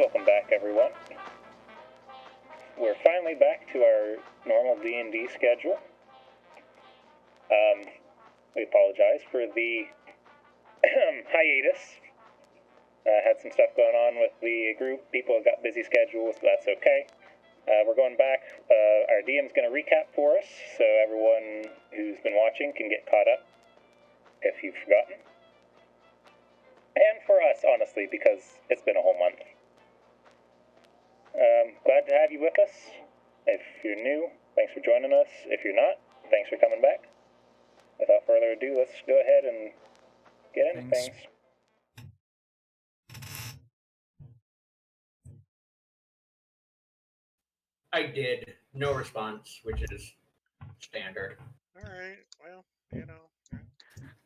Welcome back, everyone. We're finally back to our normal D&D schedule. We apologize for the hiatus. Had some stuff going on with the group. People have got busy schedules, but that's okay. We're going back. Our DM's going to recap for us, so everyone who's been watching can get caught up if you've forgotten. And for us, honestly, because it's been a whole month. Glad to have you with us. If you're new, thanks for joining us. If you're not, thanks for coming back. Without further ado, let's go ahead and get into things. I did. No response, which is standard. Alright, well, you know.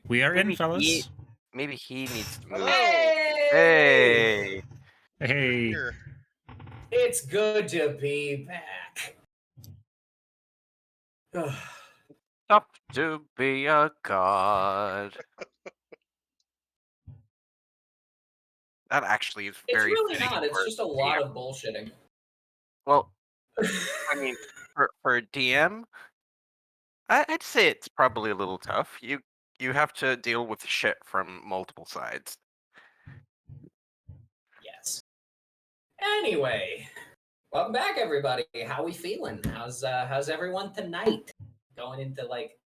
We are in, fellas. Maybe he needs to move. Hello! Hey! Hey. Here. It's good to be back. Tough to be a god. That actually is It's very really fitting not. It's for just a lot of bullshitting. Well, I mean, for a DM, I'd say it's probably a little tough. You have to deal with shit from multiple sides. Yes. Anyway, welcome back, everybody. How we feeling? How's everyone tonight? Going into like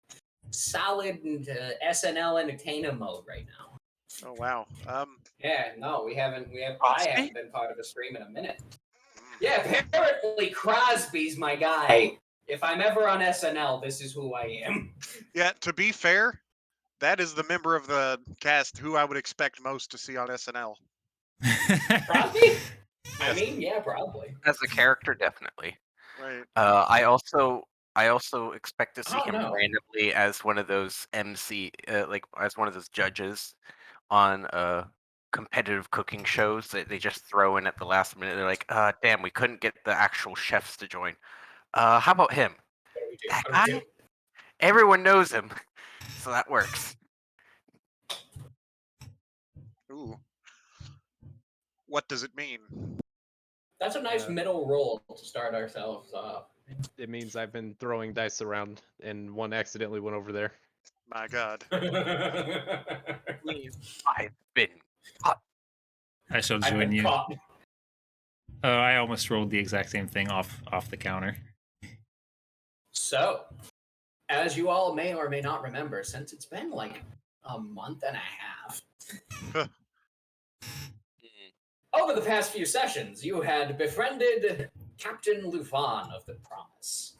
solid SNL entertainer mode right now. Oh wow. Yeah, no, I haven't been part of a stream in a minute. Mm. Yeah, apparently Crosby's my guy. If I'm ever on SNL, this is who I am. Yeah, to be fair, that is the member of the cast who I would expect most to see on SNL. Crosby? I Yes. mean, yeah, probably. As a character, definitely. Right. I also expect to see Oh, him no. randomly as one of those as one of those judges on competitive cooking shows that they just throw in at the last minute. They're like, damn, we couldn't get the actual chefs to join. How about him? What do we do? That What do we guy? do? Everyone knows him, so that works. Ooh. What does it mean? That's a nice middle roll to start ourselves off. It means I've been throwing dice around and one accidentally went over there. My God. I've been caught. I shall I've join been you. caught. Oh, I almost rolled the exact same thing off the counter. So, as you all may or may not remember, since it's been like a month and a half, over the past few sessions, you had befriended Captain Lufan of the Promise.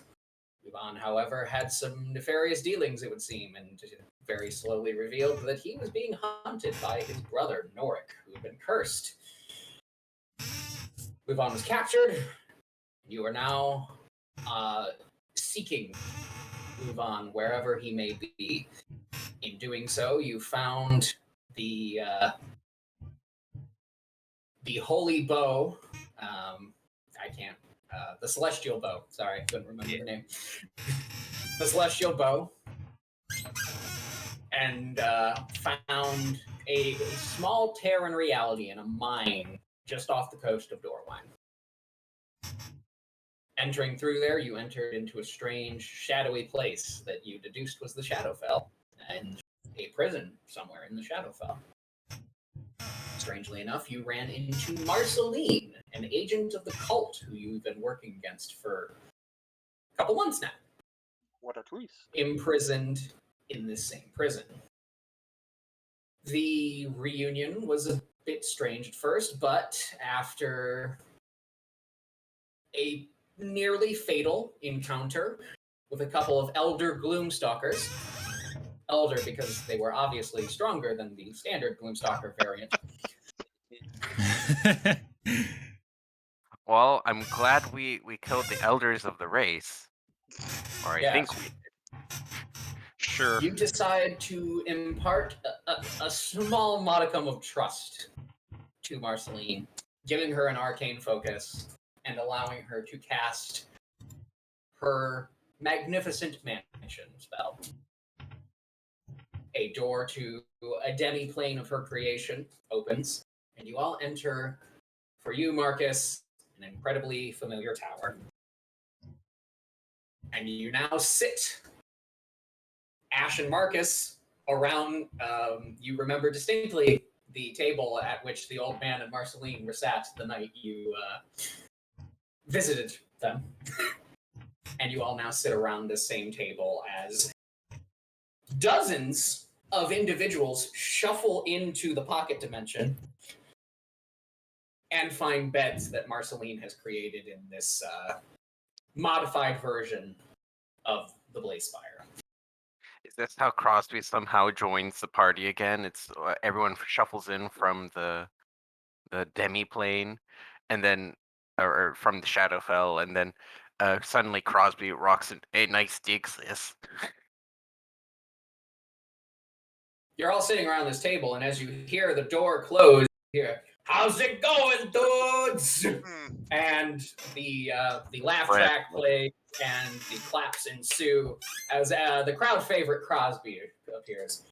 Lufan, however, had some nefarious dealings, it would seem, and very slowly revealed that he was being hunted by his brother, Norik, who had been cursed. Lufan was captured. You are now seeking Lufan wherever he may be. In doing so, you found the holy bow. The celestial bow. Sorry, I couldn't remember the name. The celestial bow, and found a small tear in reality in a mine just off the coast of Dorwine. Entering through there, you entered into a strange, shadowy place that you deduced was the Shadowfell, and a prison somewhere in the Shadowfell. Strangely enough, you ran into Marceline, an agent of the cult who you've been working against for a couple months now. What a twist. Imprisoned in this same prison. The reunion was a bit strange at first, but after a nearly fatal encounter with a couple of elder Gloomstalkers, elder because they were obviously stronger than the standard Gloomstalker variant. Well, I'm glad we killed the elders of the race. Or I think we did. Sure. You decide to impart a small modicum of trust to Marceline, giving her an arcane focus and allowing her to cast her magnificent mansion spell. A door to a demi-plane of her creation opens, and you all enter For you, Marcus, an incredibly familiar tower. And you now sit, Ash and Marcus, around, you remember distinctly the table at which the old man and Marceline were sat the night you visited them. And you all now sit around the same table as dozens of individuals shuffle into the pocket dimension and find beds that Marceline has created in this modified version of the Blaze Spire. Is this how Crosby somehow joins the party again? It's everyone shuffles in from the demi plane, and then or from the Shadowfell, and then suddenly Crosby rocks in a nice digs this. You're all sitting around this table, and as you hear the door close, you hear, "How's it going, dudes?" And the laugh track plays and the claps ensue as the crowd favorite Crosby appears.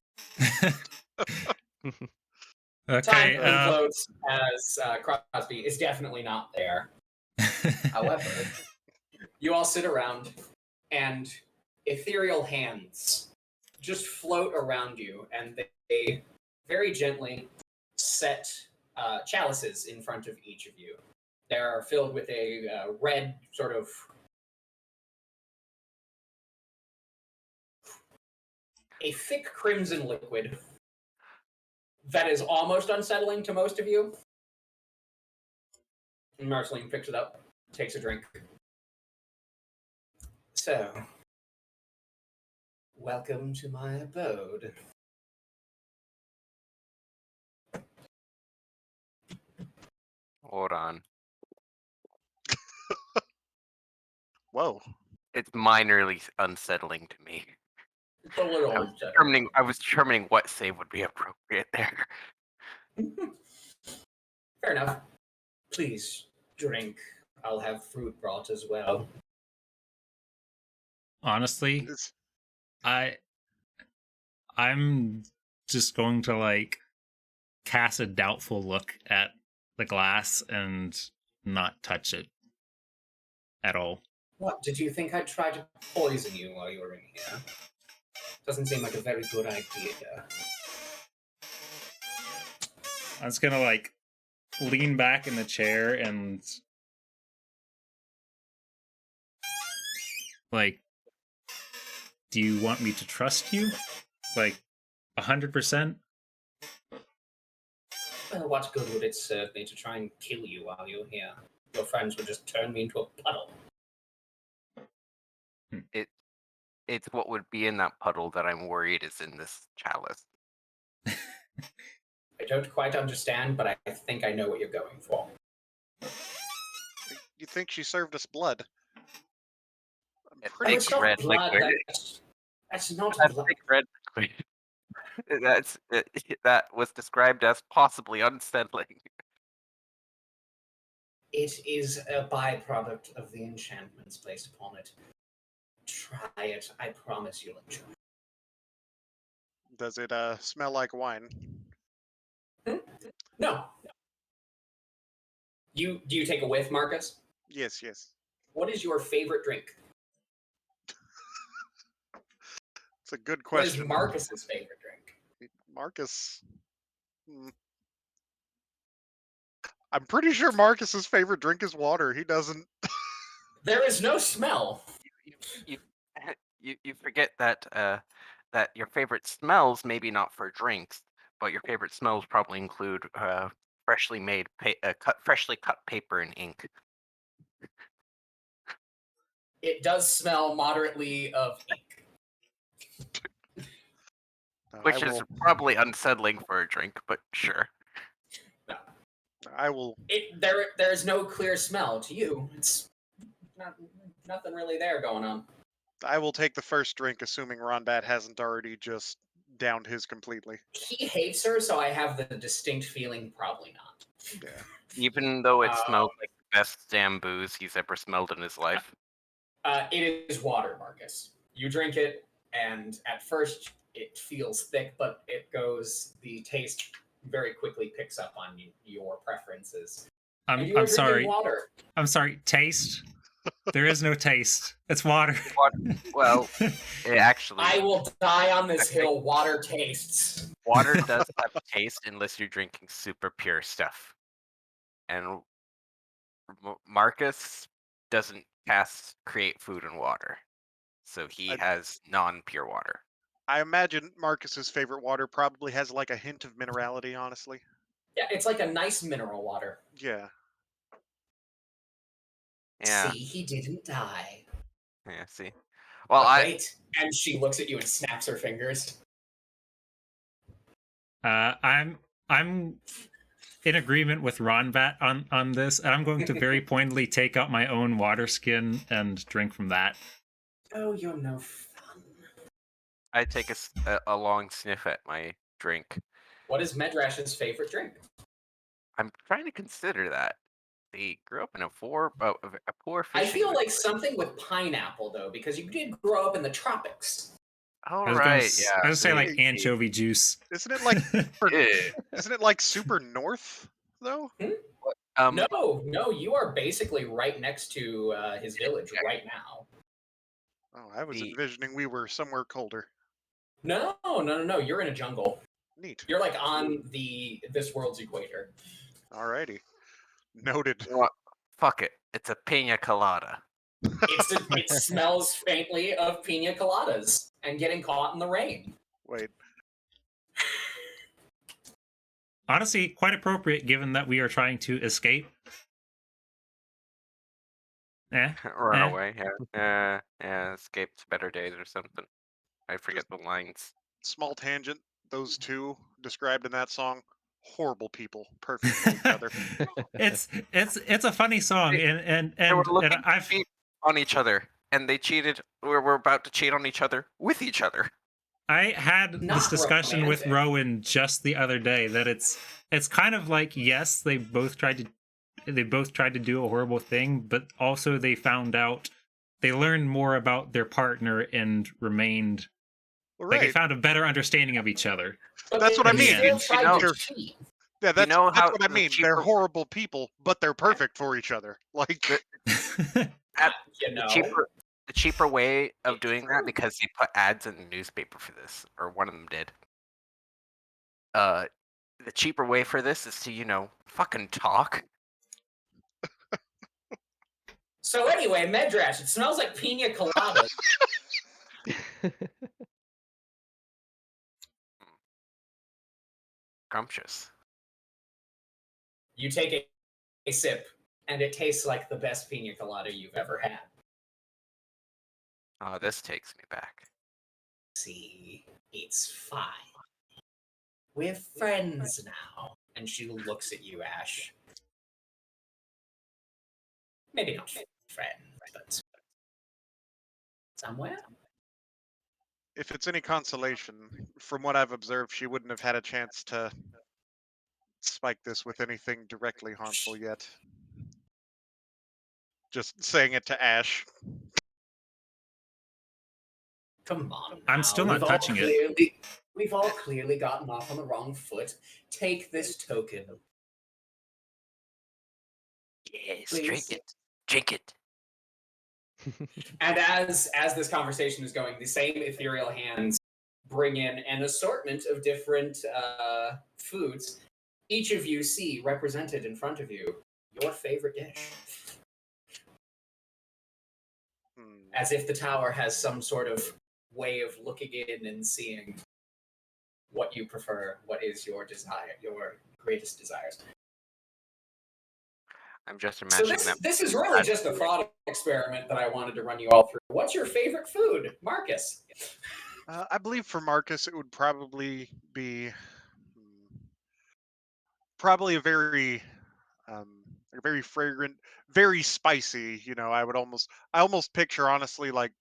Okay. Time floats as Crosby is definitely not there. However, you all sit around, and ethereal hands just float around you, and they very gently set chalices in front of each of you. They're filled with a red sort of a thick crimson liquid that is almost unsettling to most of you. And Marceline picks it up, takes a drink. So, welcome to my abode. Hold on. Whoa. It's minorly unsettling to me. It's a little I was determining what save would be appropriate there. Fair enough. Please drink. I'll have fruit brought as well. Honestly, I'm just going to like cast a doubtful look at the glass and not touch it at all. What, did you think I'd try to poison you while you were in here? Doesn't seem like a very good idea. I was gonna like lean back in the chair and like, do you want me to trust you? Like 100%? Well, what good would it serve me to try and kill you while you're here? Your friends would just turn me into a puddle. It's what would be in that puddle that I'm worried is in this chalice. I don't quite understand, but I think I know what you're going for. You think she served us blood? I'm It's pretty It's not red blood. liquid. That's not That's blood. thick red liquid. That was described as possibly unsettling. It is a byproduct of the enchantments placed upon it. Try it. I promise you'll enjoy it. Does it smell like wine? No. Do you take a whiff, Marcus? Yes, yes. What is your favorite drink? It's a good What is question. Marcus's favorite drink? Marcus. I'm pretty sure Marcus's favorite drink is water. He doesn't. There is no smell. You forget that that your favorite smells maybe not for drinks, but your favorite smells probably include freshly made freshly cut paper and ink. It does smell moderately of ink. Which is probably unsettling for a drink, but sure. No. I will. There is no clear smell to you. It's nothing really there going on. I will take the first drink, assuming Rondat hasn't already just downed his completely. He hates her, so I have the distinct feeling probably not. Yeah. Even though it smells like the best damn booze he's ever smelled in his life. It is water, Marcus. You drink it, and at first it feels thick, but the taste very quickly picks up on your preferences. And you were I'm drinking sorry. water. I'm sorry. Taste. There is no taste. It's water. Well, it actually, I will die on this I think- hill. Water tastes. water does have taste unless you're drinking super pure stuff. And Marcus doesn't create food and water. So he I- has non-pure water. I imagine Marcus's favorite water probably has like a hint of minerality, honestly. Yeah, it's like a nice mineral water. Yeah. Yeah. See, he didn't die. Yeah, see. Well, But I wait, and she looks at you and snaps her fingers. I'm in agreement with Ronvat on this, and I'm going to very pointedly take out my own water skin and drink from that. Oh, you're no fun. I take a long sniff at my drink. What is Medrash's favorite drink? I'm trying to consider that. They grew up in a poor I fishing feel like village. something with pineapple, though, because you did grow up in the tropics. All I was right, gonna, yeah. I was gonna say like see. anchovy juice. Isn't it like Yeah. isn't it like super north though? No, you are basically right next to his village right now. Oh, I was The- envisioning we were somewhere colder. No. You're in a jungle. Neat. You're like on this world's equator. Alrighty. Noted. You know what? Fuck it. It's a pina colada. It smells faintly of pina coladas and getting caught in the rain. Wait. Honestly, quite appropriate given that we are trying to escape. Run Eh. away. Yeah. Escape to better days or something. I forget the lines. Small tangent. Those two described in that song, horrible people, perfect for each other. It's a funny song, and They were looking and I've to cheat on each other, and they cheated. We're about to cheat on each other with each other. I had Not this discussion with romantic. Rowan just the other day that it's kind of like, yes, they both tried to do a horrible thing, but also they learned more about their partner and remained Well, like they right. found a better understanding of each other. But That's what I mean. Still You tried know- to cheat. Yeah, that's, know that's how what I the mean. They're cheaper- horrible people, but they're perfect for each other. Like, The cheaper way of doing that, because they put ads in the newspaper for this, or one of them did. The cheaper way for this is to, fucking talk. So anyway, Medrash, it smells like pina colada. Scrumptious. You take a sip, and it tastes like the best pina colada you've ever had. Oh, this takes me back. See, it's fine. We're friends now. And she looks at you, Ash. Maybe not friends, but somewhere. if it's any consolation, from what I've observed, she wouldn't have had a chance to spike this with anything directly harmful yet. Just saying it to Ash. Come on. I'm now. still not touching it. We've all clearly gotten off on the wrong foot. Take this token. Yes, Please. drink it. Drink it. And as this conversation is going, the same ethereal hands bring in an assortment of different foods. Each of you see represented in front of you your favorite dish. As if the tower has some sort of way of looking in and seeing what you prefer, what is your desire, your greatest desires. I'm just So imagining that. this is really just a thought experiment that I wanted to run you all through. What's your favorite food, Marcus? I believe for Marcus, it would probably be probably a very fragrant, very spicy. I almost picture honestly like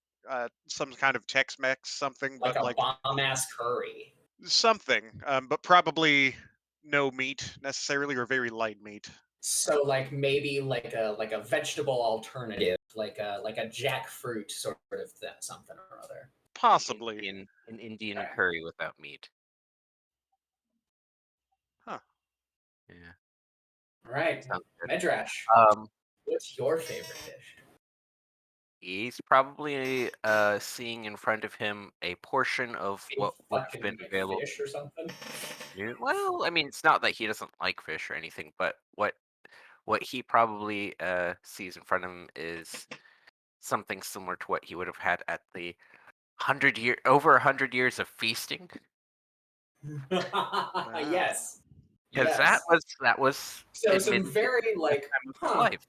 some kind of Tex-Mex something, Like but a like bomb-ass curry. something, but probably no meat necessarily, or very light meat. So like maybe like a vegetable alternative, like a jackfruit sort of something or other. Possibly. An Indian Okay. curry without meat. Huh. Yeah. All right, Sounds good. Medrash, what's your favorite dish? He's probably seeing in front of him a portion of Big what would have fucking been like, available. fish or something? Well, I mean, it's not that he doesn't like fish or anything, but what he probably sees in front of him is something similar to what he would have had at the over 100 years of feasting. Yes. Because Yes. that was So some admittedly very the like, best time of his huh? life,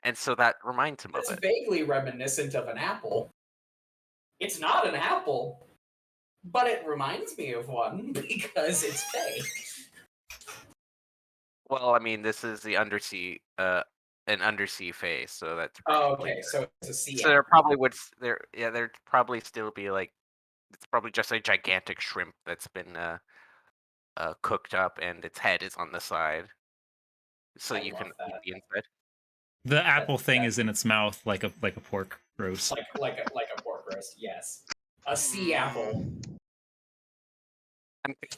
and so that reminds him of It's it. vaguely reminiscent of an apple. It's not an apple, but it reminds me of one because it's fake. Well, I mean, this is the undersea, an undersea phase, so that's Oh, probably okay, so it's a sea so there apple. probably would there'd probably still be like it's probably just a gigantic shrimp that's been cooked up and its head is on the side, so I you love can eat that. the inside. The apple thing is in its mouth like a pork roast. Like a pork roast, yes. A sea apple.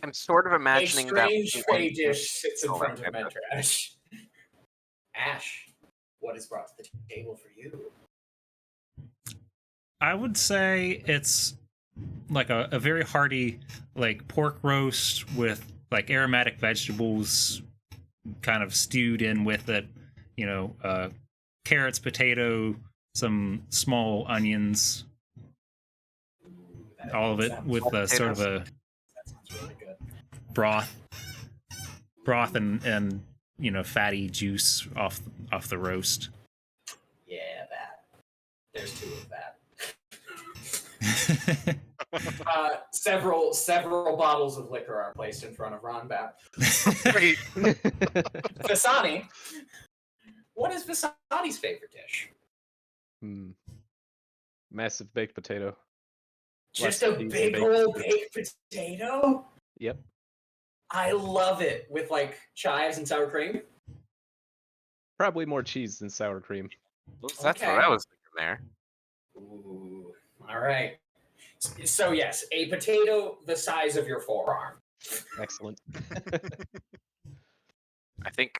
I'm sort of A imagining that strange one fey dish sits in Oh, front of okay. Medrash. Ash, what is brought to the table for you? I would say it's like a very hearty like pork roast with like aromatic vegetables kind of stewed in with it, you know, carrots, potato, some small onions, all of it with a sort of a That sounds really good. broth and you know, fatty juice off the roast. Yeah, that. There's two of that. Several bottles of liquor are placed in front of Ronbat. Wait, Vasani, what is Vasani's favorite dish? Massive baked potato. Just Lots a of cheese big and old bacon. baked potato? Yep. I love it with like chives and sour cream. Probably more cheese than sour cream. That's what I was thinking there. Ooh, all right. So yes, a potato the size of your forearm. Excellent. I think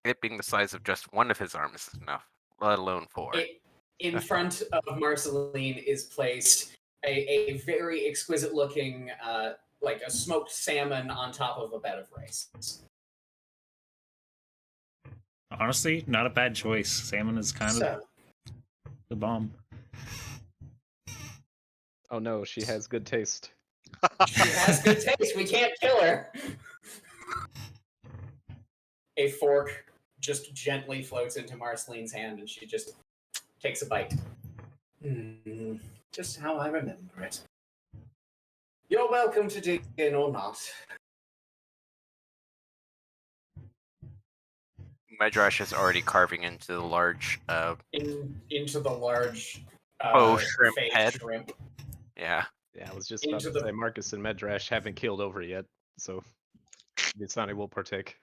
it being the size of just one of his arms is enough, let alone four. In front of Marceline is placed a very exquisite looking like a smoked salmon on top of a bed of rice. Honestly, not a bad choice. Salmon is kind of the bomb. Oh no, she has good taste. She has good taste. We can't kill her. A fork just gently floats into Marceline's hand, and she just takes a bite. Just how I remember it. You're welcome to dig in or not. Medrash is already carving into the large Into the large shrimp fake head. shrimp. Yeah. Yeah, I was just about to say Marcus and Medrash haven't killed over yet, so Visani will partake.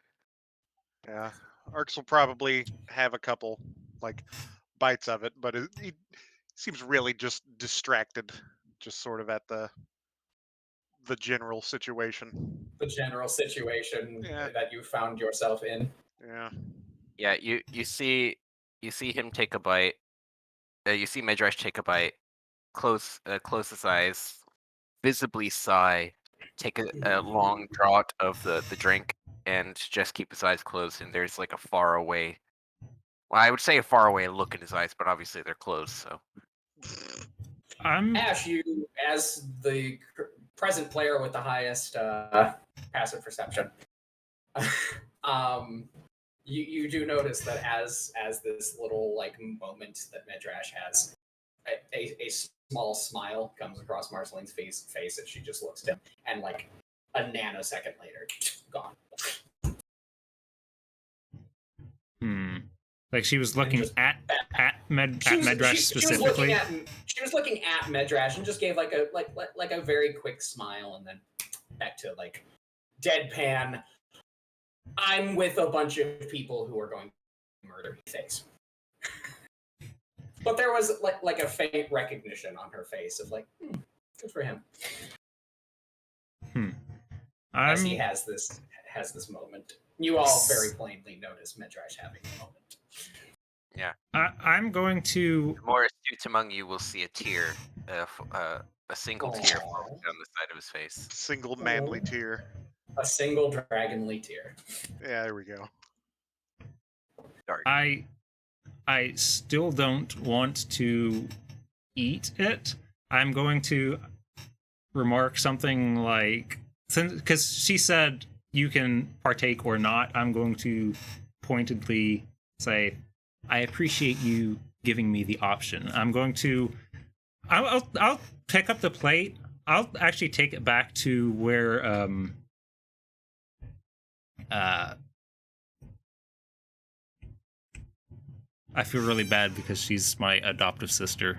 yeah, Arx will probably have a couple like bites of it, but he seems really just distracted, just sort of at the general situation. The general situation that you found yourself in. Yeah. Yeah, you see him take a bite. You see Medrash take a bite, close his eyes, visibly sigh, take a long draught of the drink, and just keep his eyes closed. And there's like a far away, well, I would say a far away look in his eyes, but obviously they're closed. So, Ash, you as the present player with the highest passive perception, you do notice that as this little like moment that Medrash has, a small smile comes across Marceline's face as she just looks at him, and like a nanosecond later, gone. Like she was looking at Medrash specifically. She was looking at Medrash and just gave like a very quick smile, and then back to like deadpan. I'm with a bunch of people who are going to murder me face. But there was like a faint recognition on her face of like, good for him. As he has this moment. You all very plainly notice Midrash having a moment. I'm going to. The more astute among you will see a tear, a single tear Aw. falling down the side of his face. Single manly tear. A single dragonly tear. Yeah, there we go. Dark. I still don't want to eat it. I'm going to remark something like, because she said you can partake or not, I'm going to pointedly say, I appreciate you giving me the option. I'm going to, I'll pick up the plate. I'll actually take it back to where I feel really bad because she's my adoptive sister,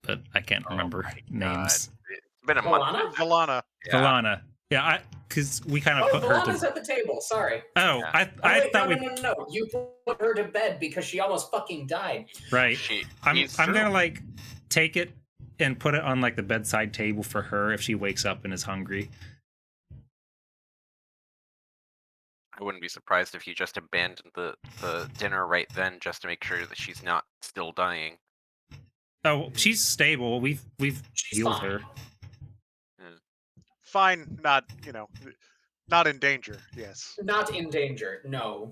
but I can't remember names. It's been a month. Valana? Valana. Yeah. Valana. Yeah, because we kind of Oh, put her Valana's to. at the table. Sorry. Oh, Yeah. I Wait, thought no. You put her to bed because she almost fucking died. right. I'm It's I'm true. gonna like take it and put it on like the bedside table for her if she wakes up and is hungry. I wouldn't be surprised if you just abandoned the dinner right then just to make sure that she's not still dying. Oh, she's stable. We've She's healed fine. her. Fine, not, not in danger, yes. Not in danger, no.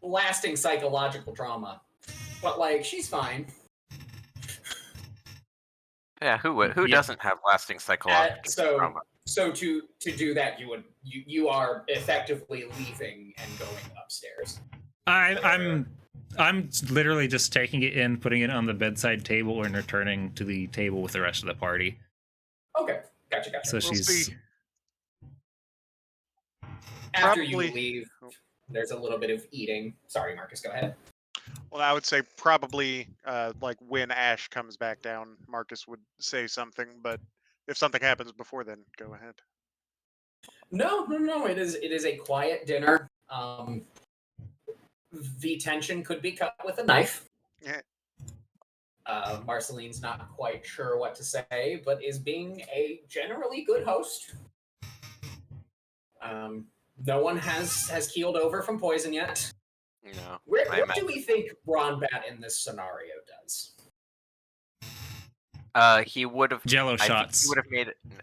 Lasting psychological trauma. But, like, she's fine. Yeah, who Yeah. doesn't have lasting psychological trauma? So to do that, you are effectively leaving and going upstairs. I'm literally just taking it in, putting it on the bedside table, and returning to the table with the rest of the party. Okay, gotcha. So We'll she's. see. After Probably- you leave, there's a little bit of eating. Sorry, Marcus, go ahead. Well, I would say probably, like, when Ash comes back down, Marcus would say something, but if something happens before then, go ahead. No. It is a quiet dinner. The tension could be cut with a knife. Yeah. Marceline's not quite sure what to say, but is being a generally good host. No one has keeled over from poison yet. No. What do we think Ronbat in this scenario does? He would have Jello shots.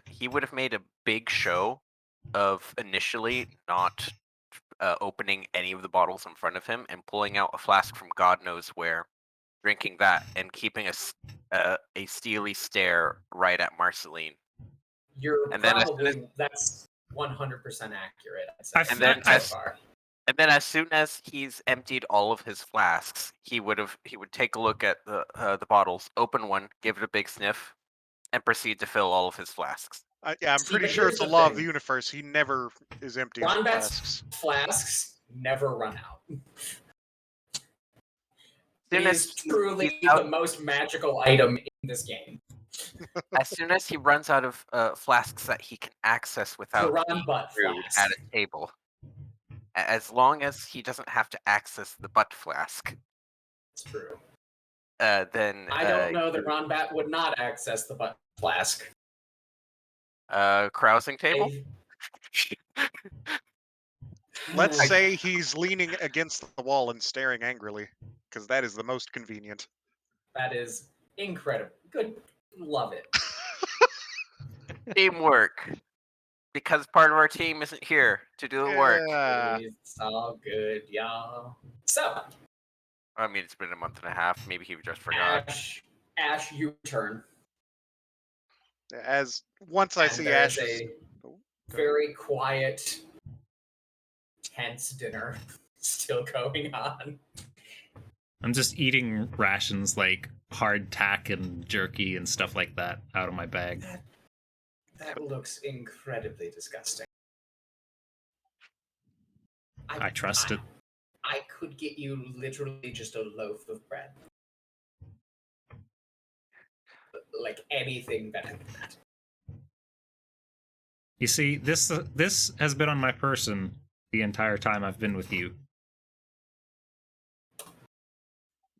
He would have made a big show of initially not opening any of the bottles in front of him and pulling out a flask from God knows where, drinking that, and keeping a steely stare right at Marceline. That's 100% accurate. I'd say, so far. And then as soon as he's emptied all of his flasks, he would take a look at the bottles, open one, give it a big sniff, and proceed to fill all of his flasks. Yeah, I'm See, pretty but sure here's it's a the law of thing. the universe. He never is emptying Ronbat's flasks. flasks never run out. Soon It as is truly he's out- the most magical item in this game. As soon as he runs out of flasks that he can access without The being butt rude flask. at a table, as long as he doesn't have to access the butt flask, It's true. then I don't know that Ronbat would not access the butt flask. Carousing table. Let's say he's leaning against the wall and staring angrily, because that is the most convenient. That is incredible. Good. Love it. Teamwork. Because part of our team isn't here to do the work. It's all good, y'all. So, I mean, it's been a month and a half. Maybe he just forgot. Ash, you turn. As once I And see there Ash, is a very quiet, tense dinner still going on. I'm just eating rations like hardtack and jerky and stuff like that out of my bag. That looks incredibly disgusting. I trust it. I could get you literally just a loaf of bread. Like anything better than that. You see, this has been on my person the entire time I've been with you.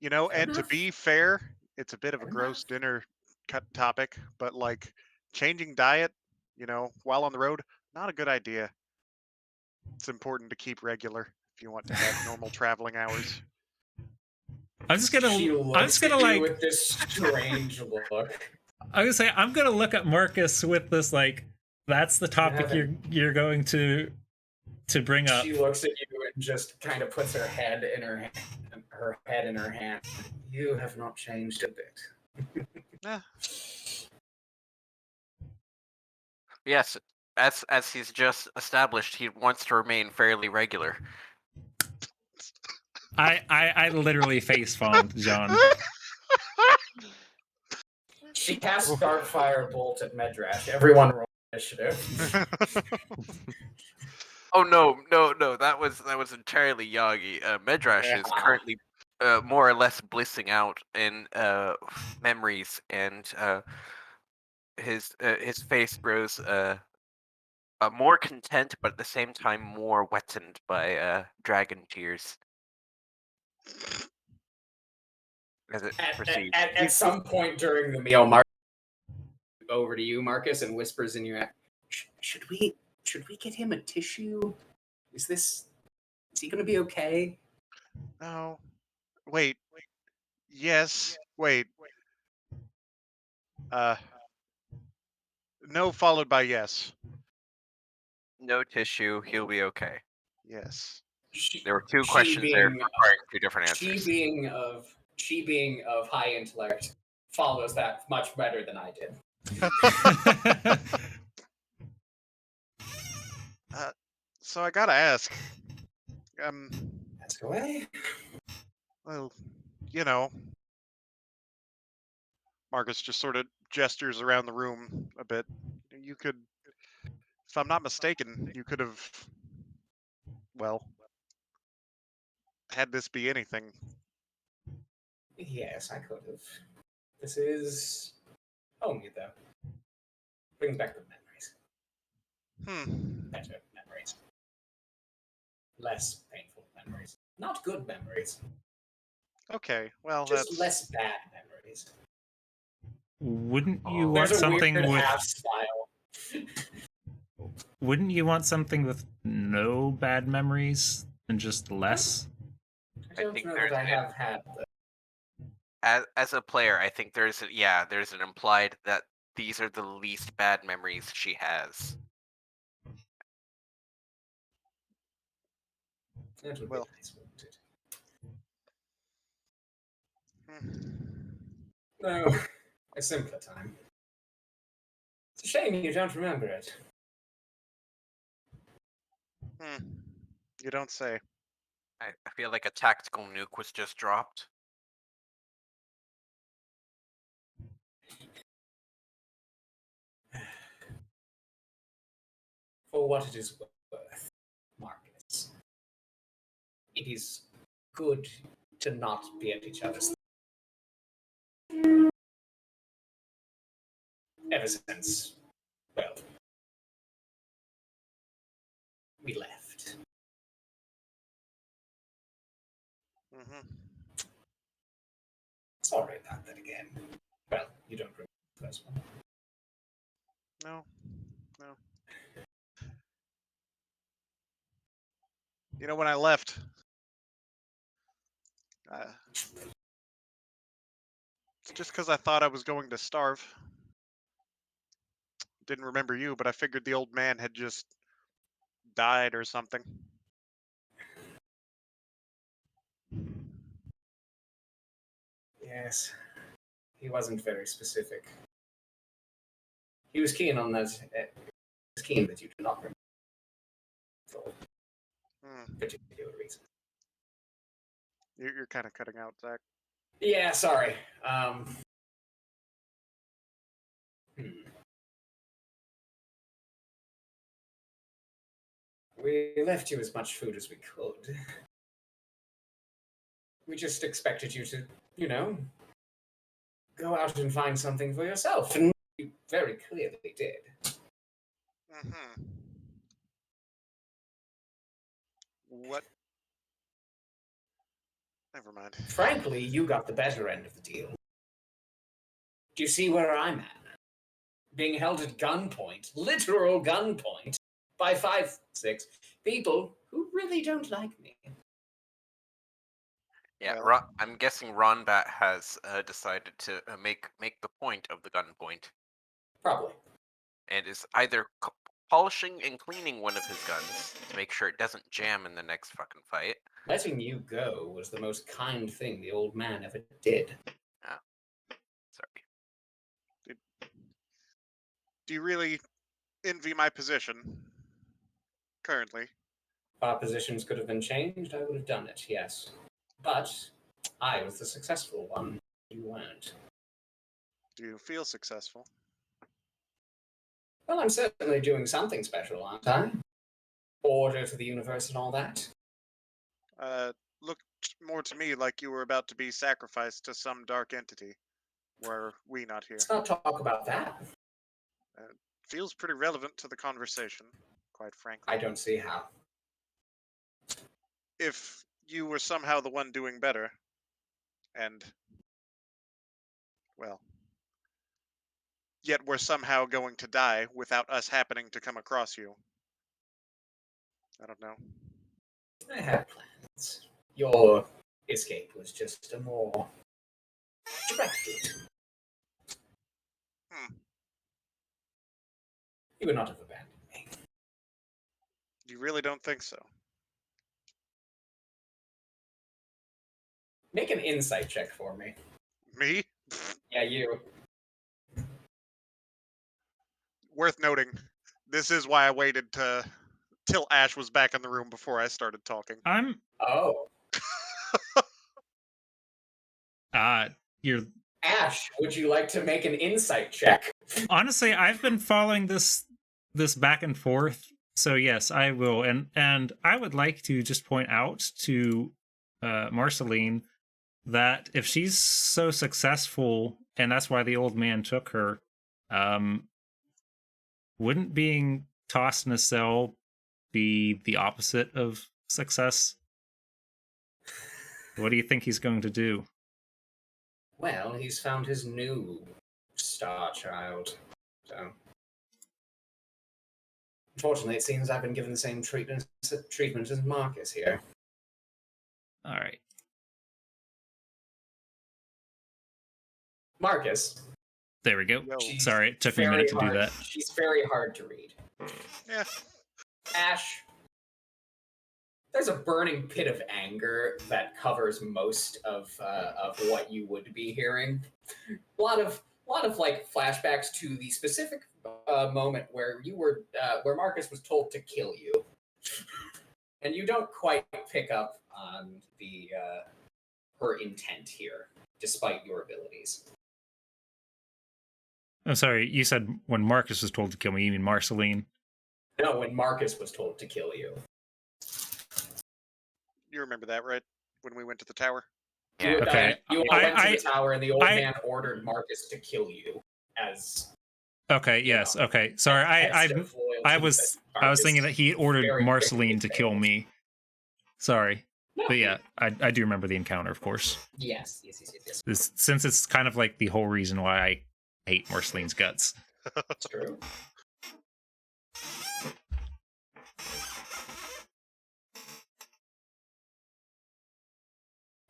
and to be fair, it's a bit of a gross dinner topic, but like changing diet, while on the road, not a good idea. It's important to keep regular if you want to have normal traveling hours. I'm just gonna You with this strange look. I was gonna say I'm gonna look at Marcus with this like that's the topic you're going to bring up. She looks at you and just kind of puts her head in her hand. You have not changed a bit. Yeah. Yes, as he's just established, he wants to remain fairly regular. I literally face palmed, John. She casts Darkfire Bolt at Medrash. Everyone roll initiative. Oh no! That was entirely Yagi. Medrash is currently more or less blissing out in memories, and his face grows more content, but at the same time more wetted by dragon tears. As it proceeds. At some point during the meal, Mark over to you, Marcus, and whispers in your ear, should we get him a tissue? Is he gonna be okay? No. Wait. Yes. Wait. No followed by yes. No tissue, he'll be okay. Yes. There were two questions there requiring two different answers. She being of high intellect follows that much better than I did. So I gotta ask. Ask away. Well, you know, Marcus just sort of gestures around the room a bit. You could, if I'm not mistaken, you could have, well, had this be anything. Yes, I could have. This is homey, though. Brings back good memories. Better memories. Less painful memories. Not good memories. Okay, well, just that's less bad memories. Wouldn't you want something with half smile? Wouldn't you want something with no bad memories and just less? I don't know that I have had as a player, I think there's an implied that these are the least bad memories she has. That would be nice, wouldn't it? No, a simpler time. It's a shame you don't remember it. You don't say. I feel like a tactical nuke was just dropped. For what it is worth, Marcus, it is good to not be at each other's. Ever since, well, we left. Sorry about that again. Well, you don't remember the first one. No. You know, when I left, it's just because I thought I was going to starve. Didn't remember you, but I figured the old man had just died or something. Yes, he wasn't very specific. He was keen on that. He was keen that you do not remember for particular reason. You're kind of cutting out, Zach. Yeah, sorry. We left you as much food as we could. We just expected you to, go out and find something for yourself, and you very clearly did. What? Never mind. Frankly, you got the better end of the deal. Do you see where I'm at? Being held at gunpoint, literal gunpoint, by 5, 6 people who really don't like me. Yeah, Well- I'm guessing Ronbat has decided to make the point of the gun point, Probably. and is either polishing and cleaning one of his guns to make sure it doesn't jam in the next fucking fight. Letting you go was the most kind thing the old man ever did. Sorry. Do you really envy my position currently? If our positions could have been changed, I would have done it, yes. But I was the successful one. You weren't. Do you feel successful? Well, I'm certainly doing something special, aren't I? Order to the universe and all that. Looked more to me like you were about to be sacrificed to some dark entity. Were we not here? Let's not talk about that. Feels pretty relevant to the conversation, quite frankly. I don't see how. If you were somehow the one doing better, and, well, yet we're somehow going to die without us happening to come across you. I don't know. I had plans. Your escape was just a more direct route. You would not have abandoned me. You really don't think so? Make an insight check for me. Me? Yeah, you. Worth noting, this is why I waited till Ash was back in the room before I started talking. Oh. You're Ash, would you like to make an insight check? honestly, I've been following this back and forth, so yes, I will. And I would like to just point out to Marceline that if she's so successful, and that's why the old man took her, wouldn't being tossed in a cell be the opposite of success? What do you think he's going to do? Well, he's found his new star child. So, unfortunately, it seems I've been given the same treatment as Marcus here. All right. Marcus. There we go. Yo. Sorry, it took me a minute to do that. She's very hard to read. Yeah. Ash, there's a burning pit of anger that covers most of what you would be hearing. A lot of like flashbacks to the specific moment where you were where Marcus was told to kill you, and you don't quite pick up on the her intent here, despite your abilities. I'm sorry, you said when Marcus was told to kill me, you mean Marceline? No, when Marcus was told to kill you. You remember that, right? When we went to the tower? You, Okay. you all went to the tower, and the old man ordered Marcus to kill you. As okay, yes, okay. Sorry, I was thinking that he ordered Marceline to kill me. Sorry, no. But yeah, I do remember the encounter, of course. Yes. Since it's kind of like the whole reason why I hate Marceline's guts. That's true.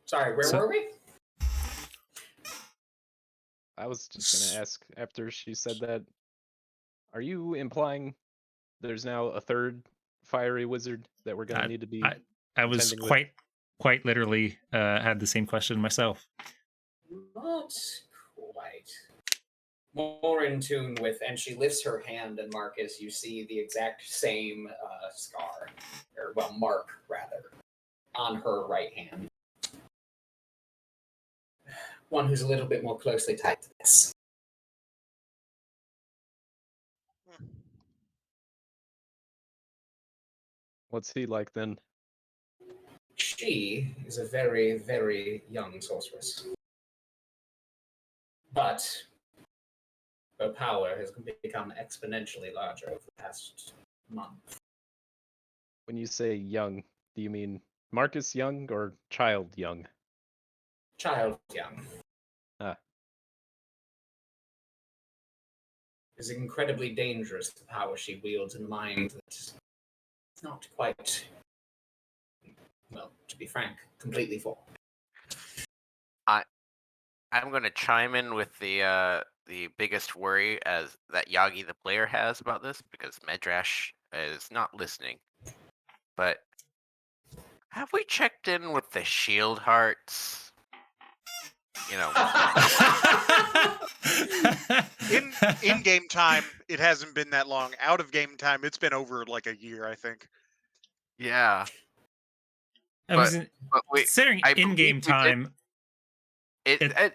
Sorry, where were we? I was just gonna ask after she said that, are you implying there's now a third fiery wizard that we're gonna need to be? I was quite literally had the same question myself. Not quite. More in tune with, and she lifts her hand, and Marcus, you see the exact same scar, or well, mark rather, on her right hand. One who's a little bit more closely tied to this. What's he like then? She is a very, very young sorceress. But her power has become exponentially larger over the past month. When you say young, do you mean Marcus young or child young? Child young. Ah. It's incredibly dangerous, the power she wields, in mind that Not quite. Well, to be frank, completely full. I'm going to chime in with the biggest worry as that Yagi the player has about this, because Medrash is not listening. But have we checked in with the shield hearts? You know, In game time, it hasn't been that long. Out of game time, it's been over like a year, I think. yeah. I was But considering I in-game believe we did- time.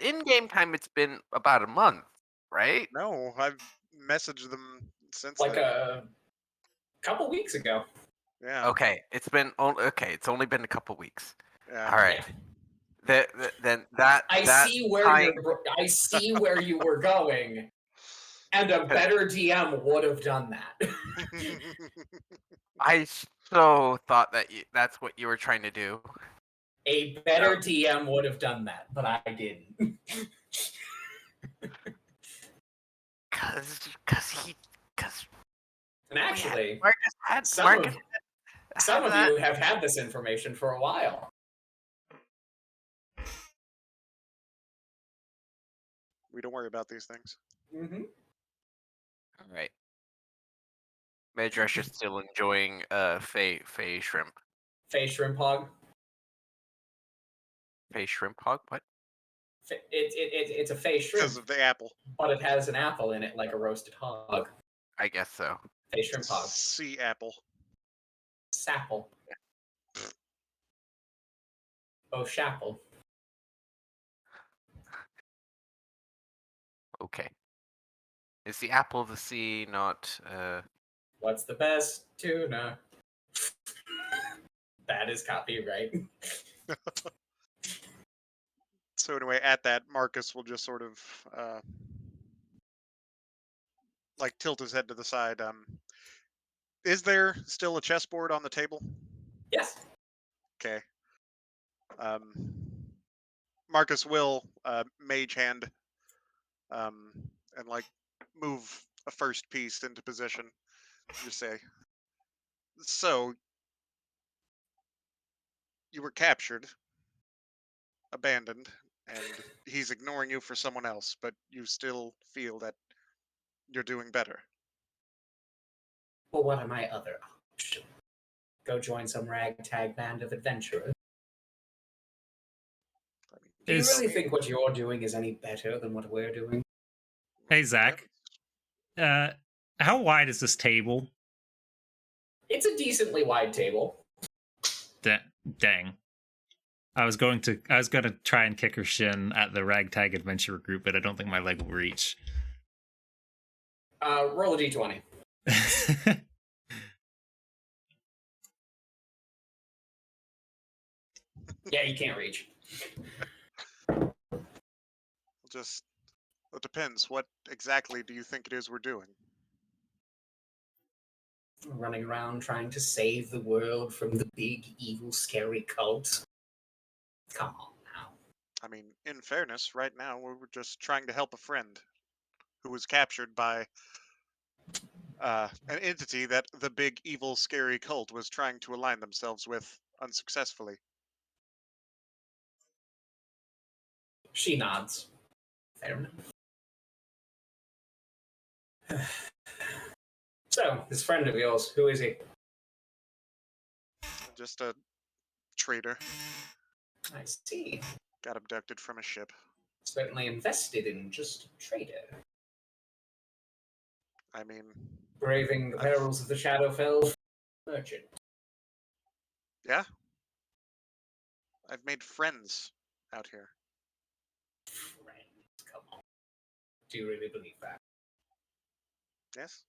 In game time, it's been about a month, right? No, I've messaged them since Like then. a couple weeks ago. Yeah. Okay, it's only been a couple weeks. Yeah. All right. Then that I that see where time- I see where you were going, and a better DM would have done that. I so thought that that's what you were trying to do. A better DM would have done that, but I didn't. Cause And actually, Marcus had some of that. you have had this information for a while. We don't worry about these things. Mm-hmm. All right. Medrash is still enjoying Fey shrimp. Fey shrimp hog. Fey shrimp hog? What? It's a Fey shrimp, Because of the apple. but it has an apple in it like a roasted hog. I guess so. Fey shrimp hog. Sea apple. Sapple. Oh, shapple. Okay. Is the apple of the sea not What's the best tuna? That is copyright. So anyway, at that, Marcus will just sort of like tilt his head to the side. Is there still a chessboard on the table? Yes. Okay. Marcus will mage hand and like move a first piece into position. Just say, so you were captured, abandoned, and he's ignoring you for someone else, but you still feel that you're doing better. Well, what are my other options? Go join some ragtag band of adventurers? I mean, Do you Is- really think what you're doing is any better than what we're doing? Hey, Zach. How wide is this table? It's a decently wide table. Dang. I was gonna try and kick her shin at the ragtag adventure group, but I don't think my leg will reach. Roll a d20. Yeah, you can't reach. Just, it depends. What exactly do you think it is we're doing? Running around trying to save the world from the big, evil, scary cult. Come on now. I mean, in fairness, right now we're just trying to help a friend who was captured by an entity that the big, evil, scary cult was trying to align themselves with unsuccessfully. She nods. Fair enough. So, this friend of yours, who is he? Just a traitor. I see. Got abducted from a ship. Certainly invested in just a trader. I mean, Braving the perils of the Shadowfell merchant. yeah. I've made friends out here. Friends, come on. Do you really believe that? Yes?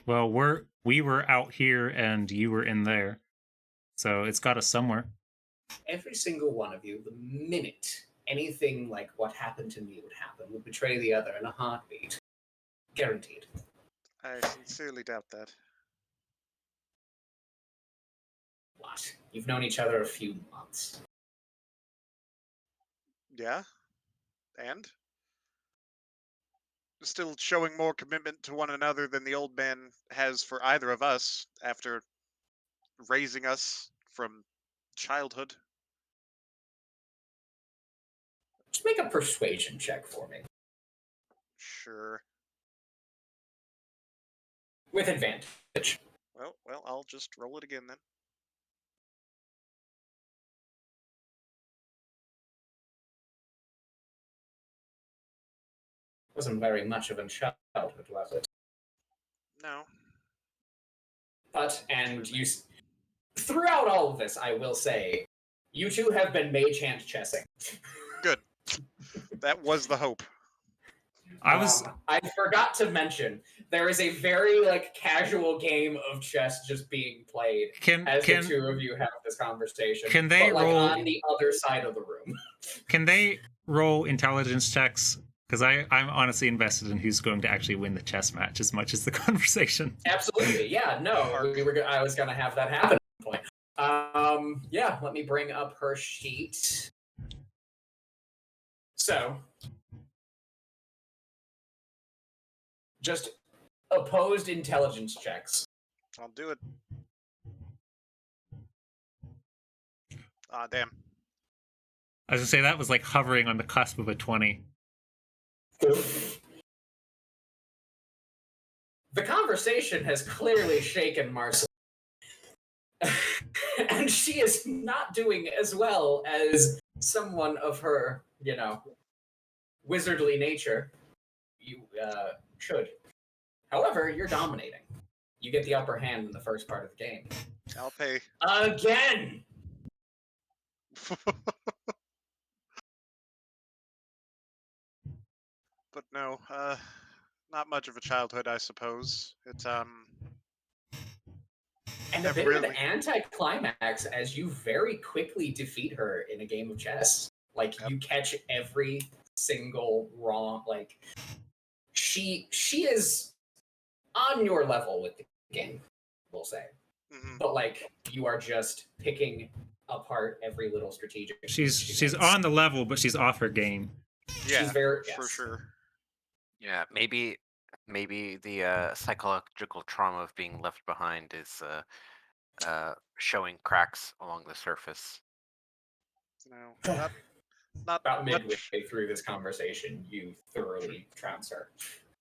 Well, we were out here and you were in there, so it's got us somewhere. Every single one of you, the minute anything like what happened to me would happen, would betray the other in a heartbeat. Guaranteed. I sincerely doubt that. What? You've known each other a few months. Yeah? And? still showing more commitment to one another than the old man has for either of us after raising us from childhood. Just make a persuasion check for me. Sure. With advantage. Well, I'll just roll it again then. Wasn't very much of a childhood, was it? No. But, and you, throughout all of this, I will say, you two have been mage hand chessing. Good. That was the hope. I forgot to mention, there is a very, like, casual game of chess just being played as the two of you have this conversation. Can they but, like, roll on the other side of the room? Can they roll intelligence checks? Because I'm honestly invested in who's going to actually win the chess match as much as the conversation. Absolutely, yeah. No, I was gonna have that happen at one point. Yeah. Let me bring up her sheet. So, just opposed intelligence checks. I'll do it. Ah, damn. I was gonna say that was like hovering on the cusp of a 20. The conversation has clearly shaken Marcel. And she is not doing as well as someone of her, wizardly nature you should. However, you're dominating. You get the upper hand in the first part of the game. I'll pay. Again! But no, not much of a childhood, I suppose. It, And a bit of an anticlimax as you very quickly defeat her in a game of chess. Like, you catch every single wrong, like, she is on your level with the game, we'll say. Mm-hmm. But, like, you are just picking apart every little strategic. She's on the level, but she's off her game. Yeah, she's very, for sure. Yeah, maybe the psychological trauma of being left behind is showing cracks along the surface. No, not about midway much. through this conversation, you thoroughly trounce her.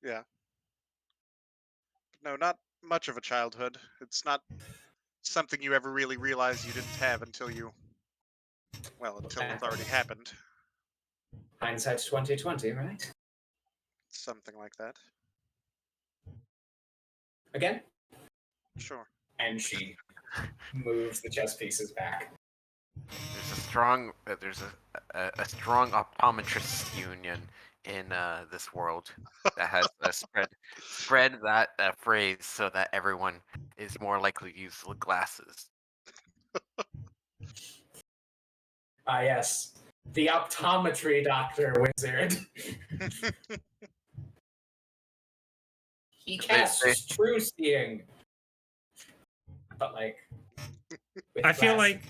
Yeah. No, not much of a childhood. It's not something you ever really realize you didn't have until it already happened. Hindsight's 20/20, right? Something like that. Again? Sure. And she moves the chess pieces back. There's a strong optometrist union in this world that has spread that phrase so that everyone is more likely to use glasses. Ah, yes. The optometry doctor wizard. He casts true seeing. But, like, I feel like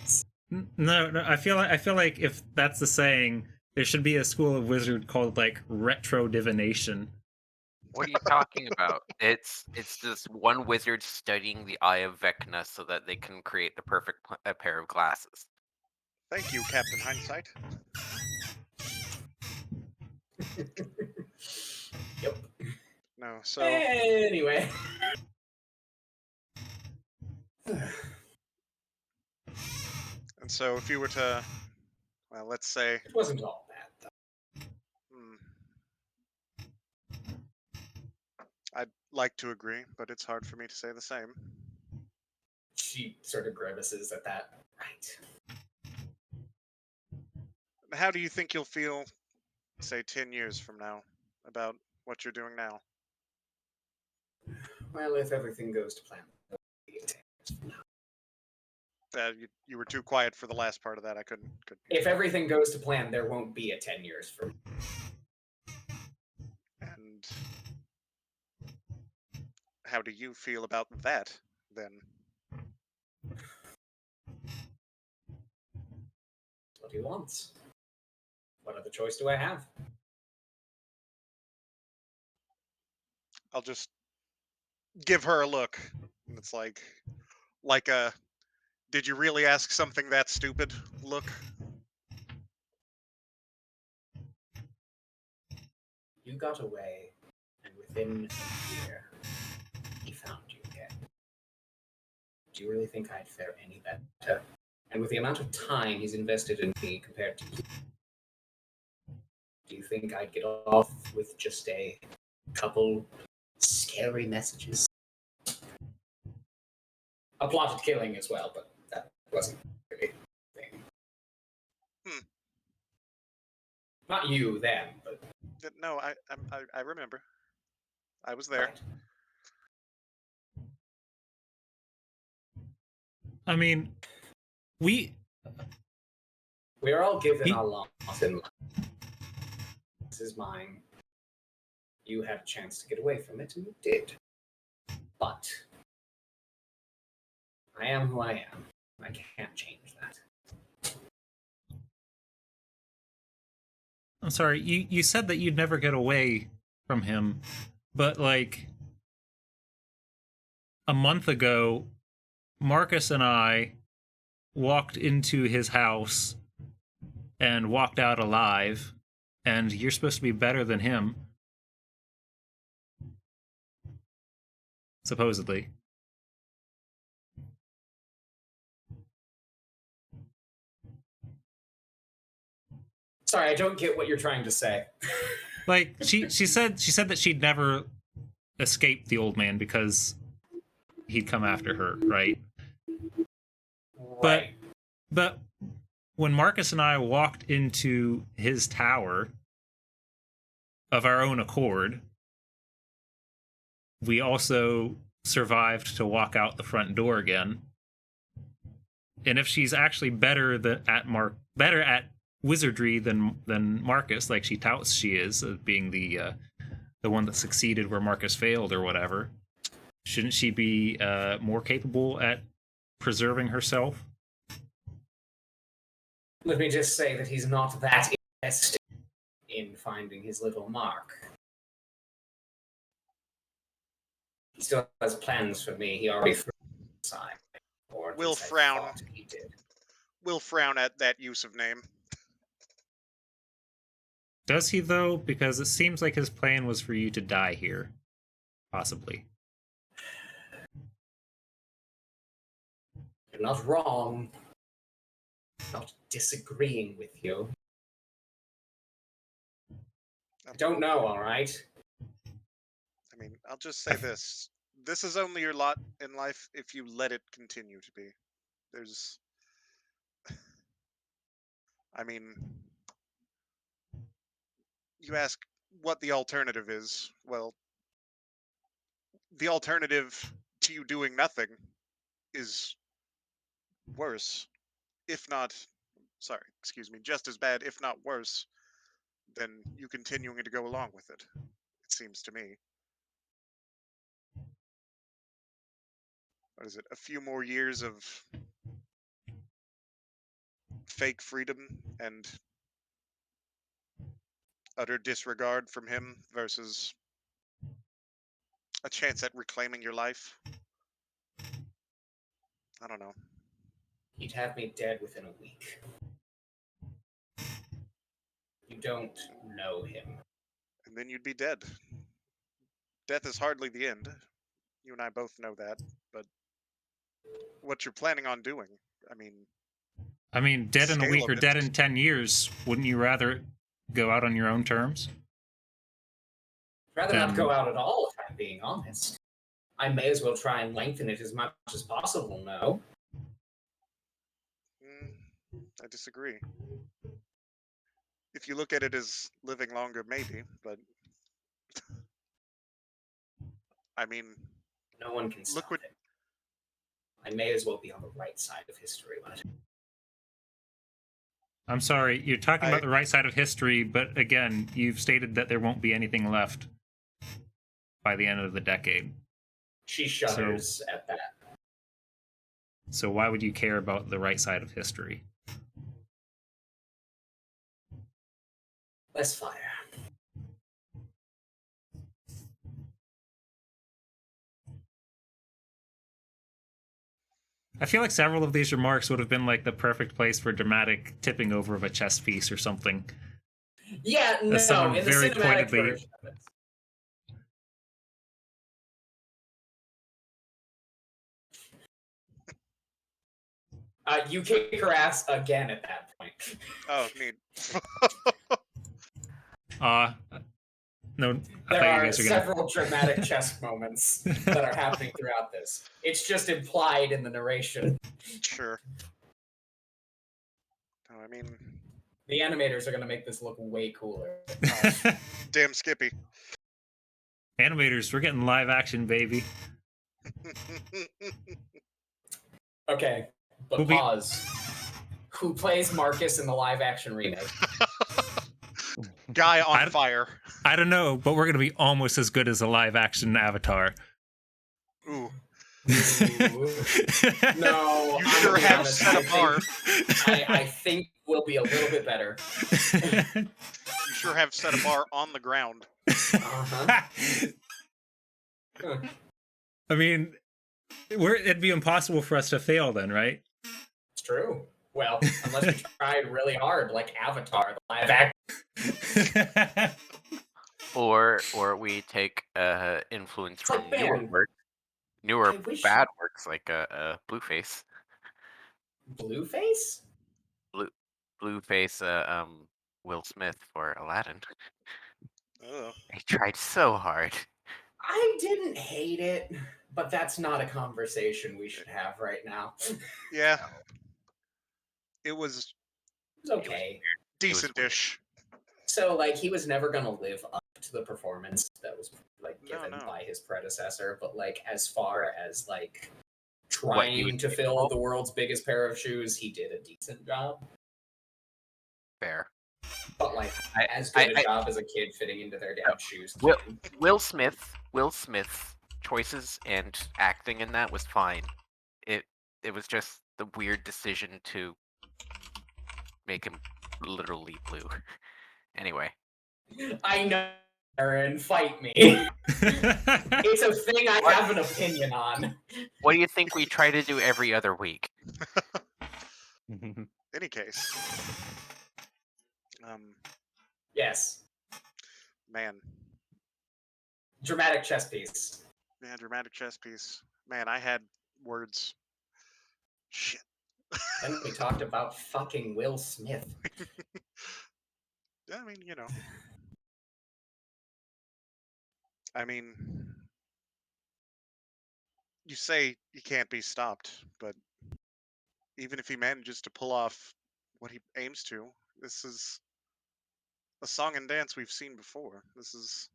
I feel like if that's the saying, there should be a school of wizard called like retro divination. What are you talking about? It's just one wizard studying the eye of Vecna so that they can create the perfect pair of glasses. Thank you, Captain Hindsight. Yep. No, so anyway. And so if you were to, well, let's say... It wasn't all bad, though. I'd like to agree, but it's hard for me to say the same. She sort of grimaces at that. Right. How do you think you'll feel, say, 10 years from now, about what you're doing now? Well, if everything goes to plan, it'll be 10 years from now. You were too quiet for the last part of that. I couldn't. If everything goes to plan, there won't be a 10 years from now. And how do you feel about that, then? What he wants. What other choice do I have? I'll just give her a look, and it's like a "Did you really ask something that stupid?" look. You got away, and within a year, he found you again. Do you really think I'd fare any better? And with the amount of time he's invested in me compared to you, do you think I'd get off with just a couple scary messages? A plotted killing as well, but that wasn't really a thing. Not you, them, but No, I remember. I was there. right. I mean, we We're all given He- our lot in life. This is mine. You had a chance to get away from it, and you did. But I am who I am. I can't change that. I'm sorry, you said that you'd never get away from him, but like a month ago, Marcus and I walked into his house and walked out alive, and you're supposed to be better than him. Supposedly. Sorry, I don't get what you're trying to say. Like she said that she'd never escape the old man because he'd come after her, right? Right. But when Marcus and I walked into his tower of our own accord, we also survived to walk out the front door again. And if she's actually better at wizardry than Marcus, like she touts she is, being the one that succeeded where Marcus failed or whatever, shouldn't she be more capable at preserving herself? Let me just say that he's not that invested in finding his little mark. He still has plans for me. He already threw it aside. Or at Will least I frown. thought he did. Will frown at that use of name. Does he, though? Because it seems like his plan was for you to die here. Possibly. You're not wrong. I'm not disagreeing with you. I don't know, all right? I mean, I'll just say this. This is only your lot in life if you let it continue to be. There's... I mean... You ask what the alternative is. Well, the alternative to you doing nothing is worse. If not... Sorry, excuse me. Just as bad, if not worse, than you continuing to go along with it. It seems to me. What is it? A few more years of fake freedom and utter disregard from him versus a chance at reclaiming your life. I don't know. He'd have me dead within a week. You don't know him. And then you'd be dead. Death is hardly the end. You and I both know that. But what you're planning on doing, I mean, dead in a scale week of or it. dead in 10 years, wouldn't you rather go out on your own terms? I'd rather not go out at all, if I'm being honest. I may as well try and lengthen it as much as possible, no? I disagree. If you look at it as living longer, maybe, but I mean, No one can stop it. I may as well be on the right side of history when it... I'm sorry, you're talking about the right side of history, but again, you've stated that there won't be anything left by the end of the decade. She shudders at that. So why would you care about the right side of history? Less fire. I feel like several of these remarks would have been like the perfect place for dramatic tipping over of a chess piece or something. Yeah, no, someone in the very cinematic pointedly- version of it. You kick her ass again at that point. Oh, neat. No, I There thought you are guys were gonna. several dramatic chess moments that are happening throughout this. It's just implied in the narration. Sure. No, I mean, The animators are going to make this look way cooler. damn Skippy. Animators, we're getting live action, baby. Okay, but We'll be- pause. Who plays Marcus in the live action remake? Guy on I- fire. I don't know, but we're gonna be almost as good as a live action Avatar. Ooh. No, You I'm sure gonna be have honest, set a bar. I think we'll be a little bit better. You sure have set a bar on the ground. Uh-huh. I mean, it'd be impossible for us to fail then, right? It's true. Well, unless we tried really hard, like Avatar, the live action. Or we take influence It's like from newer Bam. work, newer I wish- bad works like Blueface. Blueface? Blueface, Will Smith for Aladdin. Oh. He tried so hard. I didn't hate it, but that's not a conversation we should have right now. Yeah. It was It's okay. decent-ish. So, like, he was never gonna live up to the performance that was like given No. by his predecessor. But like, as far as like What, he trying was to fill capable? the world's biggest pair of shoes, he did a decent job. Fair. But like, I- as good I- a job as a kid fitting into their dad's shoes. Will- can. Will Smith's choices and acting in that was fine. It was just the weird decision to make him literally blue. Anyway, I know, Aaron, fight me. It's a thing I have an opinion on. what do you think we try to do every other week? Any case. Yes, Man. dramatic chess piece. Man, dramatic chess piece. Man, I had words. Shit. Then we talked about fucking Will Smith. I mean, you know. I mean, you say he can't be stopped, but even if he manages to pull off what he aims to, this is a song and dance we've seen before. This is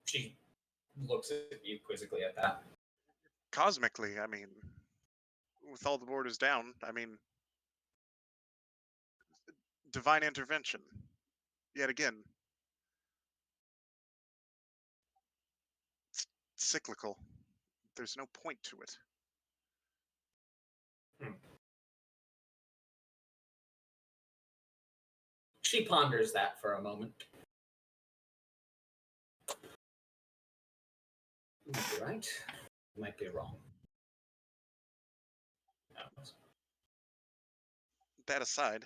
She looks at you quizzically at that. cosmically, I mean, with all the borders down, I mean, divine intervention. Yet again. It's cyclical. There's no point to it. She ponders that for a moment. You might be right. You might be wrong. No. That aside,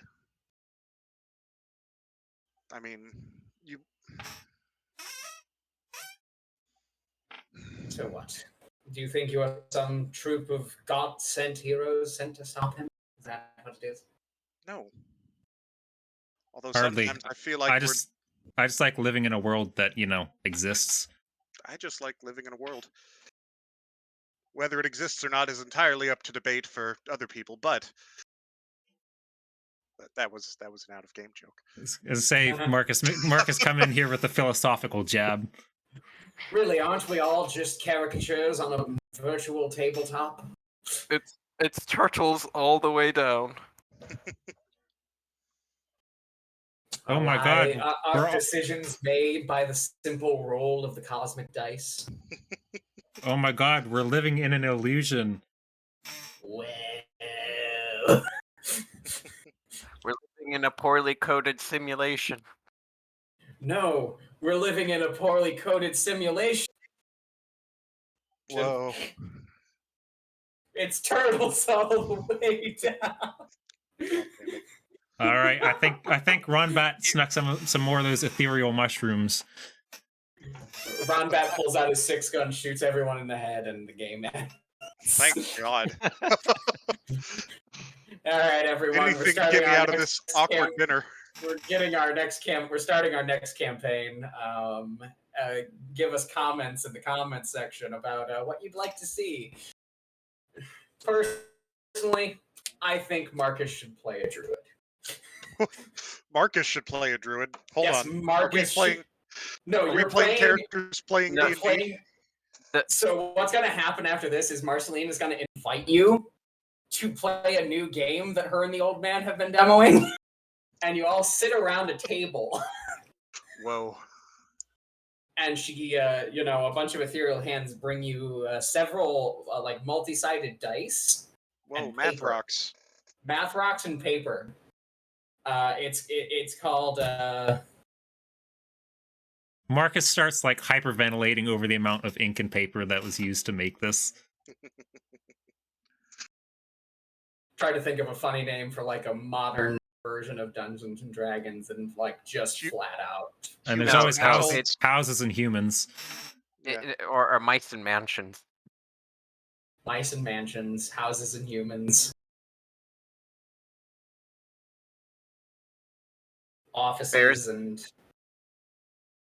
I mean, you. So what? Do you think you are some troop of God-sent heroes sent to stop him? Is that what it is? No. Although Hardly. sometimes I feel like I just like living in a world that exists. I just like living in a world. Whether it exists or not is entirely up to debate for other people, but that was an out of game joke. As say Marcus come in here with a philosophical jab. Really, aren't we all just caricatures on a virtual tabletop? It's turtles all the way down. Oh my God, we're Are all- decisions made by the simple roll of the cosmic dice? Oh my God, we're living in an illusion. Well... We're living in a poorly coded simulation. No, we're living in a poorly coded simulation. Whoa. It's turtles all the way down. God damn it. All right, I think Ronbat snuck some more of those ethereal mushrooms. Ronbat pulls out his 6-gun, shoots everyone in the head, and the game ends. Thank God. All right, everyone. We're Anything to starting get me our out of next this awkward dinner. We're getting our next We're starting our next campaign. Give us comments in the comments section about what you'd like to see. Personally, I think Marcus should play a druid. Marcus should play a druid. Hold Yes, on. Marcus. Playing? No, Are we you're playing characters playing No, D&D? So what's going to happen after this is Marceline is going to invite you to play a new game that her and the old man have been demoing, and you all sit around a table. Whoa. And she, a bunch of ethereal hands bring you several multi-sided dice. Whoa, and math paper. rocks. Math rocks and paper. It's called. Marcus starts like hyperventilating over the amount of ink and paper that was used to make this. Try to think of a funny name for like a modern version of Dungeons and Dragons, and like just flat out. And there's No, always no, it's- houses and humans. Yeah. or mice and mansions. Mice and mansions, houses and humans, offices and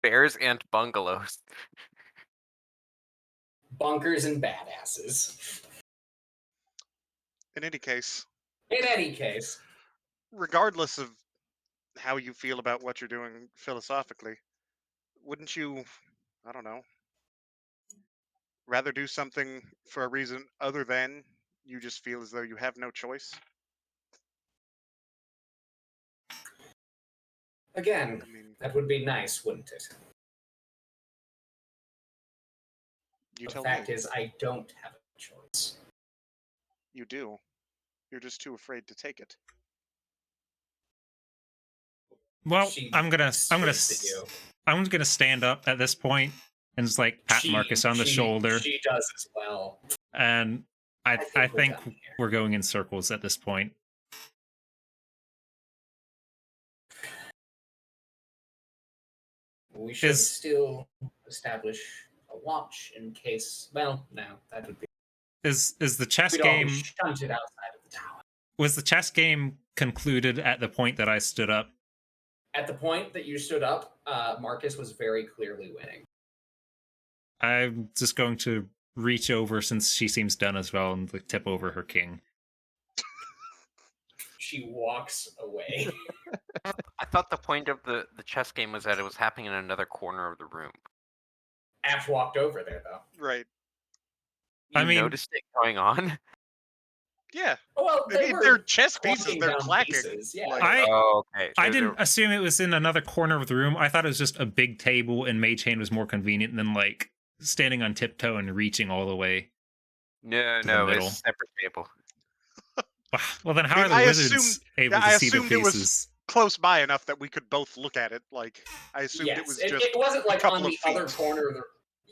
Bears and bungalows. bunkers and badasses. In any case, In any case, regardless of how you feel about what you're doing philosophically, wouldn't you, I don't know, rather do something for a reason other than you just feel as though you have no choice? again, I mean, that would be nice, wouldn't it? you The tell fact me. is, I don't have a choice. You do. You're just too afraid to take it. Well, She I'm gonna screams at you. I'm gonna stand up at this point and just like pat Marcus on the shoulder. She does as well. And I think we're done here. we're going in circles at this point. We should still establish a watch in case. Well, no, that would be. Is the chess We'd all game be shunted outside of the tower. was the chess game concluded at the point that I stood up? At the point that you stood up, Marcus was very clearly winning. I'm just going to reach over since she seems done as well and like, tip over her king. She walks away. I thought the point of the chess game was that it was happening in another corner of the room. Ash walked over there, though. Right. You I mean- noticed it going on? Yeah. Well, I mean, they're chess pieces. clunking They're down clacking. pieces, yeah. Like, Oh, okay. I So didn't assume it was in another corner of the room. I thought it was just a big table and Mage Hand was more convenient than like standing on tiptoe and reaching all the way. No, the no, middle. it's a separate table. Well, then how I are mean, the I wizards assumed- able I to see the assumed it was- pieces? close by enough that we could both look at it. Like, I assumed Yes, it was just it wasn't like couple on of the other feet. corner of the.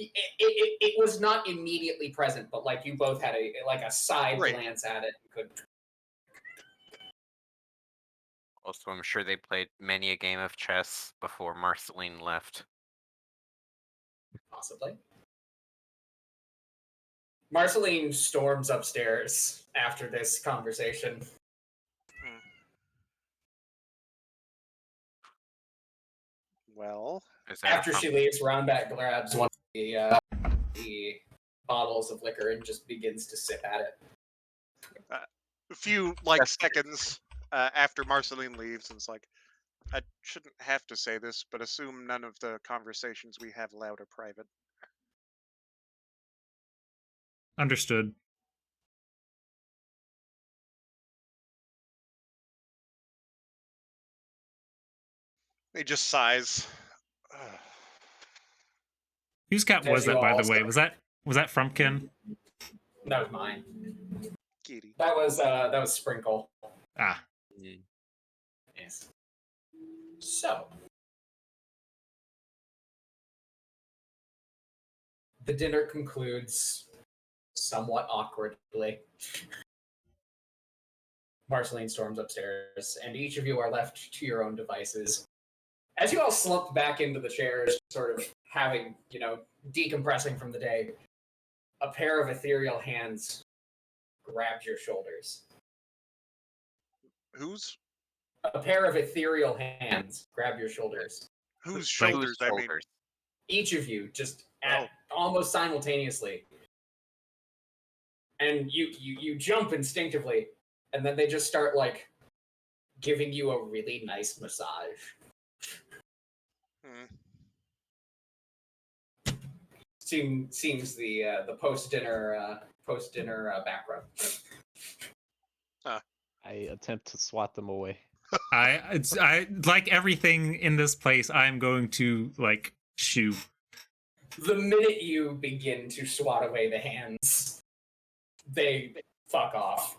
It was not immediately present, but like you both had a side Right. glance at it. And could Also, I'm sure they played many a game of chess before Marceline left. possibly. Marceline storms upstairs after this conversation. Well, Is that After she leaves, Roundback grabs one of the bottles of liquor and just begins to sip at it. a few like seconds after Marceline leaves, and it's like, I shouldn't have to say this, but assume none of the conversations we have loud are private. Understood. He just sighs. Whose cat As was you that, by all the way? start- Was that Frumpkin? That was mine. Kitty. That was Sprinkle. Ah, Yes. So the dinner concludes. somewhat awkwardly. Marceline storms upstairs, and each of you are left to your own devices. As you all slump back into the chairs, sort of having, decompressing from the day, a pair of ethereal hands grabbed your shoulders. Whose? A pair of ethereal hands grab your shoulders. Whose Like- shoulders? I mean, shoulders? Each of you, just Oh. almost simultaneously. And you jump instinctively, and then they just start, giving you a really nice massage. hmm. Seems the post-dinner background. I attempt to swat them away. I like everything in this place. I'm going to shoo. The minute you begin to swat away the hands, they fuck off,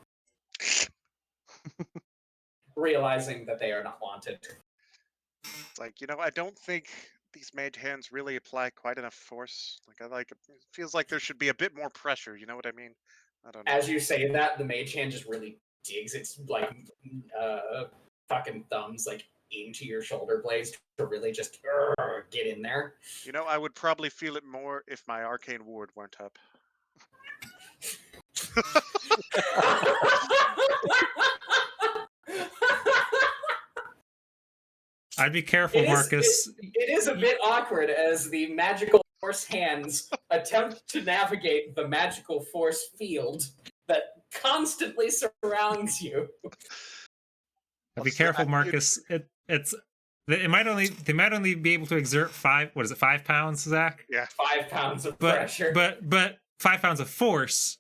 realizing that they are not wanted. It's like, I don't think these mage hands really apply quite enough force. It feels like there should be a bit more pressure. You know what I mean? I don't know. As you say that, the mage hand just really digs its fucking thumbs into your shoulder blades to really just get in there. I would probably feel it more if my arcane ward weren't up. I'd be careful, Marcus. It is a bit awkward as the magical force hands attempt to navigate the magical force field that constantly surrounds you. I'd be careful, Marcus. They might only be able to exert 5 pounds, Zach? Yeah. 5 pounds of pressure. But 5 pounds of force.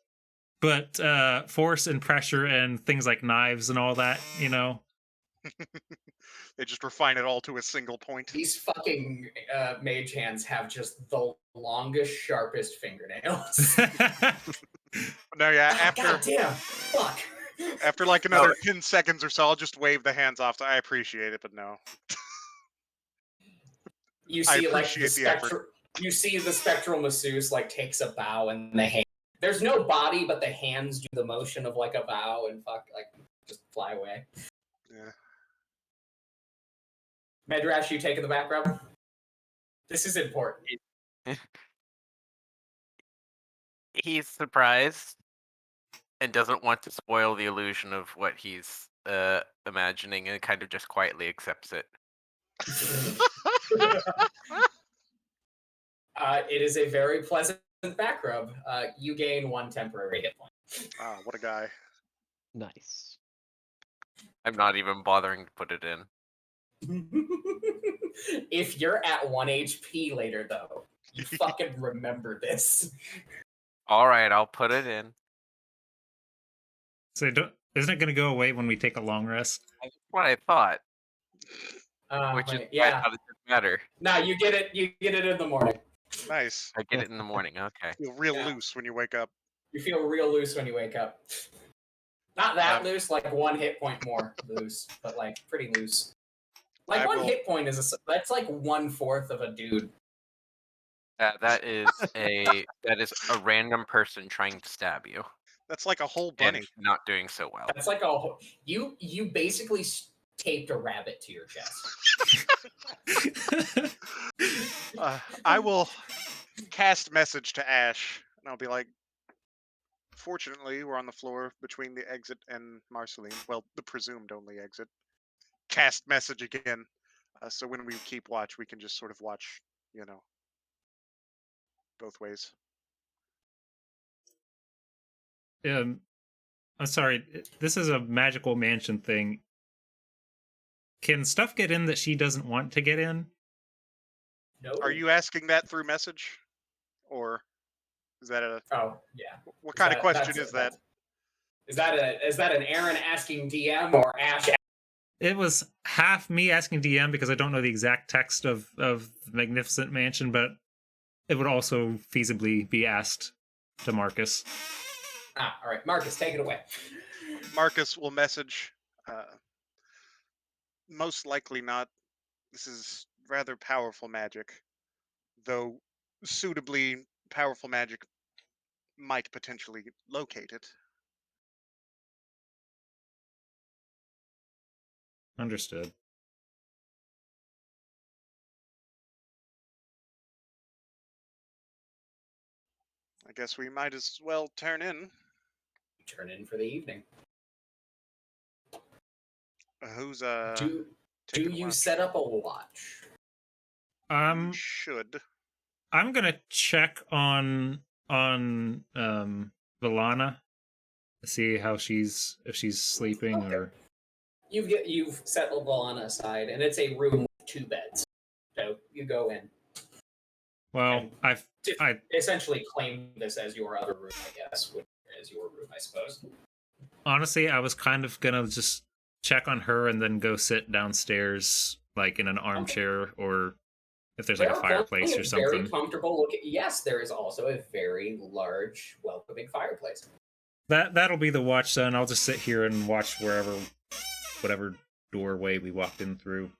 But force and pressure and things like knives and all that, They just refine it all to a single point. These fucking mage hands have just the longest, sharpest fingernails. No, yeah, after God damn, fuck. after another 10 seconds or so, I'll just wave the hands off. I appreciate it, but no. You I see, appreciate the effort. You see the spectral masseuse takes a bow, and the hand. There's no body, but the hands do the motion of a bow and just fly away. Yeah. Medrash, you taking the back rub? This is important. He's surprised and doesn't want to spoil the illusion of what he's imagining, and kind of just quietly accepts it. It is a very pleasant back rub. You gain 1 temporary hit point. Ah, what a guy. Nice. I'm not even bothering to put it in. If you're at 1 HP later, though, you fucking remember this. All right, I'll put it in. So isn't it going to go away when we take a long rest? That's what I thought, which is why I yeah. thought it didn't matter. No, you get it. You get it in the morning. Nice. I get it in the morning. Okay. Feel real Yeah. loose when you wake up. You feel real loose when you wake up. Not that loose, 1 hit point more loose, but pretty loose. One hit point is that's 1/4 of a dude. That is a random person trying to stab you That's like a whole bunny. and not doing so well. That's you basically taped a rabbit to your chest. I will cast message to Ash, and I'll be like, fortunately, we're on the floor between the exit and Marceline. Well, the presumed only exit. Cast message again. So when we keep watch, we can just sort of watch, both ways. I'm sorry. This is a magical mansion thing. Can stuff get in that she doesn't want to get in? No. Are you asking that through message? Or is that a... Oh, yeah. What kind of question is that? Is that an Aaron asking DM or Ash? It was half me asking DM because I don't know the exact text of the Magnificent Mansion, but it would also feasibly be asked to Marcus. All right. Marcus, take it away. Marcus will message. Most likely not. This is rather powerful magic. Though suitably powerful magic might potentially locate it. Understood. I guess we might as well turn in. Turn in for the evening. Who's Do taking you watch? set up a watch? We should. I'm gonna check on Valana, see how if she's sleeping Okay. or. You've set Valana aside, and it's a room with 2 beds. So you go in. Well, And I essentially claim this as your other room, I guess, which is your room, I suppose. honestly, I was kind of gonna just check on her and then go sit downstairs, like in an armchair, or if there's like There a are fireplace plenty or of very something. comfortable looking. Yes, there is also a very large, welcoming fireplace. That'll be the watch then. I'll just sit here and watch whatever doorway we walked in through.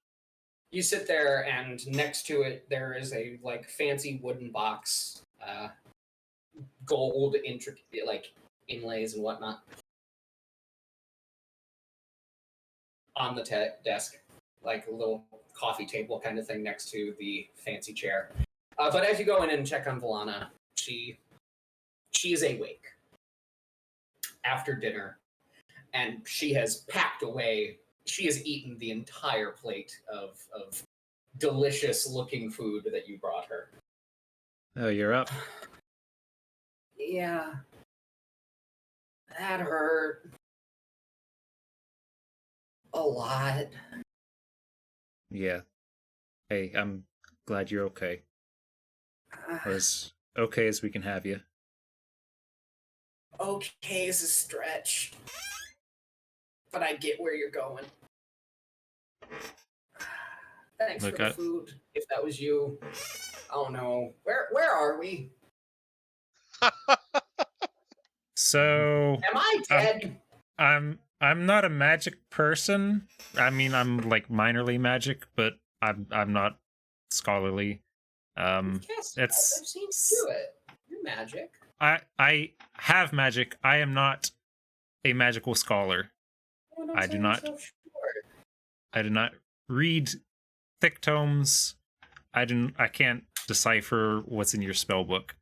You sit there, and next to it there is a fancy wooden box, gold intricate inlays and whatnot on the desk, like a little coffee table kind of thing next to the fancy chair. But as you go in and check on Valana, she is awake after dinner, and she has packed away. She has eaten the entire plate of delicious looking food that you brought her. Oh, you're up. Yeah. That hurt. A lot. Yeah. Hey, I'm glad you're okay. Or as okay as we can have you. Okay is a stretch. But I get where you're going. Thanks Look, for the food. If that was you. Oh no. Where are we? So Am I dead? I'm not a magic person. I mean, I'm like minorly magic, but I'm not scholarly. Yes, I've seen you do it. You're magic. I have magic. I am not a magical scholar. Oh, don't I say do you're not. so sure. I do not read thick tomes. I can't decipher what's in your spell book.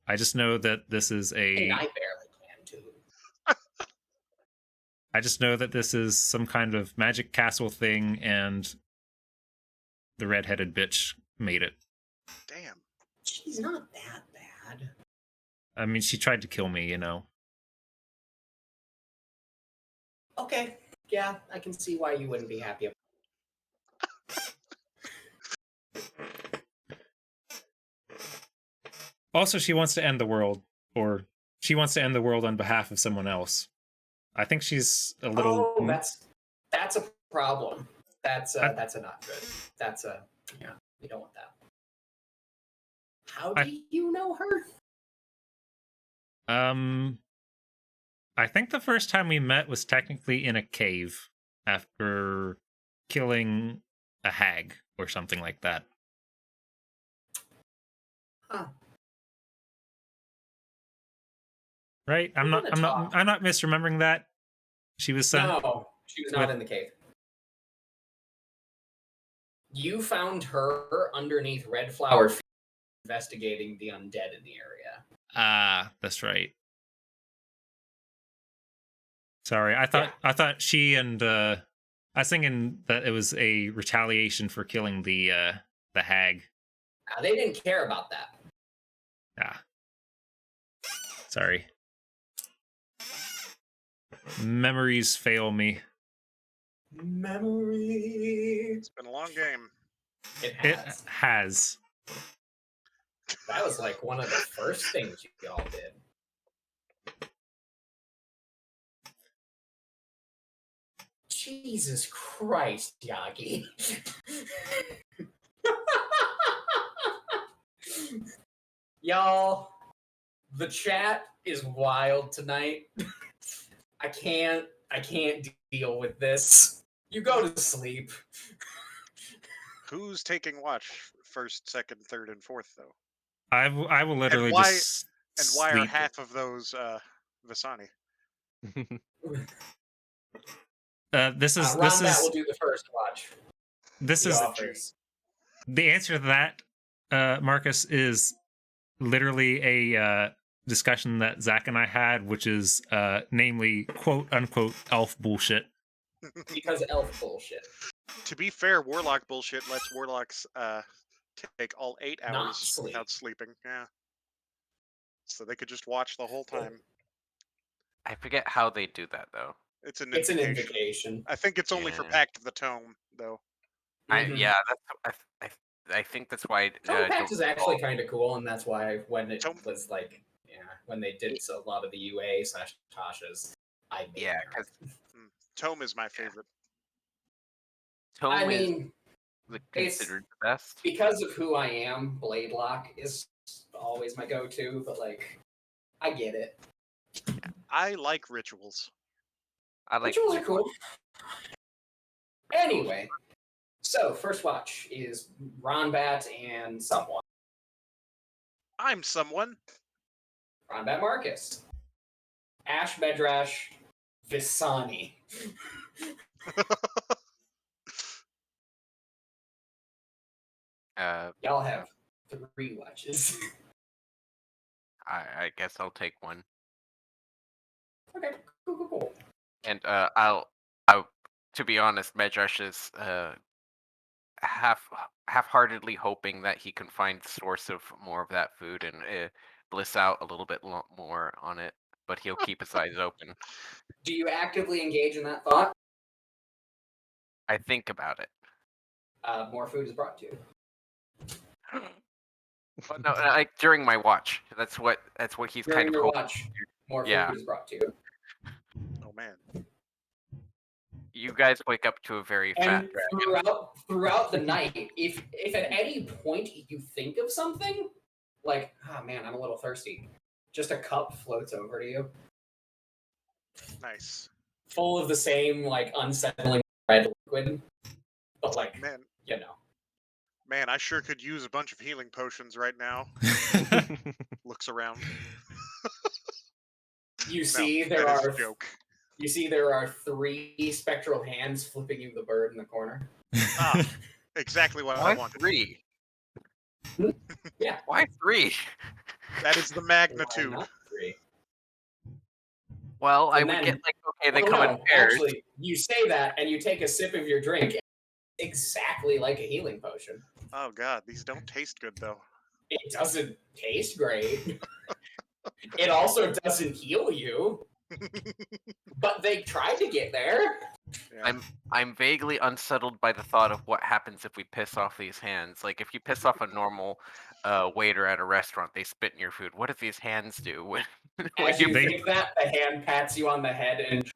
I just know that this is And I barely can too. I just know that this is some kind of magic castle thing, and the redheaded bitch made it. Damn. She's not that bad. I mean, she tried to kill me, you know. Okay. Yeah, I can see why you wouldn't be happy about Also, she wants to end the world, or she wants to end the world on behalf of someone else. I think she's a little. Oh, that's a problem. That's a not good. That's a yeah. We don't want that. How do you know her? I think the first time we met was technically in a cave after killing a hag or something like that. Huh. Right? I'm not misremembering that. She was sent. No, she was not in the cave. You found her underneath Red Flower Field, investigating the undead in the area. Ah, that's right. Sorry, I thought she and I was thinking that it was a retaliation for killing the hag. They didn't care about that. Ah. Sorry. Memories fail me. Memory. It's been a long game. It has. It has. That was like one of the first things y'all did. Jesus Christ, Yagi. Y'all, the chat is wild tonight. I can't deal with this. You go to sleep. Who's taking watch first, second, third, and fourth, though? I will literally why- just And why are sleep. half of those Visani? This is Ronbat will do the first watch. this He is offers. the answer to that, Marcus, is literally a discussion that Zach and I had, which is namely quote unquote elf bullshit. Because elf bullshit. To be fair, Warlock bullshit lets Warlocks take all 8 Not hours sleep. without sleeping. Yeah. So they could just watch the whole time. I forget how they do that though. It's an It's an invocation. invocation. I think it's only for Yeah. Pact of the Tome, though. Mhm. Yeah, I think that's why. Tome Pact don't is actually recall- kind of cool, and that's why when it Tome- was like, when they did a lot of the UA / Tasha's, I made Yeah, there. 'cause Tome is my favorite. Tome I is mean, considered the best. because of who I am, Blade Lock is always my go-to, but like, I get it. I like rituals. I like Rituals are Blade cool. Watch. Anyway, so first watch is Ronbat and someone. I'm someone. Ronbat Marcus. Ash Medrash Visani. Y'all have 3 watches. I guess I'll take one. Okay, cool. And to be honest, Medrash is half-heartedly hoping that he can find the source of more of that food and bliss out a little bit more on it, but he'll keep his eyes open. Do you actively engage in that thought? I think about it. More food is brought to you. But no, like during my watch. That's what he's During kind of your hoping. watch, more Yeah. food is brought to you. Oh man. You guys wake up to a very fat And dragon. throughout the night, if at any point you think of something, like, oh man, I'm a little thirsty, just a cup floats over to you, Nice. full of the same like unsettling red liquid, but like, Man, I sure could use a bunch of healing potions right now. Looks around. you see there that is are a joke. You see there are 3 spectral hands flipping you the bird in the corner. Ah, exactly what I Why wanted. 3? Yeah. Why 3? That is the Why magnitude. not 3? Well, I And would then- get like, okay, they Well, come no, in pairs. actually, you say that and you take a sip of your drink, exactly like a healing potion. Oh god, these don't taste good though. It doesn't taste great. It also doesn't heal you. But they tried to get there. Yeah. I'm vaguely unsettled by the thought of what happens if we piss off these hands. Like if you piss off a normal waiter at a restaurant, they spit in your food. What do these hands do? When As you think that, the hand pats you on the head and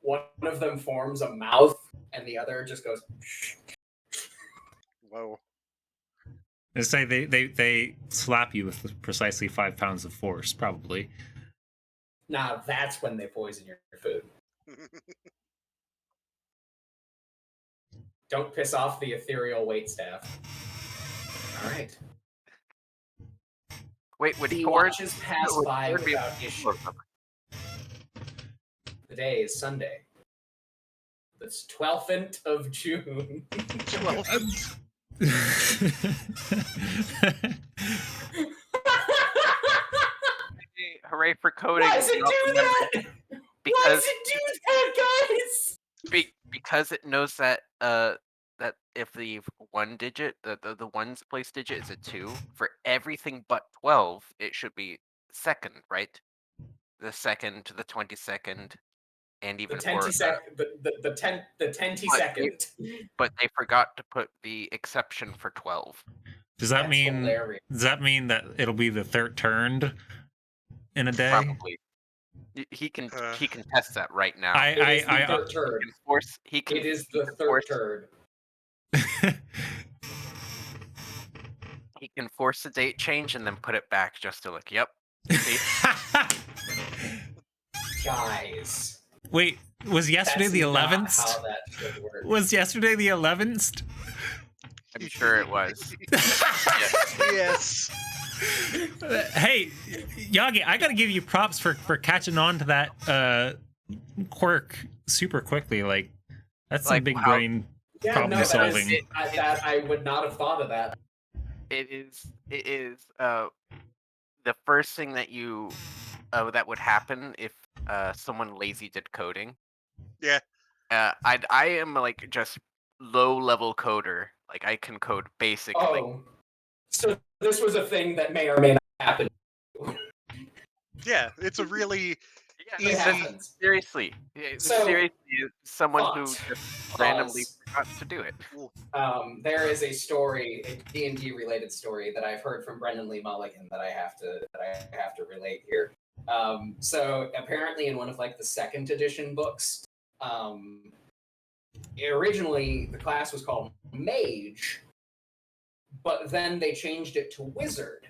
one of them forms a mouth and the other just goes shh. Whoa. They say they slap you with precisely 5 pounds of force, probably. Now that's when they poison your food. Don't piss off the ethereal waitstaff. All right. Wait, would The Ford watches pass would by Ford be without issue. The day is Sunday. It's 12th of June. 12th. Hooray for coding! Why does it do that? Why does Because it do that, guys? because it knows that that if the one digit, the ones place digit is a 2, for everything but 12, it should be second, right? The second, the 22nd, and The even 10 second, the 10 second. But they forgot to put the exception for 12. Does that That's mean hilarious. that it'll be the third turned in a day? Probably. He can test that right now. It is the third turd. It is the third turd. He can force the date change and then put it back just to look. Yep. Guys. Wait, was yesterday That's the not 11th? how that should work. Was yesterday the 11th? I'm sure it was. Yes. Hey, Yagi, I gotta give you props for catching on to that quirk super quickly. Like, that's some Like, big wow. brain Yeah, problem no, that solving. is, that I would not have thought of that. It is the first thing that you that would happen if someone lazy did coding. Yeah. I am like just low level coder. Like I can code basic things. Oh, so this was a thing that may or may not happen. Yeah, it's a really Yeah, It easy. happens. seriously, So, seriously, someone who Pause. just Pause. randomly forgot to do it. There is a story, a D&D related story that I've heard from Brendan Lee Mulligan that I have to relate here. So apparently in one of like the second edition books, originally the class was called Mage, but then they changed it to Wizard.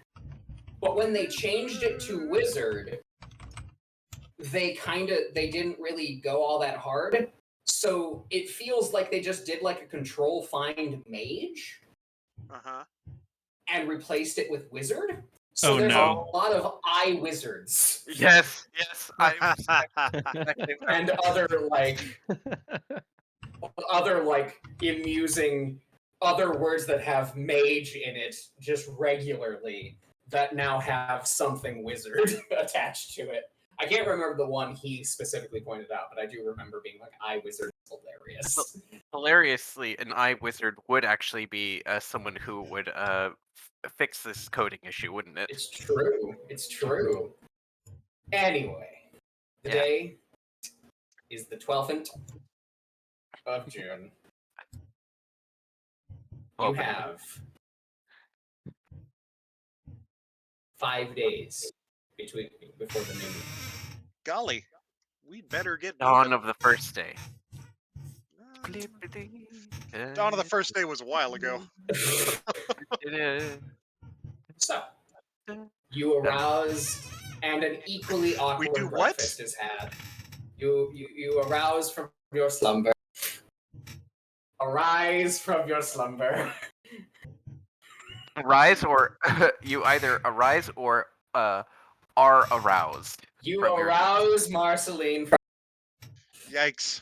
But when they changed it to Wizard, they didn't really go all that hard. So it feels like they just did like a control find mage and replaced it with wizard. So there's a lot of eye wizards. Yes, and other amusing other words that have mage in it just regularly that now have something wizard attached to it. I can't remember the one he specifically pointed out, but I do remember being like, eye wizard is hilarious. Hilariously, an eye wizard would actually be someone who would fix this coding issue, wouldn't it? It's true. It's true. Anyway, the day is the 12th of June. You have 5 days before the new moon. Golly, we better get Dawn moving. of the first day. Dawn of the first day was a while ago. So, you arouse, and an equally awkward breakfast is had. You arouse from your slumber. Arise from your slumber. Arise, or you either arise or are aroused. You arouse Marceline from... Yikes.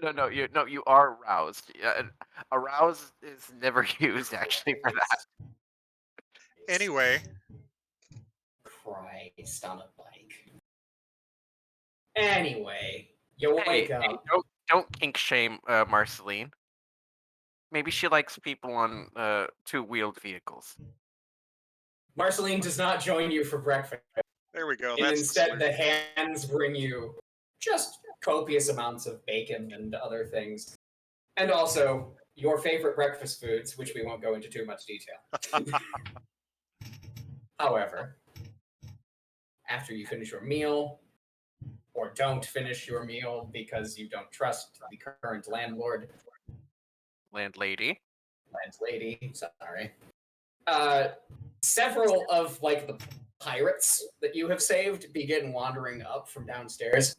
No, you are aroused. Aroused is never used actually for that. Anyway. Christ on a bike. Anyway, you wake up. Hey, don't kink shame Marceline. Maybe she likes people on two-wheeled vehicles. Marceline does not join you for breakfast. There we go. And That's instead, the hands bring you just copious amounts of bacon and other things. And also, your favorite breakfast foods, which we won't go into too much detail. However, after you finish your meal, or don't finish your meal because you don't trust the current landlord. Landlady, sorry. Several of, like, the pirates that you have saved begin wandering up from downstairs.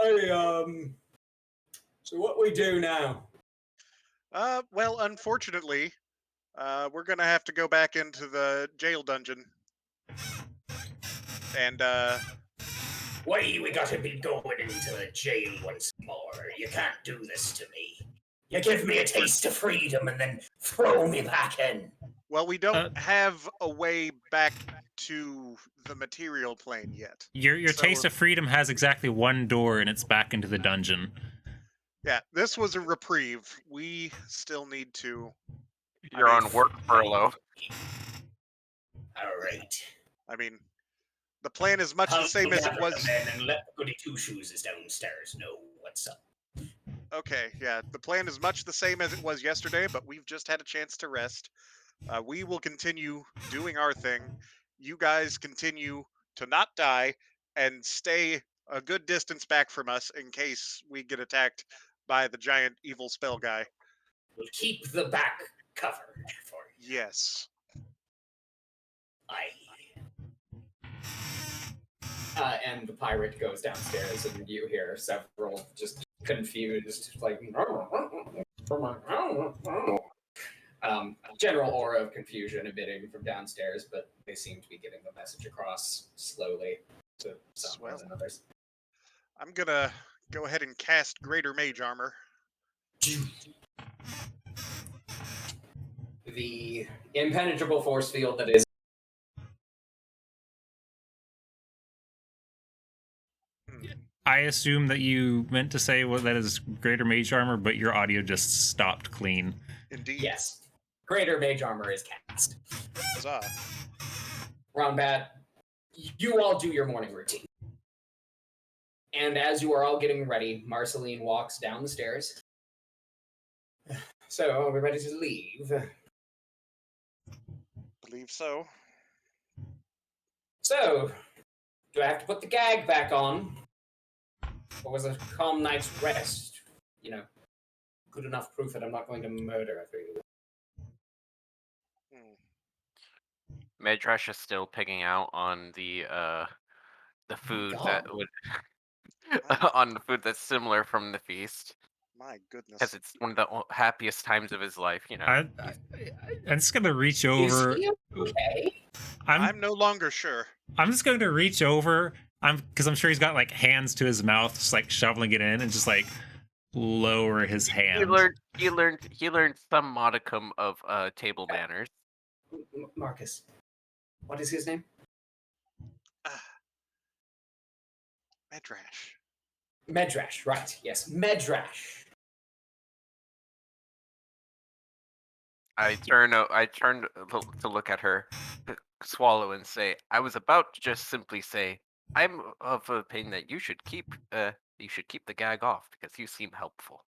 Hey, so what we do now? Well, unfortunately, we're gonna have to go back into the jail dungeon. And, Why we gotta be going into the jail once more? You can't do this to me. You give me a taste of freedom and then throw me back in. Well, we don't have a way back to the material plane yet. Your taste of freedom has exactly one door, and it's back into the dungeon. Yeah, this was a reprieve. We still need to... You're on work furlough. All right. I mean, the plan is much the same as it was... And let Goody Two-Shoes is downstairs know what's up. Okay, yeah, the plan is much the same as it was yesterday, but we've just had a chance to rest. We will continue doing our thing. You guys continue to not die and stay a good distance back from us in case we get attacked by the giant evil spell guy. We'll keep the back covered for you. Yes. And the pirate goes downstairs, and you hear several just confused, like, General aura of confusion emanating from downstairs, but they seem to be getting the message across slowly to some more Swell. than others. I'm gonna go ahead and cast Greater Mage Armor. The impenetrable force field that is I assume that you meant to say what that is greater mage armor, but your audio just stopped clean. Indeed. yes. Greater mage armor is cast. Huzzah. Rombat, you all do your morning routine. And as you are all getting ready, Marceline walks down the stairs. So, we're ready to leave. Believe so. So, do I have to put the gag back on? Or was a calm night's rest, good enough proof that I'm not going to murder everyone? Medrash is still picking out on the food that would on the food that's similar from the feast. My goodness. Because it's one of the happiest times of his life, I'm just gonna reach over. Is he okay? I'm no longer sure. I'm just going to reach over. Because I'm sure he's got like hands to his mouth, just like shoveling it in, and just like lower his hand. He learned some modicum of table manners. Marcus, what is his name? Medrash. Medrash, right? Yes, Medrash. I turn to look at her, swallow, and say, "I was about to just simply say, I'm of the opinion that you should keep the gag off because you seem helpful."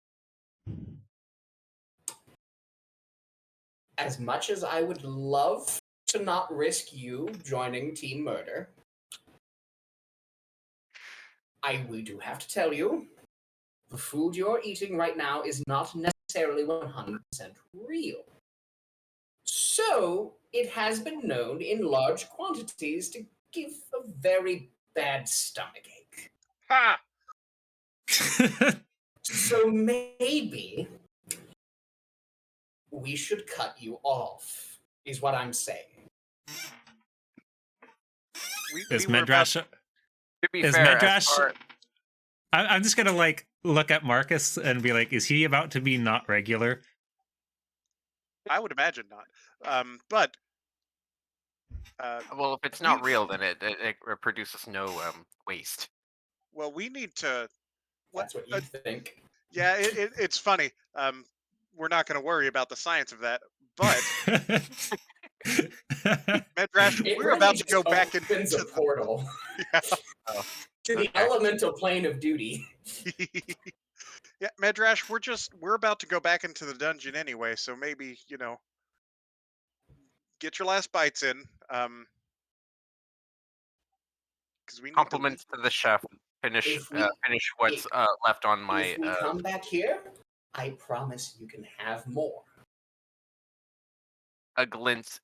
As much as I would love to not risk you joining Team Murder, we do have to tell you, the food you're eating right now is not necessarily 100% real. So, it has been known in large quantities to give a very bad stomachache. Ha! So maybe we should cut you off, is what I'm saying. Is Medrash? To be Is fair, Medrash? I'm just gonna like look at Marcus and be like, is he about to be not regular? I would imagine not. But well, if it's not real, then it produces no waste. well, we need to. That's what you think. Yeah, it's funny. We're not going to worry about the science of that, but Medrash, we're really about to go back into the portal. Yeah. To the elemental plane of duty. Yeah, Medrash, we're about to go back into the dungeon anyway, so maybe, get your last bites in. Because we need Compliments to the chef. Finish what's left on my. If we come back here, I promise you can have more. A glint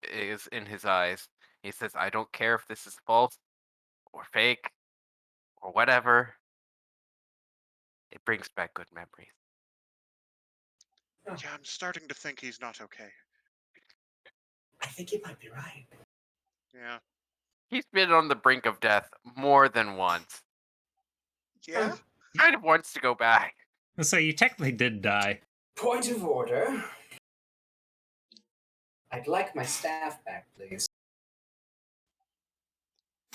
is in his eyes. He says, "I don't care if this is false or fake or whatever. It brings back good memories." Yeah, I'm starting to think he's not okay. I think you might be right. Yeah. He's been on the brink of death more than once. Yeah? Kind of wants to go back. So you technically did die. Point of order. I'd like my staff back, please.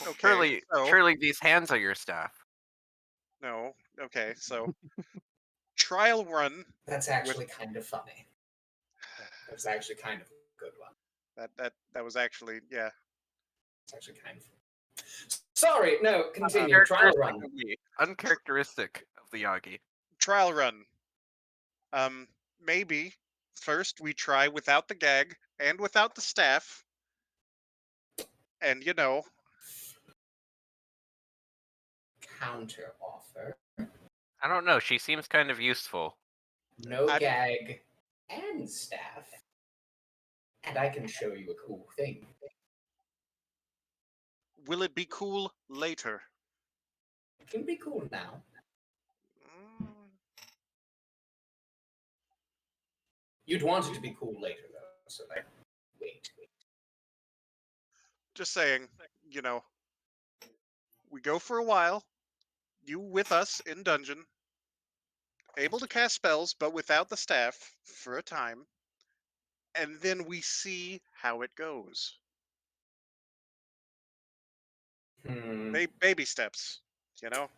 Okay. Surely these hands are your staff. No. Okay, so trial run. That's actually kind of funny. That's actually kind of a good one. That was actually, yeah. It's actually kind of. Sorry, no, continue. Trial run. Uncharacteristic of the Yagi. Trial run. Maybe first we try without the gag and without the staff. And Counter offer. I don't know. She seems kind of useful. No gag and staff. And I can show you a cool thing. Will it be cool later? It can be cool now. You'd want it to be cool later, though, so like, wait. Just saying, you know, we go for a while. You with us in dungeon, able to cast spells, but without the staff for a time, and then we see how it goes. Baby steps, you know.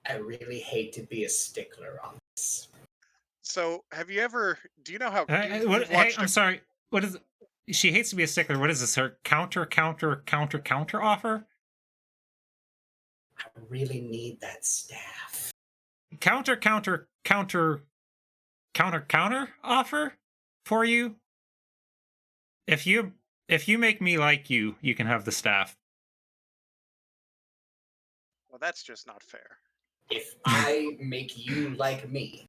I really hate to be a stickler on this. So, have you ever? Do you know how? Hey, You've hey, watched I'm sorry. What is? She hates to be a stickler. What is this? Her counter offer? I really need that staff. Counter offer for you. If you make me like you, you can have the staff. Well, that's just not fair. If I make you like me.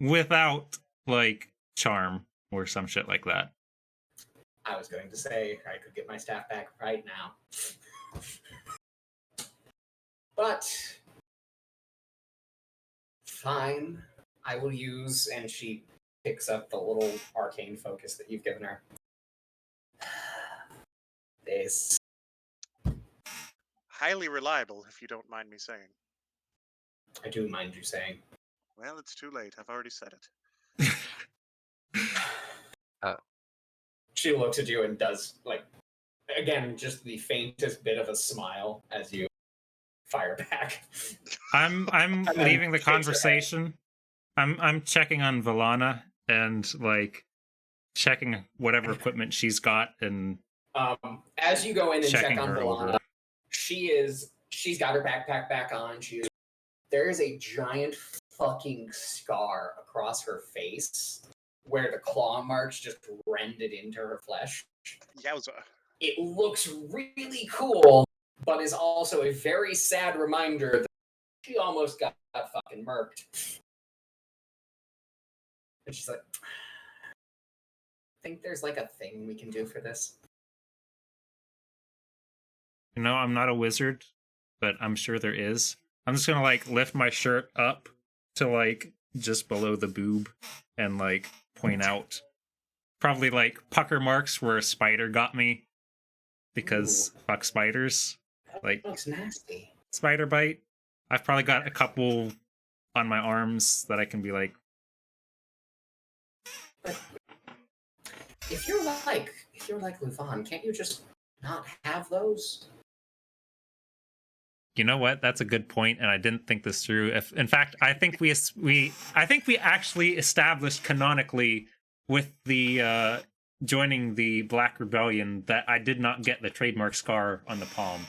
Without, like, charm or some shit like that. I was going to say I could get my staff back right now. But fine. I will use, and she picks up the little arcane focus that you've given her. This. Highly reliable, if you don't mind me saying. I do mind you saying. Well, it's too late. I've already said it. She looks at you and does, like, again, just the faintest bit of a smile as you fire back. I'm leaving the conversation. I'm checking on Valana and, like, checking whatever equipment she's got and as you go in and check on her Valana, over. she's got her backpack back on. There is a giant fucking scar across her face where the claw marks just rended into her flesh. Yowza. It looks really cool, but is also a very sad reminder that she almost got fucking murked. And she's like, I think there's like a thing we can do for this. You know, I'm not a wizard, but I'm sure there is. I'm just gonna, like, lift my shirt up to, like, just below the boob and, like, point out probably, like, pucker marks where a spider got me because fuck spiders. Like, That looks nasty. spider bite. I've probably got a couple on my arms that I can be like, If you're like Lufan, can't you just not have those? you know what? That's a good point, and I didn't think this through. If, in fact, I think we actually established canonically with the joining the Black Rebellion that I did not get the trademark scar on the palm.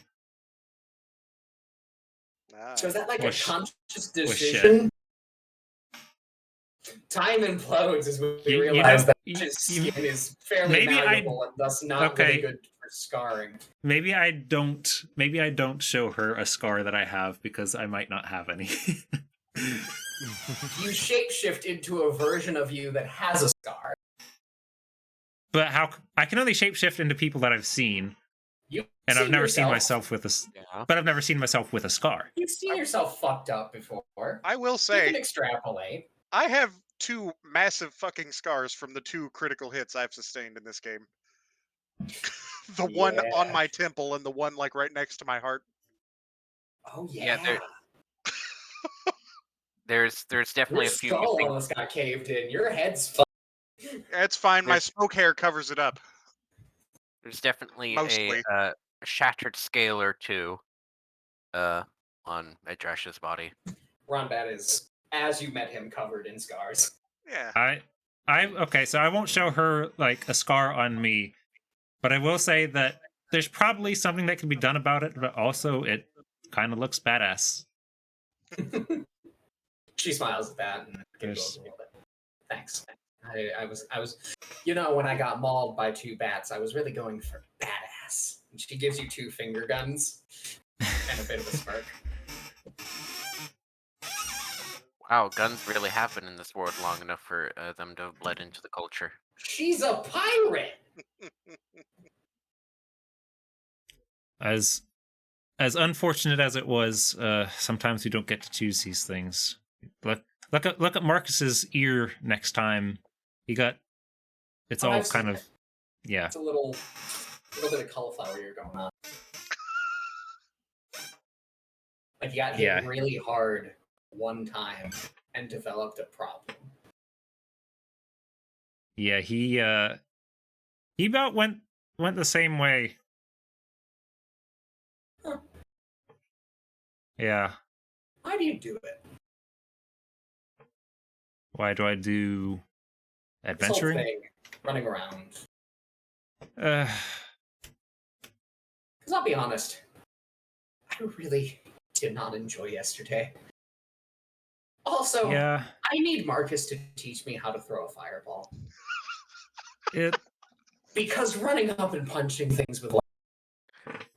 So is that like Well, a conscious shit. decision? Time implodes as we You realize know, that his skin is fairly maybe malleable and thus not really okay. good for scarring. Maybe I don't show her a scar that I have because I might not have any. You shapeshift into a version of you that has a scar. But how I can only shapeshift into people that I've seen, and I've never seen myself with a. Yeah. But I've never seen myself with a scar. You've seen yourself fucked up before. I will You say, can extrapolate. I have 2 massive fucking scars from the 2 critical hits I've sustained in this game. The one on Yeah. my temple and the one, like, right next to my heart. Oh Yeah, yeah. There's definitely Your a few skull things. almost got caved in. Your head's fucked. It's fine. My There's- smoke hair covers it up. There's definitely Mostly. a shattered scale or two on Medrash's body. Ronbat is, as you met him, covered in scars. Yeah. Okay, so I won't show her like a scar on me, but I will say that there's probably something that can be done about it, but also it kind of looks badass. She smiles at that and giggles There's- a little bit. Thanks. I was, you know, when I got mauled by 2 bats, I was really going for badass. And she gives you 2 finger guns and a bit of a smirk. Wow, guns really have been in this world long enough for them to have bled into the culture. She's a pirate. As as unfortunate as it was, sometimes we don't get to choose these things. Look at Marcus's ear next time. He got. It's all I've kind seen of. it. Yeah. It's a little bit of cauliflower ear going on. Like you got hit Yeah. really hard one time and developed a problem. Yeah, he about went the same way. Huh. Yeah. Why do you do it? Why do I do This whole adventuring? thing, running around. Uh, Because I'll be honest, I really did not enjoy yesterday. Also, yeah. I need Marcus to teach me how to throw a fireball. It Because running up and punching things with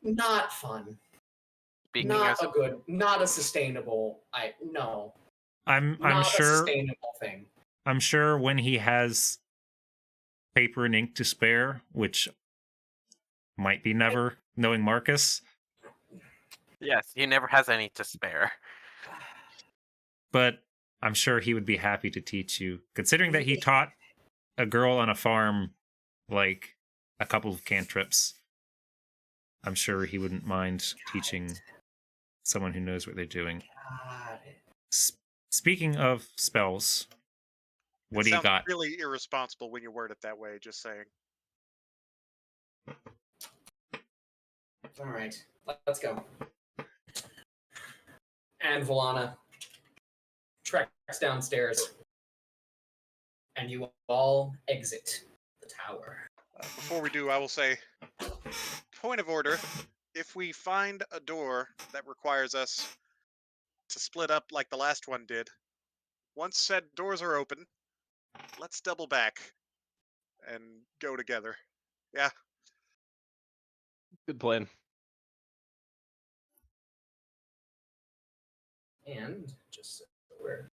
not fun. Speaking Not as a good, not a sustainable, I'm not a sure sustainable thing. I'm sure when he has paper and ink to spare, which might be never, knowing Marcus, yes, he never has any to spare. but I'm sure he would be happy to teach you, considering that he taught a girl on a farm like a couple of cantrips. I'm sure he wouldn't mind teaching someone who knows what they're doing. Got it. Speaking of spells, what do you Sounds got? really irresponsible when you word it that way. Just saying. All right, let's go. And Volana treks downstairs, and you all exit the tower. Before we do, I will say, point of order, if we find a door that requires us to split up like the last one did, once said doors are open, let's double back and go together. Yeah. Good plan. And just so we're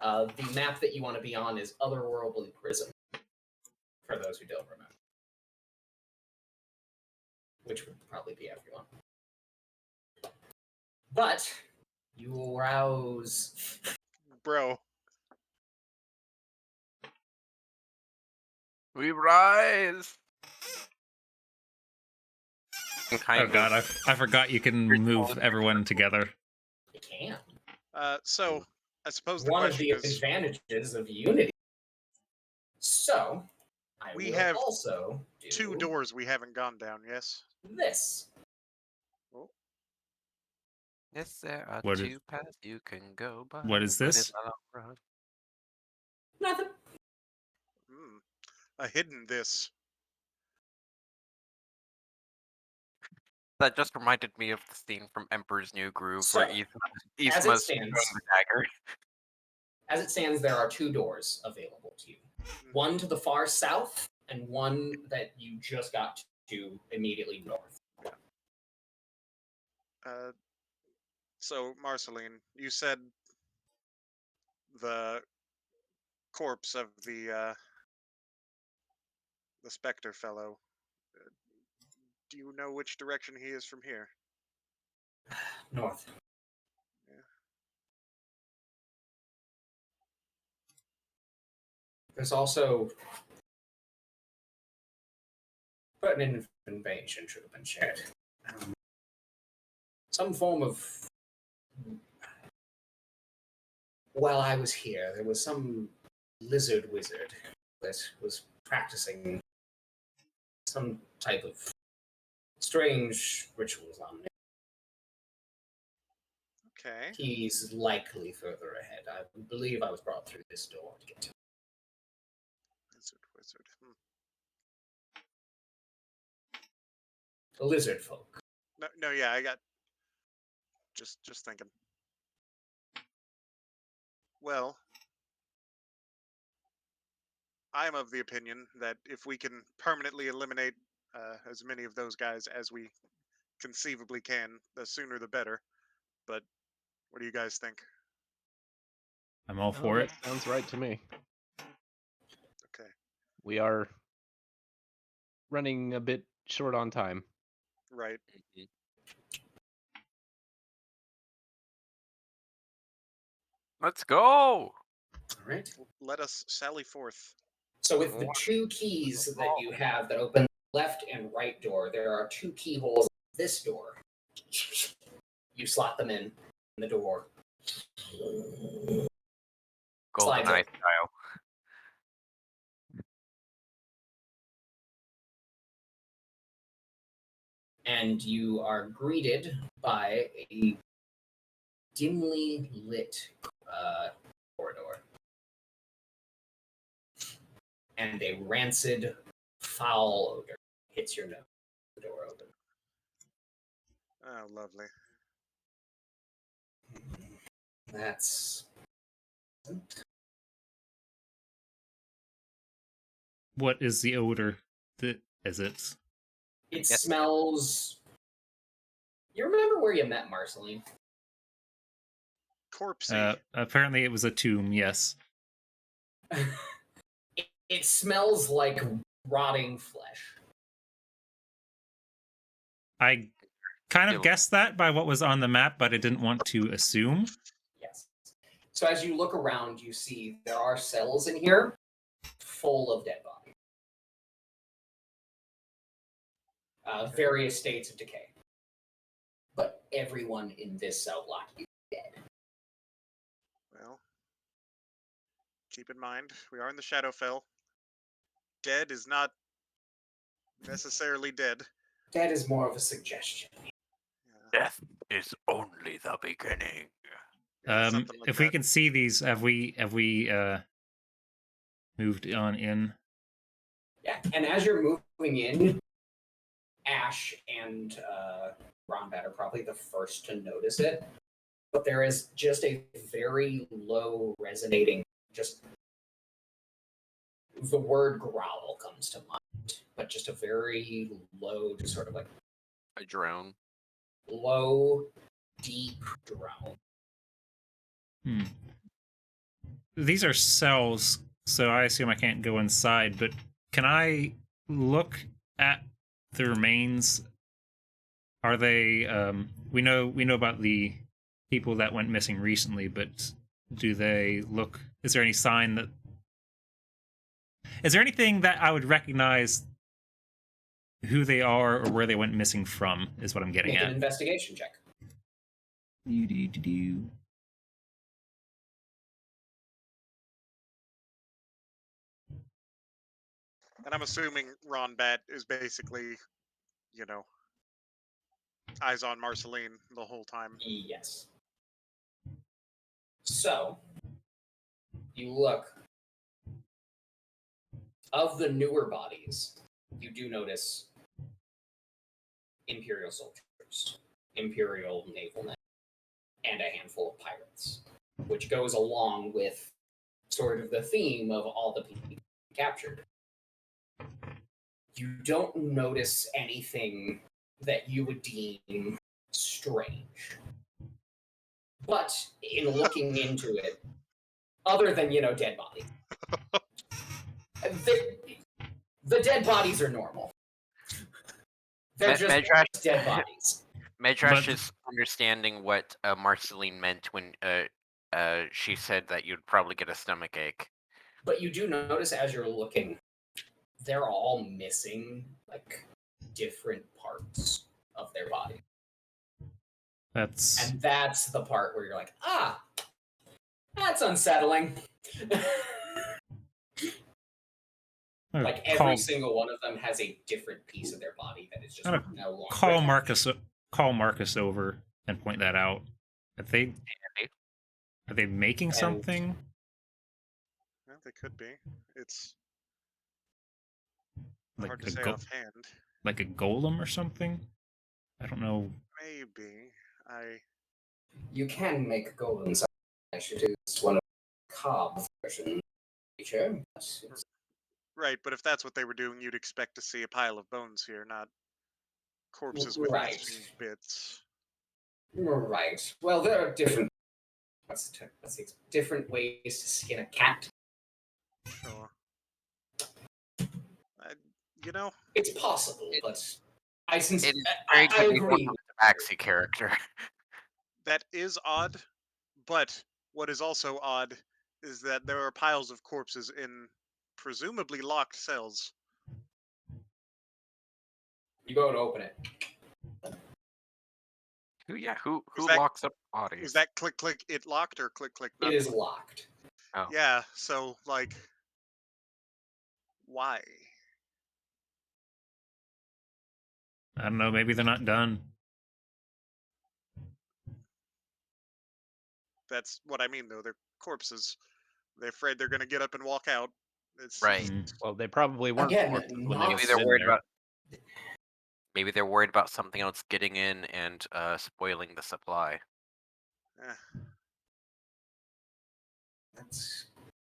the map that you want to be on is Otherworldly Prison. For those who don't remember, which would probably be everyone. But you will rouse. Bro. We rise. Oh god, I forgot you can move everyone together. You can. So, I suppose the One of question the is, advantages of Unity. So, I we will have also do 2 doors we haven't gone down, yes? this. Oh, Yes, there are What is- 2 paths you can go by. what is but this? it's a long road. Nothing. a hidden this. That just reminded me of the scene from Emperor's New Groove So, where as it Yzma's stands- throwing the dagger. As it stands, there are 2 doors available to you. One to the far south, and one that you just got to immediately north. So, Marceline, you said the corpse of the Spectre fellow. Do you know which direction he is from here? North. Yeah. There's also. But an invasion should have been shared. Some form of. While I was here, there was some lizard wizard that was practicing some type of strange rituals on me. Okay. He's likely further ahead. I believe I was brought through this door to get to him. Wizard. Lizard folk. No, yeah, I got. Just thinking. Well, I'm of the opinion that if we can permanently eliminate as many of those guys as we conceivably can, the sooner the better. But what do you guys think? I'm all for it. That sounds right to me. Okay. We are running a bit short on time. Right. Mhm. Let's go. All right. Let us sally forth. So with the What? 2 keys that you have that open the left and right door, there are 2 keyholes in this door. You slot them in the door. Golden Slides Eye open. style. And you are greeted by a dimly lit corridor and a rancid, foul odor hits your nose. The door open. Oh, lovely. That's What is the odor? Is it? it. Yes. Smells. You remember where you met Marceline? Corpsey. Apparently, it was a tomb. Yes. It smells like rotting flesh. I kind of Ew. guessed that by what was on the map, but I didn't want to assume. Yes. So as you look around, you see there are cells in here full of dead bodies. Various states of decay. But everyone in this cell block is dead. Well, keep in mind, we are in the Shadowfell. Dead is not necessarily dead. Dead is more of a suggestion. Yeah, Death is only the beginning. something like If that. we can see these, have we moved on in? Yeah, and as you're moving in, Ash and Ronbat are probably the first to notice it. But there is just a very low resonating, just the word growl comes to mind, but just a very low, just sort of like A drone. low, deep drone. These are cells, so I assume I can't go inside. But can I look at the remains? Are they? We know about the people that went missing recently, but do they look? Is there any sign that? Is there anything that I would recognize who they are or where they went missing from? Is what I'm getting Make an at. investigation check. Do. And I'm assuming Ron Bat is basically, you know, eyes on Marceline the whole time. Yes. So, you look. Of the newer bodies, you do notice Imperial soldiers, Imperial navalmen, and a handful of pirates, which goes along with sort of the theme of all the people captured. You don't notice anything that you would deem strange. But in looking into it, other than, dead bodies, the dead bodies are normal. They're just Medrash, dead bodies. Medrash is understanding what Marceline meant when she said that you'd probably get a stomach ache. But you do notice as you're looking, they're all missing like different parts of their body. That's And that's the part where you're like, that's unsettling. Like every single one of them has a different piece of their body that is just I'm no longer call attached. Marcus over and point that out. Are they making something? Well, they could be. It's Like hard to a say offhand. like a golem or something? I don't know. Maybe. You can make golems. Actually, it's one of the Cobb version feature. Right, but if that's what they were doing, you'd expect to see a pile of bones here, not corpses with Right. missing bits. Right. Well, there are different. Different ways to skin a cat. Sure. It's possible, but It is very I good to be agree. a Tabaxi character. That is odd, but what is also odd is that there are piles of corpses in presumably locked cells. You go to open it. Who Was that- locks up bodies? Was that click click it locked or click click not It is click? locked. Oh. Yeah, so like why? I don't know. Maybe they're not done. That's what I mean though. They're corpses. They're afraid they're gonna get up and walk out. It's Right. Well, they probably weren't Again, corpses when they not- Maybe went they're in worried there. about. Maybe they're worried about something else getting in and spoiling the supply. eh, That's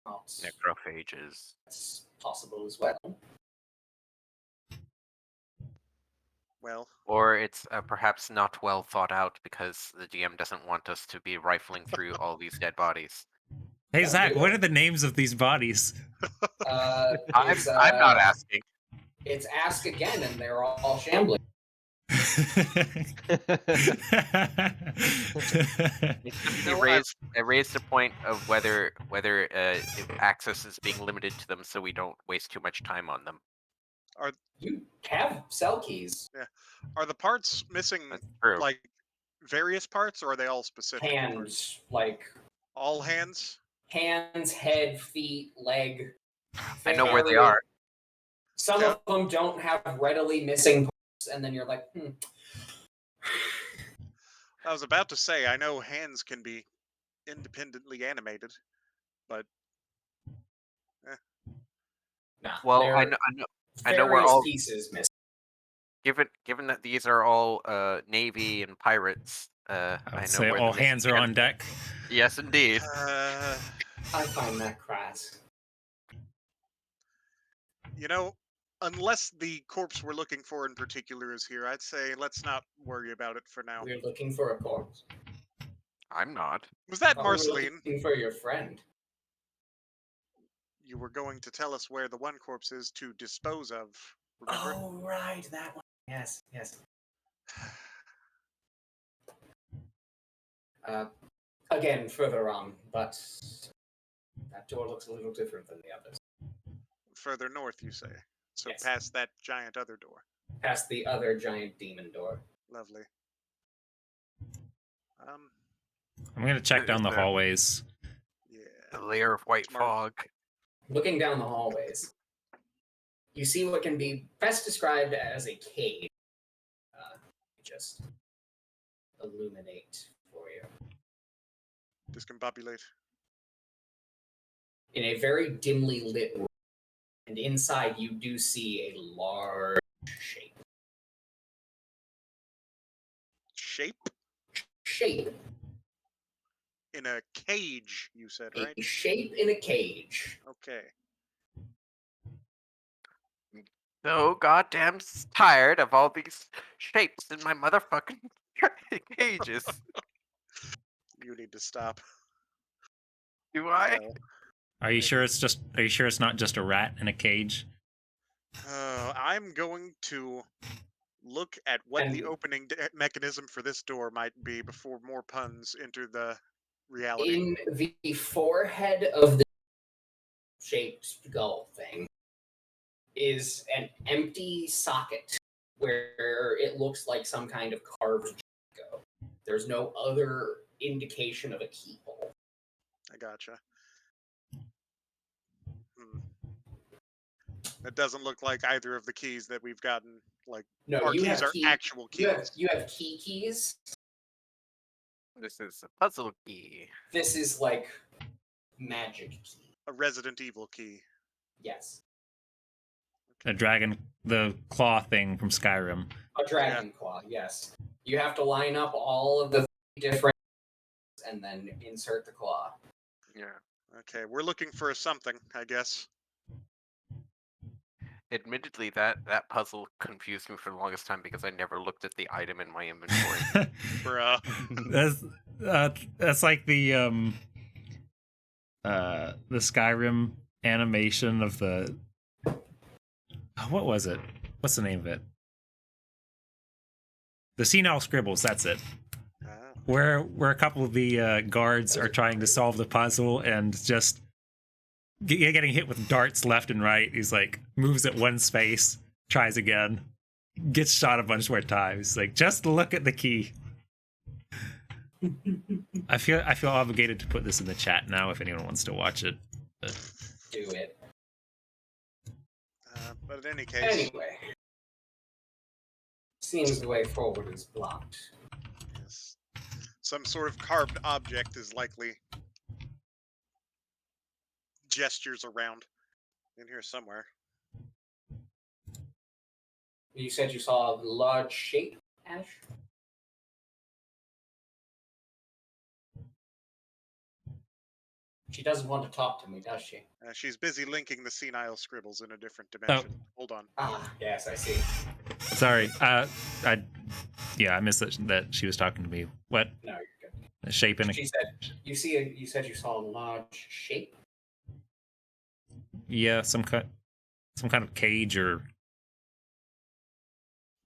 not. Necrophages. That's possible as well. well, Or it's perhaps not well thought out because the GM doesn't want us to be rifling through all these dead bodies. Hey, That's Zach, good. what are the names of these bodies? I'm not asking. It's ask again, and they're all shambling. It simply raised the point of whether access is being limited to them, so we don't waste too much time on them. You have cell keys. are the parts missing That's true. like various parts or are they all specific? Hands, like All hands? hands, head, feet, leg. I know where they Very- are. Some of them don't have readily missing parts, and then you're like, I was about to say I know hands can be independently animated, but nah. Well, there I are know where various all. pieces missing. Given that these are all Navy and pirates, I I would know say where all the missing hands are on deck. Yes, indeed. I find that crass. you know, unless the corpse we're looking for in particular is here, I'd say let's not worry about it for now. We're looking for a corpse. I'm not. Was that Oh, we're Marceline? looking for your friend. You were going to tell us where the one corpse is to dispose of. Remember? Oh, right, that one. Yes. Again, further on, but that door looks a little different than the others. Further north, you say. So Yes. past that giant other door. Past the other giant demon door. Lovely. I'm gonna check down Is the there- hallways. Yeah. A layer of white Smart. fog. Looking down the hallways, you see what can be best described as a cave. Just illuminate for you. Discombobulate. In a very dimly lit room, and inside you do see a large shape. Shape. In a cage, you said, right? A shape in a cage. Okay. So goddamn tired of all these shapes in my motherfucking cages. You need to stop. Do I? Well, Are you sure it's not just a rat in a cage? I'm going to look at what the And- opening mechanism for this door might be before more puns enter the reality. In the forehead of the shaped skull thing is an empty socket where it looks like some kind of carved Draco. There's no other indication of a keyhole. I gotcha. That doesn't look like either of the keys that we've gotten. Like, No, our you keys have are key, actual keys. you have keys. This is a puzzle key. This is like magic key. A Resident Evil key. Yes. The claw thing from Skyrim. A dragon claw, yes. You have to line up all of the different and then insert the claw. Yeah. Okay, we're looking for a something, I guess. Admittedly, that puzzle confused me for the longest time because I never looked at the item in my inventory. Bruh. That's like the Skyrim animation of the what was it? What's the name of it? The senile scribbles, that's it. Ah. Where a couple of the guards are trying to solve the puzzle and just getting hit with darts left and right. He's like, moves at one space, tries again, gets shot a bunch more times. Like, just look at the key. I feel obligated to put this in the chat now if anyone wants to watch it. But... Do it. But in any case... Anyway. Seems the way forward is blocked. Yes. Some sort of carved object is likely gestures around in here somewhere. You said you saw a large shape, Ash? She doesn't want to talk to me, does she? She's busy linking the senile scribbles in a different dimension. Hold on. Ah, yes, I see. Sorry, I missed that she was talking to me. What? No, you're good. A shape in a... She said you said you saw a large shape. Yeah, some kind of cage or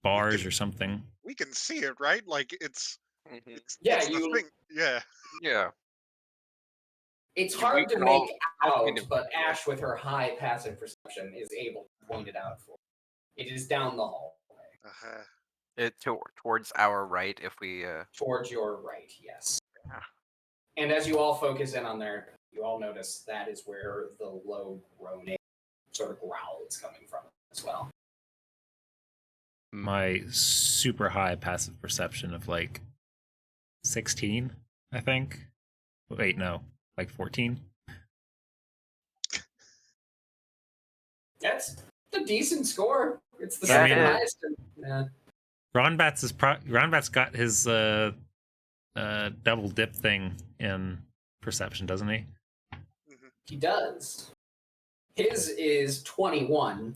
bars or something. We can see it, right? Like it's Yeah, it's the thing. Yeah. Yeah. It's We hard to can make all out, kind of- but Ash, with her high passive perception, is able to point it out for you. It is down the hall. Towards our right, if we Towards your right, yes. Yeah. And as you all focus in on there, you all notice that is where the low groaning sort of growl is coming from as well. My super high passive perception of like 16, I think. Wait, no, like 14. That's a decent score. It's the Yeah, second it is. highest. Ronbat's got his double dip thing in perception, doesn't he? He does. His is 21.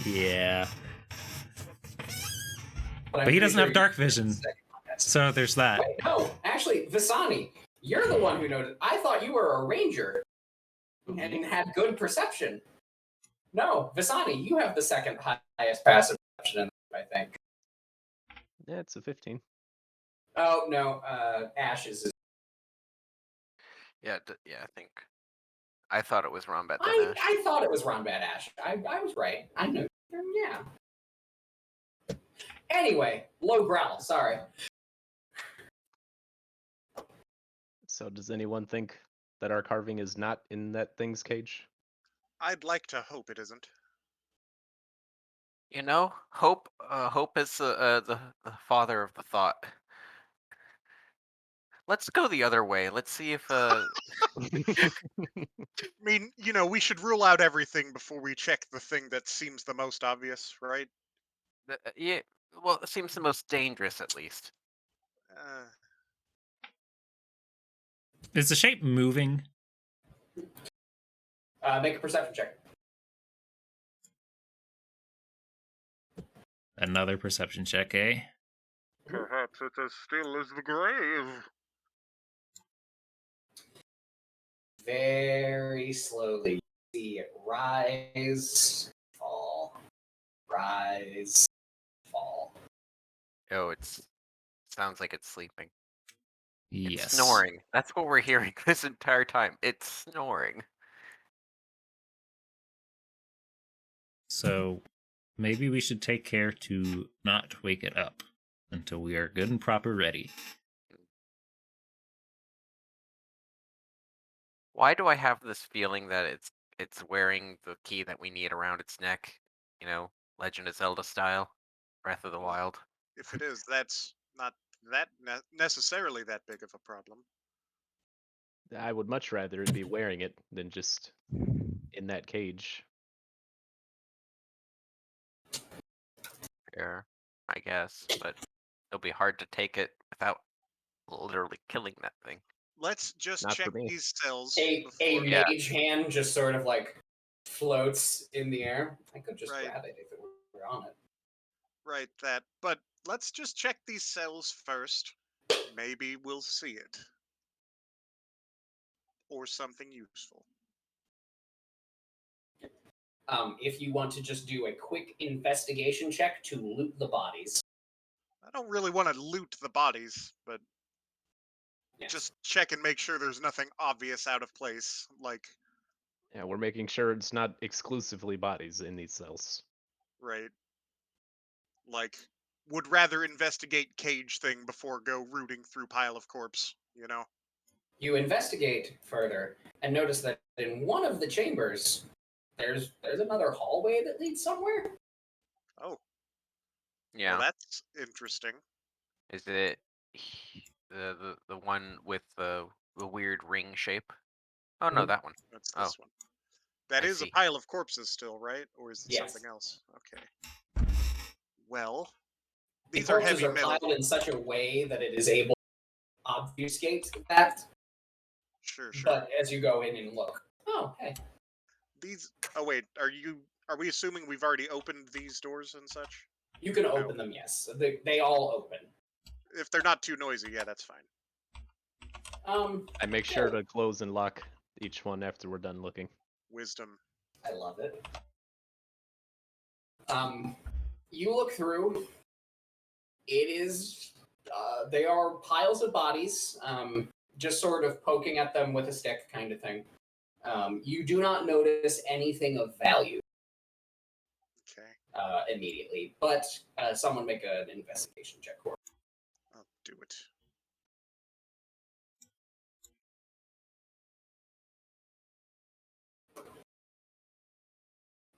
Yeah. I'm But he pretty doesn't sure have dark you're the vision. second highest. So there's that. Wait, no, actually, Visani, you're the one who noticed. I thought you were a ranger and had good perception. No, Visani, you have the second highest passive perception in the group, I think. Yeah, it's a 15. Oh, no, Ash's is. yeah, I think I thought it was Rombat then Ash. I thought it was Ron Bad Ash. I was right. I knew. Yeah. Anyway, low growl, sorry. So does anyone think that our carving is not in that thing's cage? I'd like to hope it isn't. You know, hope is the father of the thought. Let's go the other way. Let's see if I mean, we should rule out everything before we check the thing that seems the most obvious, right? yeah. Well, it seems the most dangerous, at least. Is the shape moving? Make a perception check. Another perception check, eh? Perhaps it's as still as the grave. Very slowly, you see it rise, fall, rise, fall. Oh, sounds like it's sleeping. Yes. It's snoring. That's what we're hearing this entire time. It's snoring. So maybe we should take care to not wake it up until we are good and proper ready. Why do I have this feeling that it's wearing the key that we need around its neck? Legend of Zelda style, Breath of the Wild. If it is, that's not that necessarily that big of a problem. I would much rather it be wearing it than just in that cage. Fair, I guess, but it'll be hard to take it without literally killing that thing. Let's just Not for check me. these cells. A before- Yeah. mage hand just sort of like floats in the air. I could just Right. grab it if it were on it. Right, that. But let's just check these cells first. Maybe we'll see it. Or something useful. If you want to just do a quick investigation check to loot the bodies. I don't really want to loot the bodies, but Yes. just check and make sure there's nothing obvious out of place. Like, Yeah, we're making sure it's not exclusively bodies in these cells. right? Like, would rather investigate cage thing before go rooting through pile of corpse, you know? You investigate further and notice that in one of the chambers, there's another hallway that leads somewhere. Oh, Yeah. well, that's interesting. Is it the one with the weird ring shape? Oh no, Mhm. that one. That's Oh, this one. That I is a see. pile of corpses still, right? Or is it Yes. something else? Okay. Well, The these are corpses heavy are metal. piled in such a way that it is able to obfuscate that. Sure. But as you go in and look, oh hey, These. Oh wait, are we assuming we've already opened these doors and such? you can No. open them. Yes, they all open. If they're not too noisy, yeah, that's fine. I make sure to close and lock each one after we're done looking. Wisdom. I love it. You look through. It is. They are piles of bodies, just sort of poking at them with a stick, kind of thing. You do not notice anything of value Okay, immediately, but someone make an investigation check for it. I'll do it.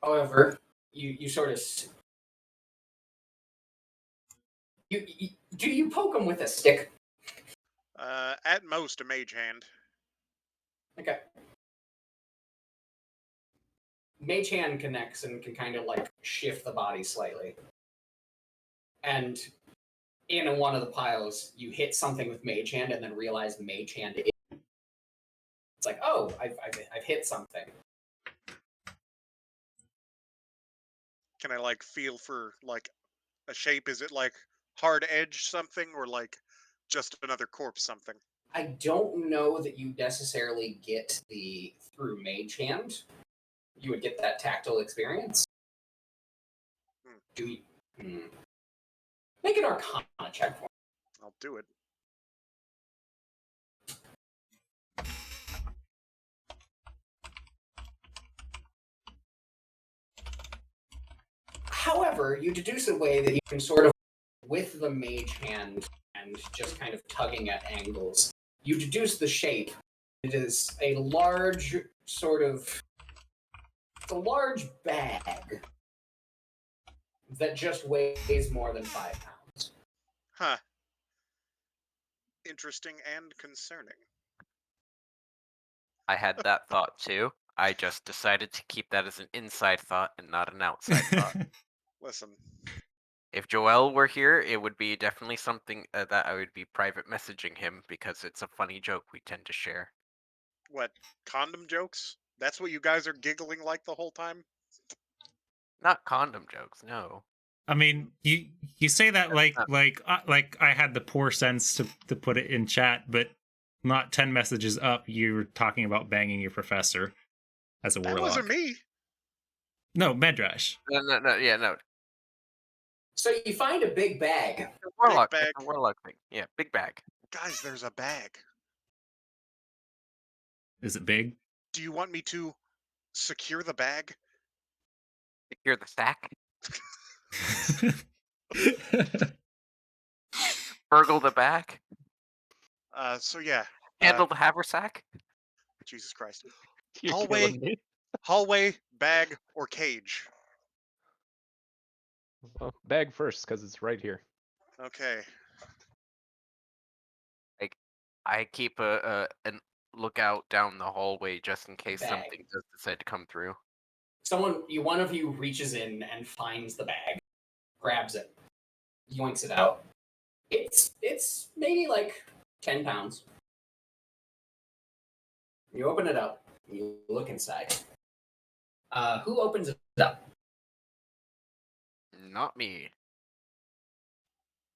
However, you sort of do you poke them with a stick? At most, a mage hand. Okay. Mage hand connects and can kind of like shift the body slightly. And in one of the piles, you hit something with mage hand and then realize the mage hand is. It's like, oh, I've hit something. Can I like feel for like a shape? Is it like hard edge something or like just another corpse something? I don't know that you necessarily get the through mage hand. You would get that tactile experience. Hmm. Do you? Make an Arcana check for me. I'll do it. However, you deduce a way that you can sort of, with the mage hand and just kind of tugging at angles, you deduce the shape. It is a large sort of, it's a large bag that just weighs more than 5 pounds. Huh. Interesting and concerning. I had that thought too. I just decided to keep that as an inside thought and not an outside thought. Listen, If Joel were here, it would be definitely something that I would be private messaging him because it's a funny joke we tend to share. what, condom jokes? That's what you guys are giggling like the whole time? Not condom jokes, no. I mean, you say that like not- like I had the poor sense to put it in chat, but not 10 messages up, you're talking about banging your professor as a That warlock. wasn't me. No, Medrash. No. So you find a big bag. It's a warlock. bag. It's a warlock thing. Yeah, big bag. Guys, there's a bag. Is it big? Do you want me to secure the bag? Secure the sack. Burgle the bag. So yeah. Handle the haversack. Jesus Christ. You're Hallway. killing me. Hallway, bag, or cage? Well, bag first, because it's right here. Okay. I keep a lookout down the hallway just in case Bag. something does decide to come through. One of you reaches in and finds the bag, grabs it, yoinks it out. It's maybe like 10 pounds. You open it up. You look inside. Who opens it up? Not me.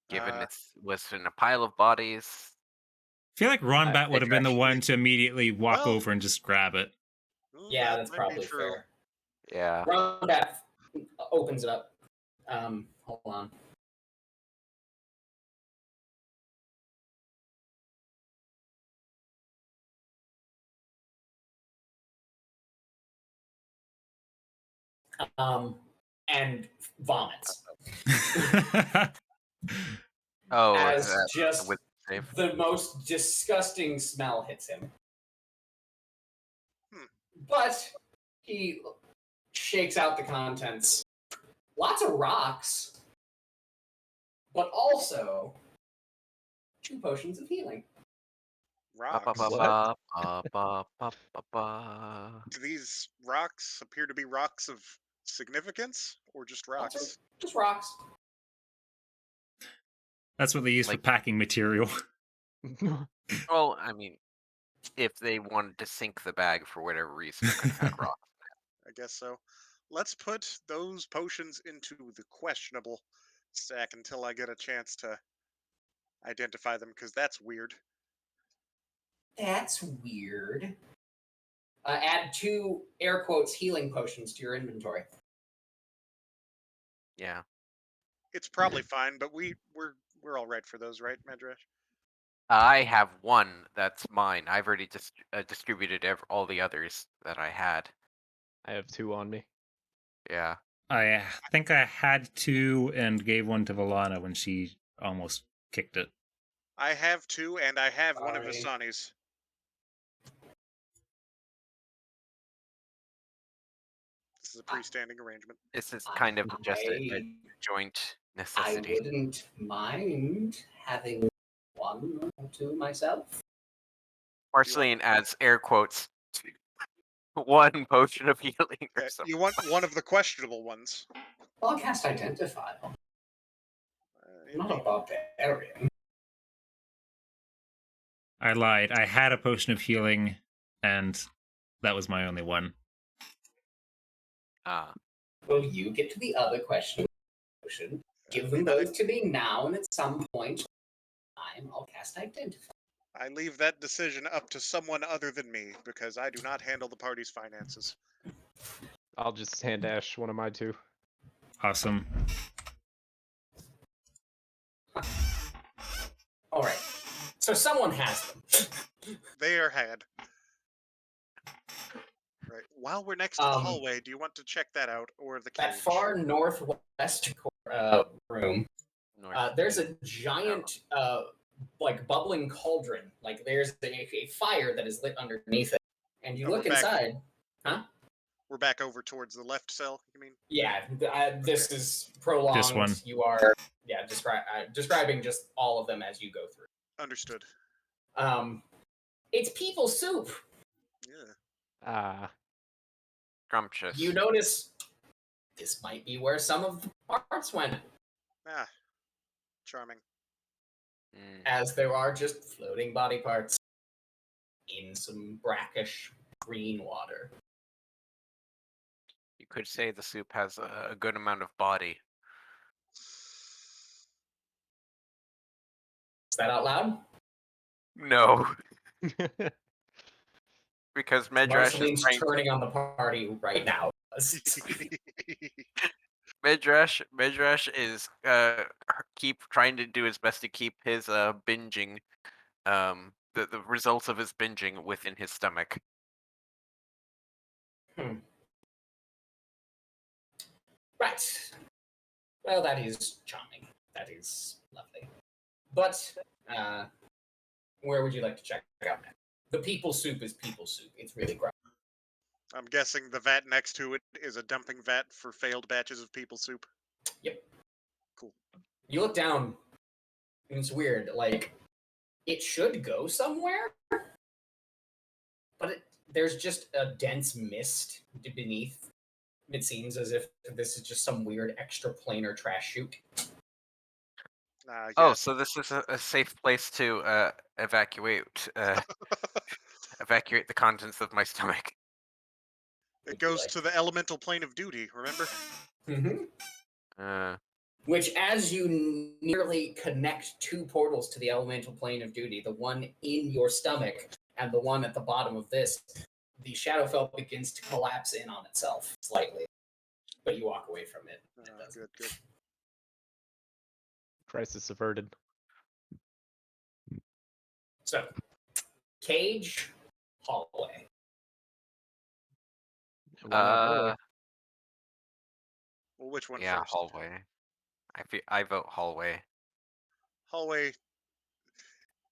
Given Uh, it was in a pile of bodies. I feel like Ronbat would have been the Medrash, one to immediately walk Well- over and just grab it. Yeah, that that's might be probably true. fair. Yeah. Ronbat opens it up. Hold on. and vomits. Oh, As that's just with save. the most disgusting smell hits him. But he shakes out the contents. Lots of rocks, but also 2 potions of healing. Rocks. What? Do these rocks appear to be rocks of significance, or just rocks? Just rocks. That's what they use for Like- packing material. Well, I mean, if they wanted to sink the bag for whatever reason, it could have had rocks. I guess so. Let's put those potions into the questionable stack until I get a chance to identify them, because that's weird. That's weird. Add 2 air quotes healing potions to your inventory. Yeah. It's probably fine, but we're all right for those, right, Medrash? I have 1 that's mine. I've already distributed all the others that I had. I have 2 on me. Yeah. I think I had 2 and gave 1 to Valana when she almost kicked it. I have 2, and I have one of Sorry. Asani's. This is a freestanding arrangement. This is kind of just a joint I necessity. wouldn't mind having 1 or 2 myself. Marceline adds air quotes 1 potion of healing or Yeah, something. you want one of the questionable ones. Well, I'll cast Identify. I'm not a Indeed. barbarian. I lied. I had a potion of healing, and that was my only one. Will you get to the other question? Give them both to me now, and at some point in time, I'll cast Identify. I leave that decision up to someone other than me, because I do not handle the party's finances. I'll just hand Ash one of my 2. Awesome. All right. So someone has them. They are had. Right. While we're next to the hallway, do you want to check that out, or the cage? That far northwest room, there's a giant, like bubbling cauldron. Like there's a fire that is lit underneath it, and you look inside. Huh? We're back over towards the left cell. You mean? Yeah. This is prolonged. This one. You are, describing just all of them as you go through. Understood. It's people soup. Yeah. Scrumptious. You notice this might be where some of the parts went. Ah. Charming. As there are just floating body parts in some brackish green water. You could say the soup has a good amount of body. Is that out loud? No. Because Medrash Marceline's is turning on the party right now. Medrash is keep trying to do his best to keep his binging, the results of his binging within his stomach. Right. Well, that is charming. That is lovely. But where would you like to check out next? The people soup is people soup. It's really gross. I'm guessing the vat next to it is a dumping vat for failed batches of people soup. Yep. Cool. You look down, and it's weird. Like, it should go somewhere, but there's just a dense mist beneath. It seems as if this is just some weird extraplanar trash chute. Oh, so this is a safe place to evacuate evacuate the contents of my stomach. It goes to the elemental plane of duty, remember? Mm-hmm. Which, as you nearly connect 2 portals to the elemental plane of duty, the one in your stomach and the one at the bottom of this, the Shadowfell begins to collapse in on itself slightly. But you walk away from it. And it doesn't. Good. Crisis averted. So, cage, hallway. Why not hallway? Well, which one Yeah, first? hallway. I vote hallway. Hallway.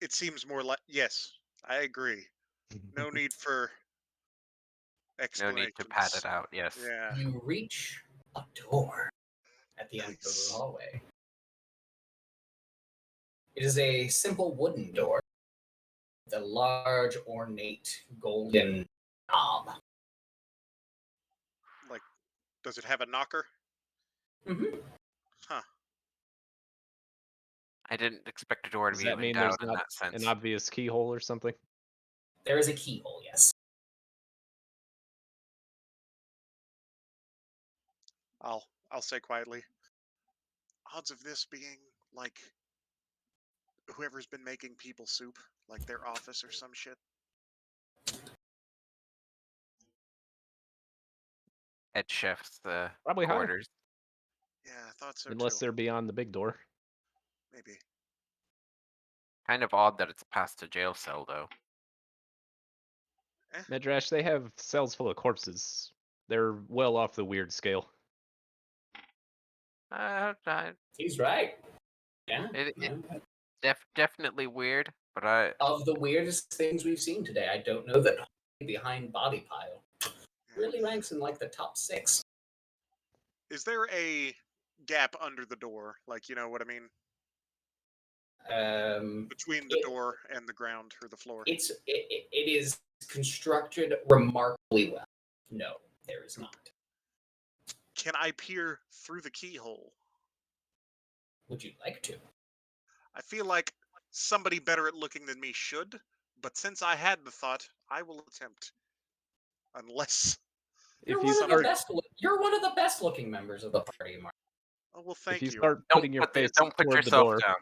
It seems more like yes. I agree. No need for No explanations. need to pad it out. Yes. Yeah. You reach a door at the end of the Nice. hallway. It is a simple wooden door with a large, ornate, golden knob. Like, does it have a knocker? Mm-hmm. Huh. I didn't expect a door to Does be that even mean down there's in not that sense. an obvious keyhole or something? There is a keyhole, yes. I'll say quietly. Odds of this being like whoever's been making people soup, like their office or some shit. Head chef's Probably high, quarters. Yeah, I thought so unless too. they're beyond the big door. Maybe. Kind of odd that it's past a jail cell, though. Medrash, they have cells full of corpses. They're well off the weird scale. He's right. Yeah. Definitely weird, but I Of the weirdest things we've seen today, I don't know that behind Body Pile really ranks in like the top 6. Is there a gap under the door? Like, you know what I mean? Between the door and the ground or the floor. It is constructed remarkably well. No, there is not. Can I peer through the keyhole? Would you like to? I feel like somebody better at looking than me should, but since I had the thought, I will attempt. Unless You're If one you of the start, best. You're one of the best looking members of the party, Mark. oh well if thank you you. start don't putting your put face don't put toward the yourself door, down.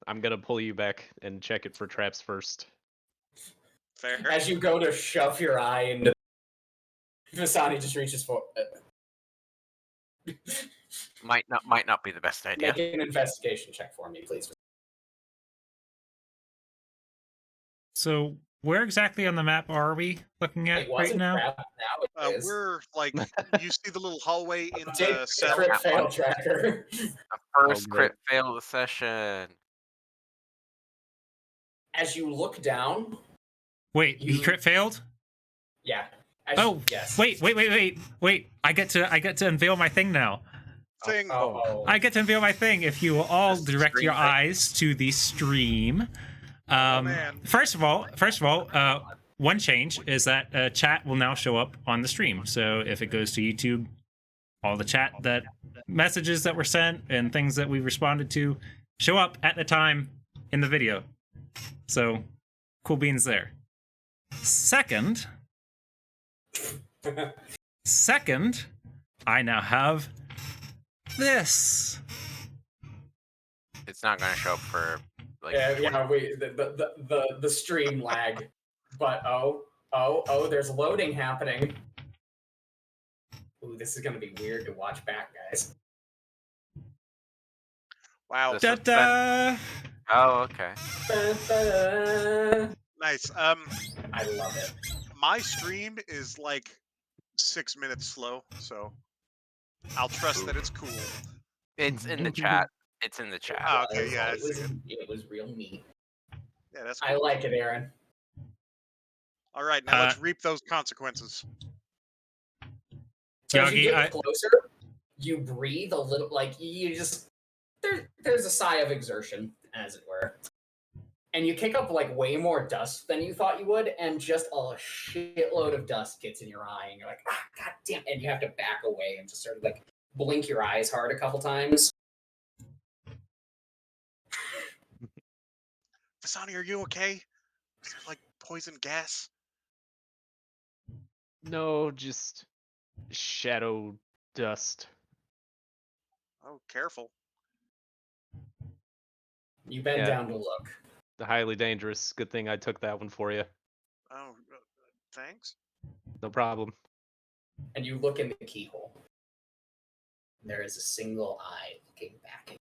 I'm gonna pull you back and check it for traps first. Fair. As you go to shove your eye into, Vasani just reaches for. Might not be the best idea. Make an investigation check for me, please. So where exactly on the map are we looking at It right wasn't now? crap. Now it is. We're like you see the little hallway in Take the cell. crit fail tracker. The first great. crit fail of the session. As you look down, Wait, he crit failed? yeah. Oh, yes. wait! I get to unveil my thing now. Thing. Oh. I get to unveil my thing. If you will all This is the direct stream your thing? eyes to the stream. Man. First of all, one change is that chat will now show up on the stream. So if it goes to YouTube, all the chat that messages that were sent and things that we responded to show up at the time in the video. So cool beans there. Second, I now have this. It's not going to show up for like. The stream lag, but there's loading happening. Ooh, this is gonna be weird to watch back, guys. Wow. Da-da! Oh, okay. Nice. I love it. My stream is like 6 minutes slow, so I'll trust that it's cool. It's in the chat. It's in the chat. Oh, okay, yeah, I it see was, it. it was real neat. Yeah, that's I cool. like it, Aaron. All right, now let's reap those consequences. So as you Yagi, get closer, you breathe a little, like you just there's a sigh of exertion, as it were. And you kick up like way more dust than you thought you would, and just a shitload of dust gets in your eye, and you're like, ah, god damn, and you have to back away and just sort of like blink your eyes hard a couple times. Vasani, are you okay? Is there like poison gas? No, just shadow dust. Oh, careful. You bend Yeah. down to look. Highly dangerous. Good thing I took that one for you. Oh, thanks. No problem. And you look in the keyhole. There is a single eye looking back at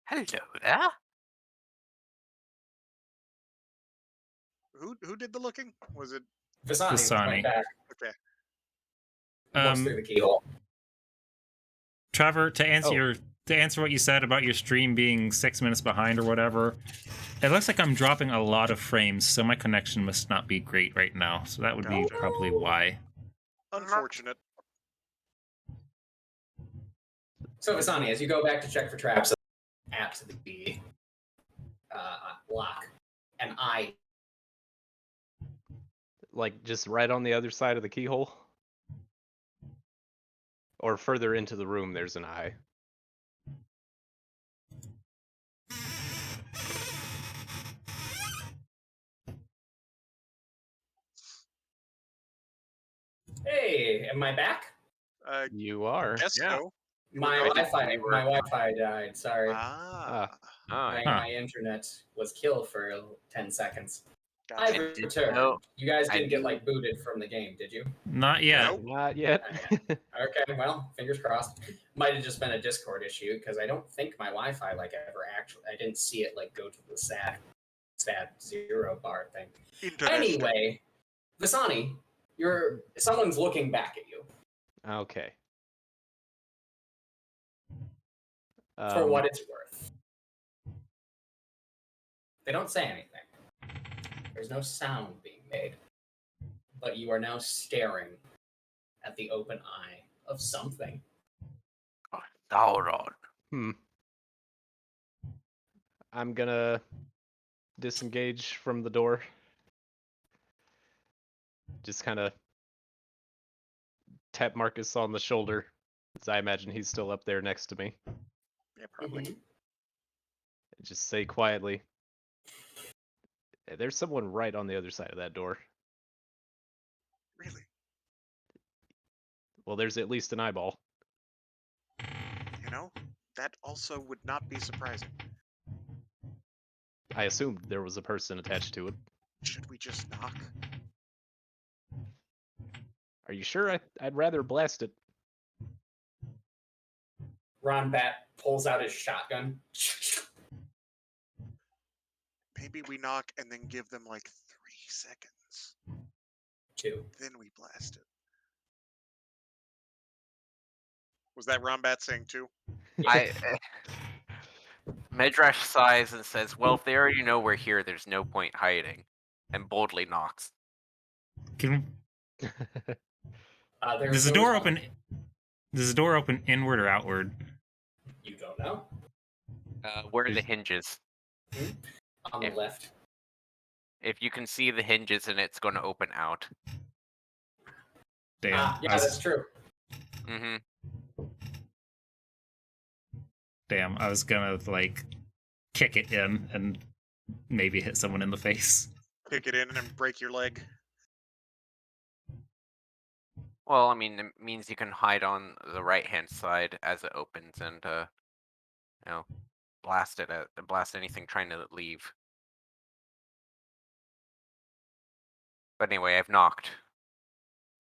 Hello there. Who did the looking? Was it Vasani. Vasani. Went back. okay? Looks through the keyhole. Trevor, to answer Oh. to answer what you said about your stream being 6 minutes behind or whatever, it looks like I'm dropping a lot of frames, so my connection must not be great right now. So that would be Gotcha. probably why. Unfortunate. So, Vasani, as you go back to check for traps at the lock, an eye. Like just right on the other side of the keyhole? Or further into the room, there's an eye. Hey, am I back? You are. Guess Yeah. so. My I think Wi-Fi, we were- my Wi-Fi died. Sorry, Ah. Oh, my, Huh. my internet was killed for 10 seconds. Gotcha. I've did returned. know- You guys I didn't get knew- like booted from the game, did you? Not yet. Nope. Not yet. Okay, well, fingers crossed. Might have just been a Discord issue because I don't think my Wi-Fi like ever actually. I didn't see it like go to the sad 0 bar thing. Interesting. Anyway, Vasani, someone's looking back at you. Okay. For what it's worth. They don't say anything. There's no sound being made. But you are now staring at the open eye of something. Sauron. I'm gonna disengage from the door. Just kind of tap Marcus on the shoulder, because I imagine he's still up there next to me. Yeah, probably. Mhm. Just say quietly, "Hey, there's someone right on the other side of that door." Really? Well, there's at least an eyeball. You know, that also would not be surprising. I assumed there was a person attached to it. Should we just knock? Are you sure? I'd rather blast it. Ron Bat pulls out his shotgun. Maybe we knock and then give them like 3 seconds. 2. Then we blast it. Was that Rombat saying 2? Medrash sighs and says, "Well, if they already know we're here, there's no point hiding," and boldly knocks. Can, There's does the no door response. open? Does the door open inward or outward? You don't know. Where are the hinges? On the left. If you can see the hinges, and it's going to open out. Damn. Yeah, that's true. Mm-hmm. Damn. I was gonna like kick it in and maybe hit someone in the face. Kick it in and then break your leg. Well, I mean, it means you can hide on the right-hand side as it opens and, blast it at blast anything trying to leave. But anyway, I've knocked,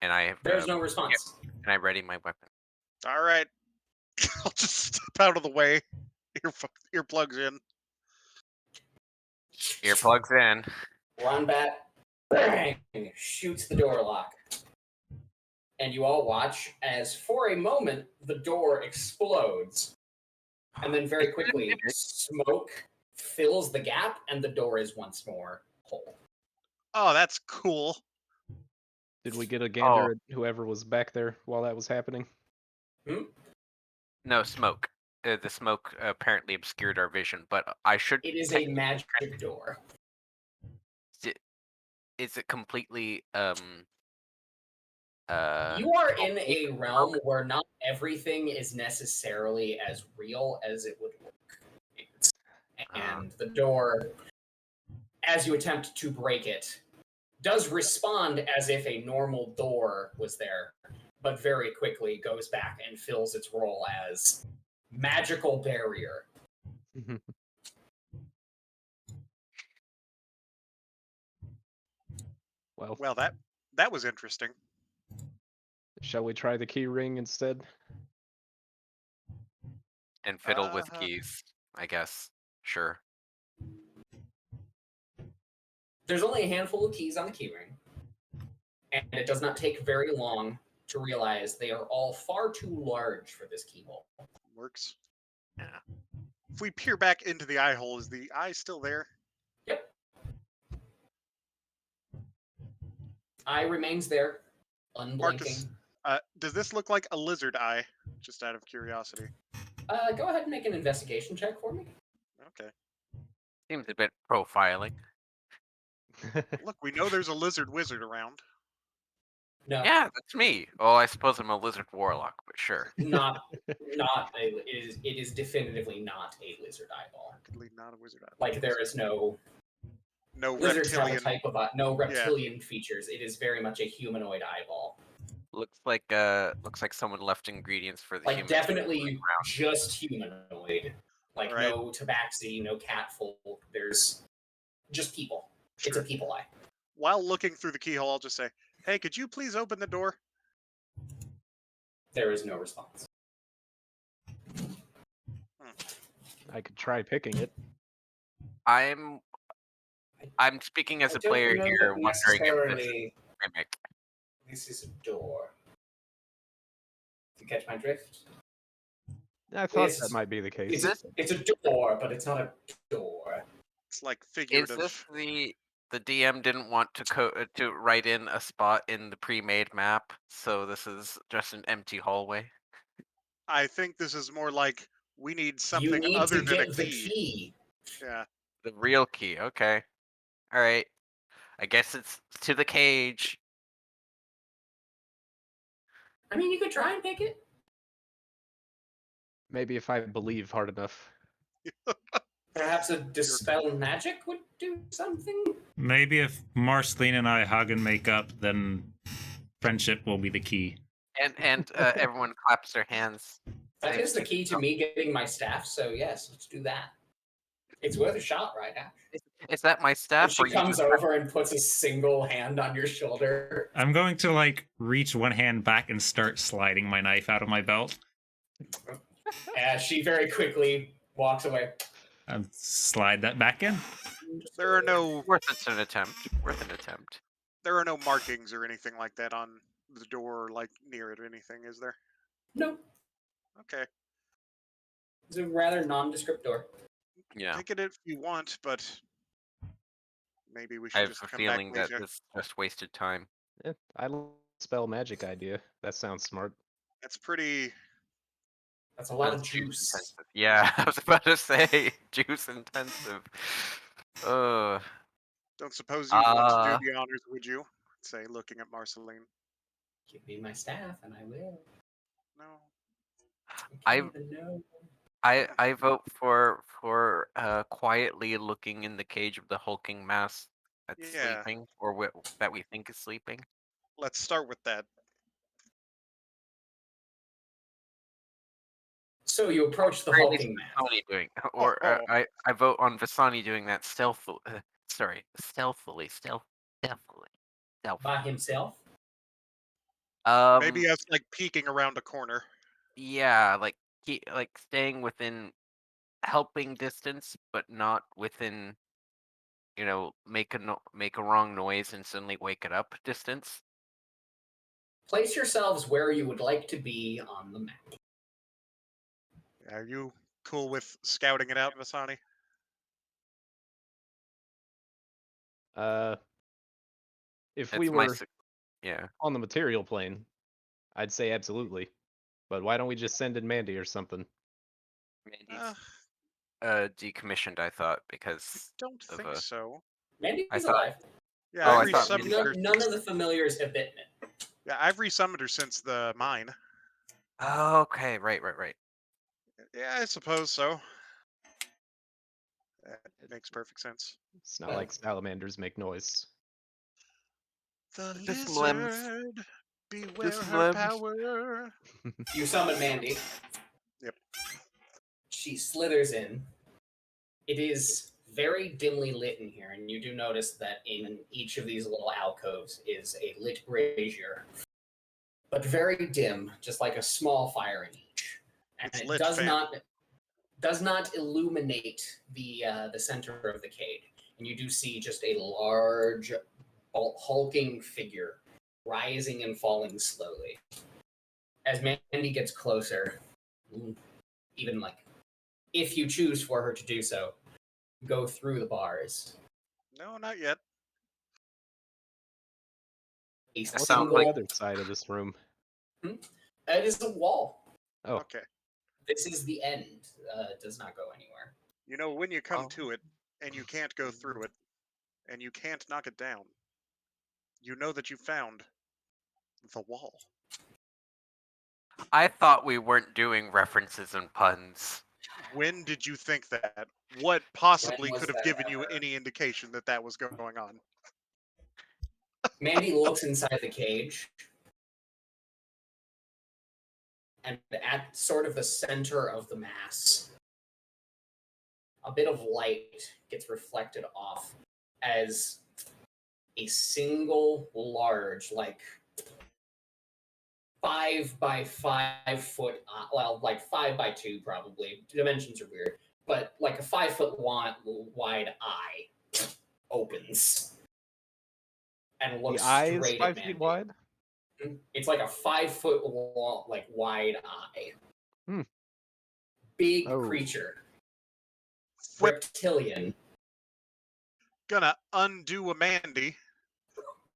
and I have. There's no response. And I ready my weapon. All right. I'll just step out of the way. Earplugs in. Earplugs in. Ron Bat bang, shoots the door lock. And you all watch as, for a moment, the door explodes. And then very quickly, smoke fills the gap, and the door is once more whole. Oh, that's cool. Did we get a gander at whoever was back there while that was happening? No smoke. The smoke apparently obscured our vision, but I should. It is a magic door. Is it completely You are in a realm where not everything is necessarily as real as it would look. And the door, as you attempt to break it, does respond as if a normal door was there, but very quickly goes back and fills its role as magical barrier. Well, that was interesting. Shall we try the key ring instead? and fiddle with keys? I guess. Sure. There's only a handful of keys on the keyring, and it does not take very long to realize they are all far too large for this keyhole. Works. Yeah. If we peer back into the eye hole, is the eye still there? Yep. Eye remains there, unblinking. Marcus, does this look like a lizard eye? Just out of curiosity. Go ahead and make an investigation check for me. Okay. Seems a bit profiling. Look, we know there's a lizard wizard around. No, Yeah, that's me. Oh, I suppose I'm a lizard warlock, but sure. it is definitively not a lizard eyeball. Markedly not a wizard eye. Like there is no No lizards have a reptilian. type of no reptilian features. It is very much a humanoid eyeball. Looks like someone left ingredients for the Like humans. definitely just humanoid. Like Alright. no tabaxi, no catfolk. There's just people. It's a Sure. people eye. While looking through the keyhole, I'll just say, "Hey, could you please open the door?" There is no response. I could try picking it. I'm speaking as I a don't player know here, that wondering if this is necessarily a gimmick. this is a door. Do you catch my drift? I thought Yes. that might be the case. It's a door, but it's not a door. It's like Is figurative. this the DM didn't want to write in a spot in the pre-made map, so this is just an empty hallway? I think this is more like we need You something need other to than a get the key. key. Yeah. The real key. Okay. All right. I guess it's to the cage. I mean, you could try and pick it. Maybe if I believe hard enough. Perhaps a dispel magic would do something. Maybe if Marceline and I hug and make up, then friendship will be the key. And everyone claps their hands. That Same is the to- key to me getting my staff. So yes, let's do that. It's worth a shot, right now. Is that my And staff? she or you comes just over and puts a single hand on your shoulder. I'm going to like reach one hand back and start sliding my knife out of my belt. She very quickly walks away. Slide that back in. There are no Worth an attempt. Worth an attempt. there are no markings or anything like that on the door, or like near it or anything, is there? No, Okay. it's a rather nondescript door. Yeah. Pick it if you want, but maybe we I should have just a come feeling back that later. this just wasted time. I spell magic idea. That sounds smart. That's pretty. That's a lot of That's juice. intensive. Yeah, I was about to say juice intensive. Don't suppose you'd want to do Uh, the honors, would you? Say, looking at Marceline. Give me my staff, and I will. No. I- Okay, then no. I vote for quietly looking in the cage of the hulking mass that's Yeah. sleeping, or that we think is sleeping. Let's start with that. So you approach the Or at least hulking man. Visani doing, or I vote on Visani doing that stealthily. Stealthily. By himself. Maybe us like peeking around a corner. Yeah, like staying within helping distance, but not within, make a wrong noise and suddenly wake it up distance. Place yourselves where you would like to be on the map. Are you cool with scouting it out, Vasani? If That's we my were yeah. on the material plane, I'd say absolutely. But why don't we just send in Mandy or something? Uh, Mandy's decommissioned, I thought, because don't of think so. Mandy's I thought- alive. Yeah, Oh, I've I thought resummoned maybe- her. None of the familiars have bitten it. Yeah, I've resummoned her since the mine. Okay, right. Yeah, I suppose so. That makes perfect sense. It's not Well. like salamanders make noise. The Just limbs. lizard, beware Just her limbs. power. You summon Mandy. Yep. She slithers in. It is very dimly lit in here, and you do notice that in each of these little alcoves is a lit brazier, but very dim, just like a small fire in each. And It's it lit, does fam. not illuminate the center of the cave, and you do see just a large hulking figure rising and falling slowly. As Mandy gets closer, even like if you choose for her to do so, go through the bars. No, not yet. A That What's sounds on the single. other side of this room? It is a wall. Oh, Okay. This is the end. It does not go anywhere. You know, when you come Oh. to it, and you can't go through it, and you can't knock it down, you know that you found the wall. I thought we weren't doing references and puns. When did you think that? What When possibly was could have that given you ever? any indication that that was going on? Mandy looks inside the cage, and at sort of the center of the mass, a bit of light gets reflected off as a single large, like 5 by 5 foot, well, like 5 by 2 probably. Dimensions are weird, but like a 5 foot wide eye opens and the looks eye is straight at 5 feet Mandy. wide. It's like a 5 foot long, like wide eye. Hmm. Big Oh. creature, Flip, reptilian. gonna undo a Mandy.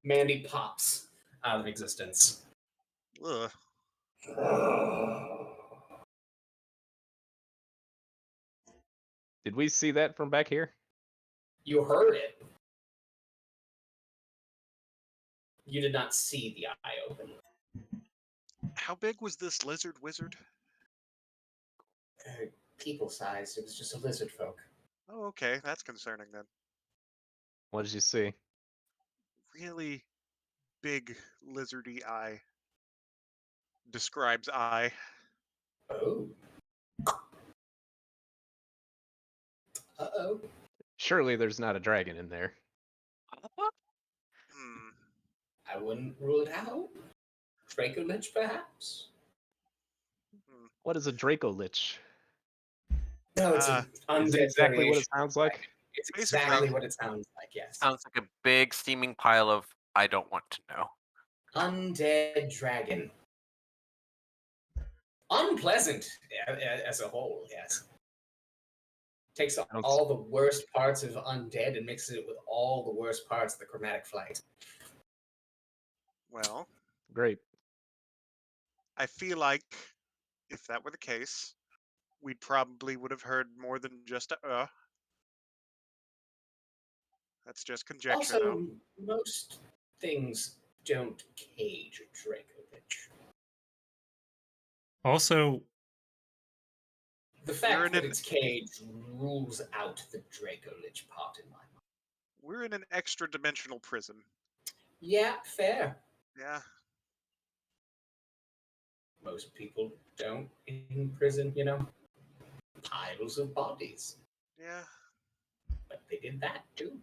Mandy pops out of existence. Ugh. Did we see that from back here? You heard it. You did not see the eye open. How big was this lizard wizard? People sized. It was just a lizard folk. Oh, okay, that's concerning then. What did you see? Really big lizardy eye. Describes eye. Oh. Uh-oh. Surely there's not a dragon in there. Hmm. I wouldn't rule it out. Draco Lich, perhaps? What is a Draco Lich? No, it's Uh, an Is it undead exactly what it variation. sounds like? It's Basically. exactly what it sounds like, yes. Sounds like a big steaming pile of I don't want to know. Undead dragon. Unpleasant as a whole, yes. Takes all the worst parts of undead and mixes it with all the worst parts of the chromatic flight. Well, Great. I feel like if that were the case, we probably would have heard more than just a That's just conjecture, though. Also, most things don't cage a Draco Lich. Also, The We're fact in that an- it's caged rules out the Draco Lich part in my mind. We're in an extra-dimensional prison. Yeah, fair. Yeah. Most people don't in prison, you know. Piles of bodies. Yeah. But they did that too.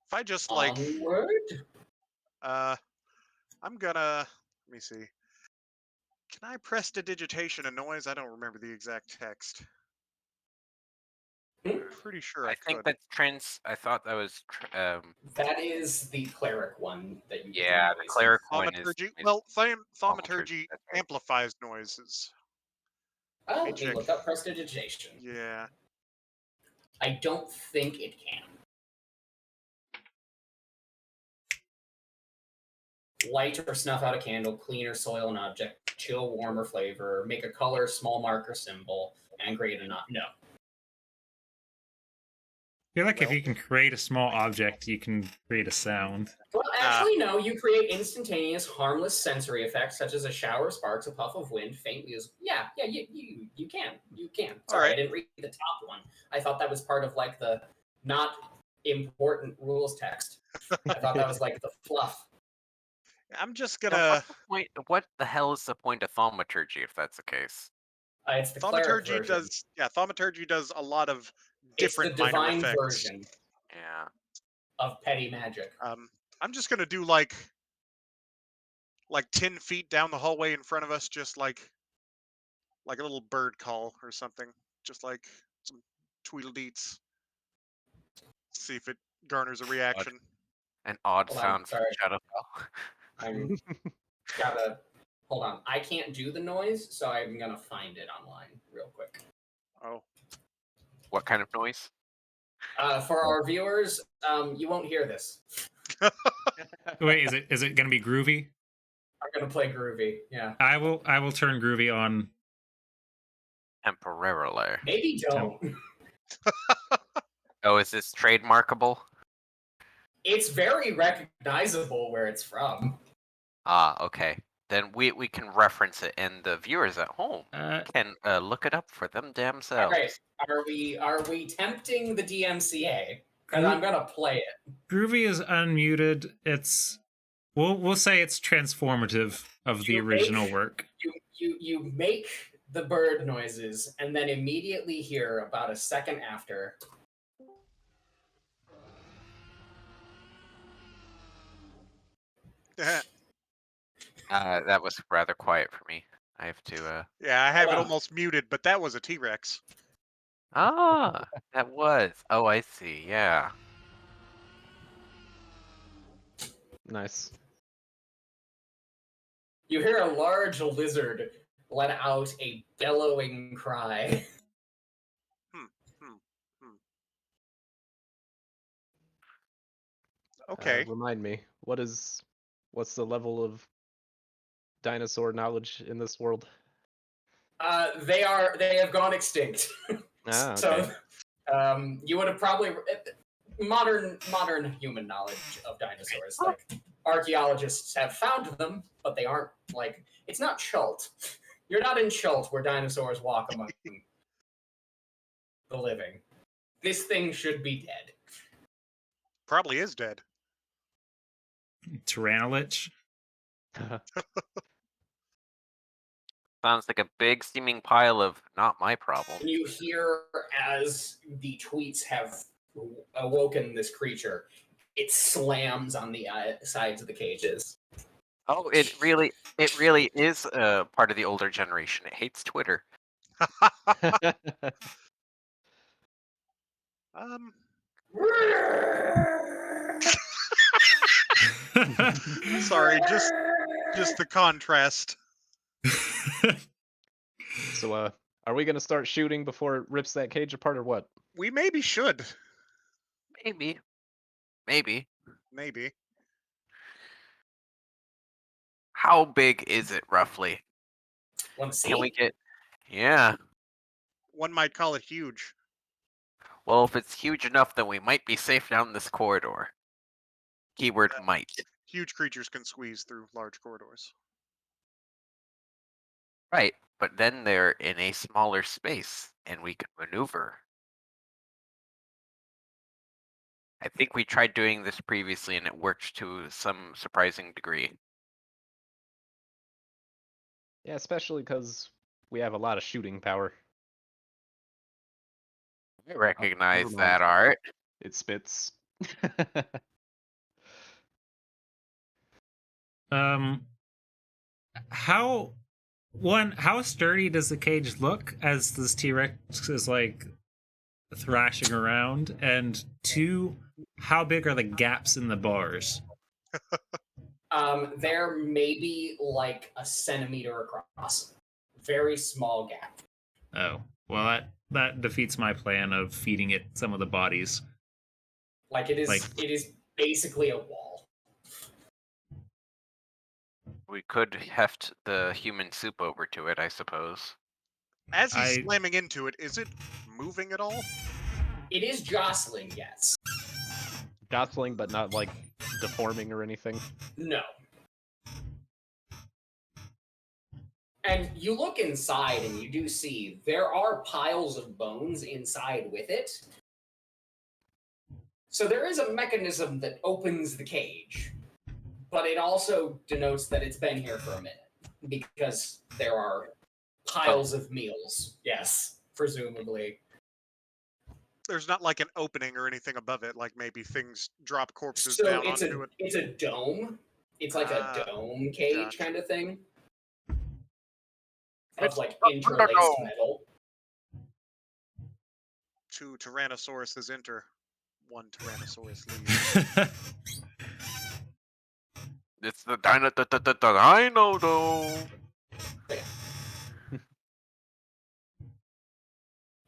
If I just, Onward? I'm gonna, let me see. Can I prestidigitation a noise? I don't remember the exact text. Pretty sure I think could. that's I thought that was. That is the cleric one that you Yeah, the cleric one is. Thaumaturgy? Well, thaumaturgy, thaumaturgy that's right. amplifies noises. Oh, me let me check. look up prestidigitation. Yeah. I don't think it can. Light or snuff out a candle, clean or soil an object, chill, warm, or flavor, make a color, small mark, or symbol, and create a knot. No. I feel like if Well- you can create a small object, you can create a sound. Well, actually, no. You create instantaneous, harmless sensory effects such as a shower of sparks, a puff of wind, faint music. Yeah, you can. You can. Sorry, right. I didn't read the top one. I thought that was part of like the not important rules text. I thought that was like the fluff. I'm just Now, gonna... what the hell is the point of thaumaturgy if that's the case? It's the cleric Thaumaturgy version. thaumaturgy does a lot of It's the different minor divine effects. version Yeah. of petty magic. I'm just gonna do like 10 feet down the hallway in front of us, just like a little bird call or something. Just like some Tweedledeets. See if it garners a reaction. An odd Hold on, sound from sorry. Shadowfell. I'm gotta hold on. I can't do the noise, so I'm gonna find it online real quick. Oh. What kind of noise? For our viewers, you won't hear this. Wait, is it gonna be groovy? I'm gonna play groovy. Yeah. I will turn groovy on. Temporarily. Maybe don't. Oh, is this trademarkable? It's very recognizable where it's from. Ah, okay. Then we can reference it, and the viewers at home can look it up for them damn All selves. right. Are we tempting the DMCA? Because I'm gonna play it. Groovy is unmuted. It's we'll say it's transformative of the original work. You make the bird noises, and then immediately hear about a second after. That was rather quiet for me. I have to. Yeah, I have it Hold on. almost muted, but that was a T-Rex. Ah, that was. Oh, I see. Yeah. Nice. You hear a large lizard let out a bellowing cry. Okay. Remind me, what's the level of dinosaur knowledge in this world? They have gone extinct. Ah, okay. So, you would have probably modern human knowledge of dinosaurs. Like archaeologists have found them, but they aren't like it's not Chult. You're not in Chult where dinosaurs walk among the living. This thing should be dead. Probably is dead. Tyrannolich. Sounds like a big steaming pile of not my problem. You hear as the tweets have awoken this creature, it slams on the sides of the cages. Oh, it really is part of the older generation. It hates Twitter. Sorry, just the contrast. So, are we gonna start shooting before it rips that cage apart, or what? We maybe should. Maybe. Maybe. How big is it roughly? Want to see? Can we get? Yeah. One might call it huge. Well, if it's huge enough, then we might be safe down this corridor. Keyword might. Huge creatures can squeeze through large corridors. Right, but then they're in a smaller space, and we can maneuver. I think we tried doing this previously, and it worked to some surprising degree. Yeah, especially because we have a lot of shooting power. I recognize never mind. that art. It spits. How sturdy does the cage look as this T-Rex is like thrashing around? And two, how big are the gaps in the bars? They're maybe like a centimeter across. Very small gap. Oh, well that defeats my plan of feeding it some of the bodies. Like it is basically a wall. We could heft the human soup over to it, I suppose. As he's slamming into it, is it moving at all? It is jostling, yes. Jostling, but not like deforming or anything. No. And you look inside and you do see there are piles of bones inside with it. So there is a mechanism that opens the cage, but it also denotes that it's been here for a minute because there are piles of meals. Yes, presumably. There's not like an opening or anything above it, like maybe things drop corpses So down it's onto it. It's a dome. It's like a dome cage gotcha. kind of thing. Of like no. interlaced metal. 2 Tyrannosauruses enter, 1 Tyrannosaurus leaves. It's the dino though.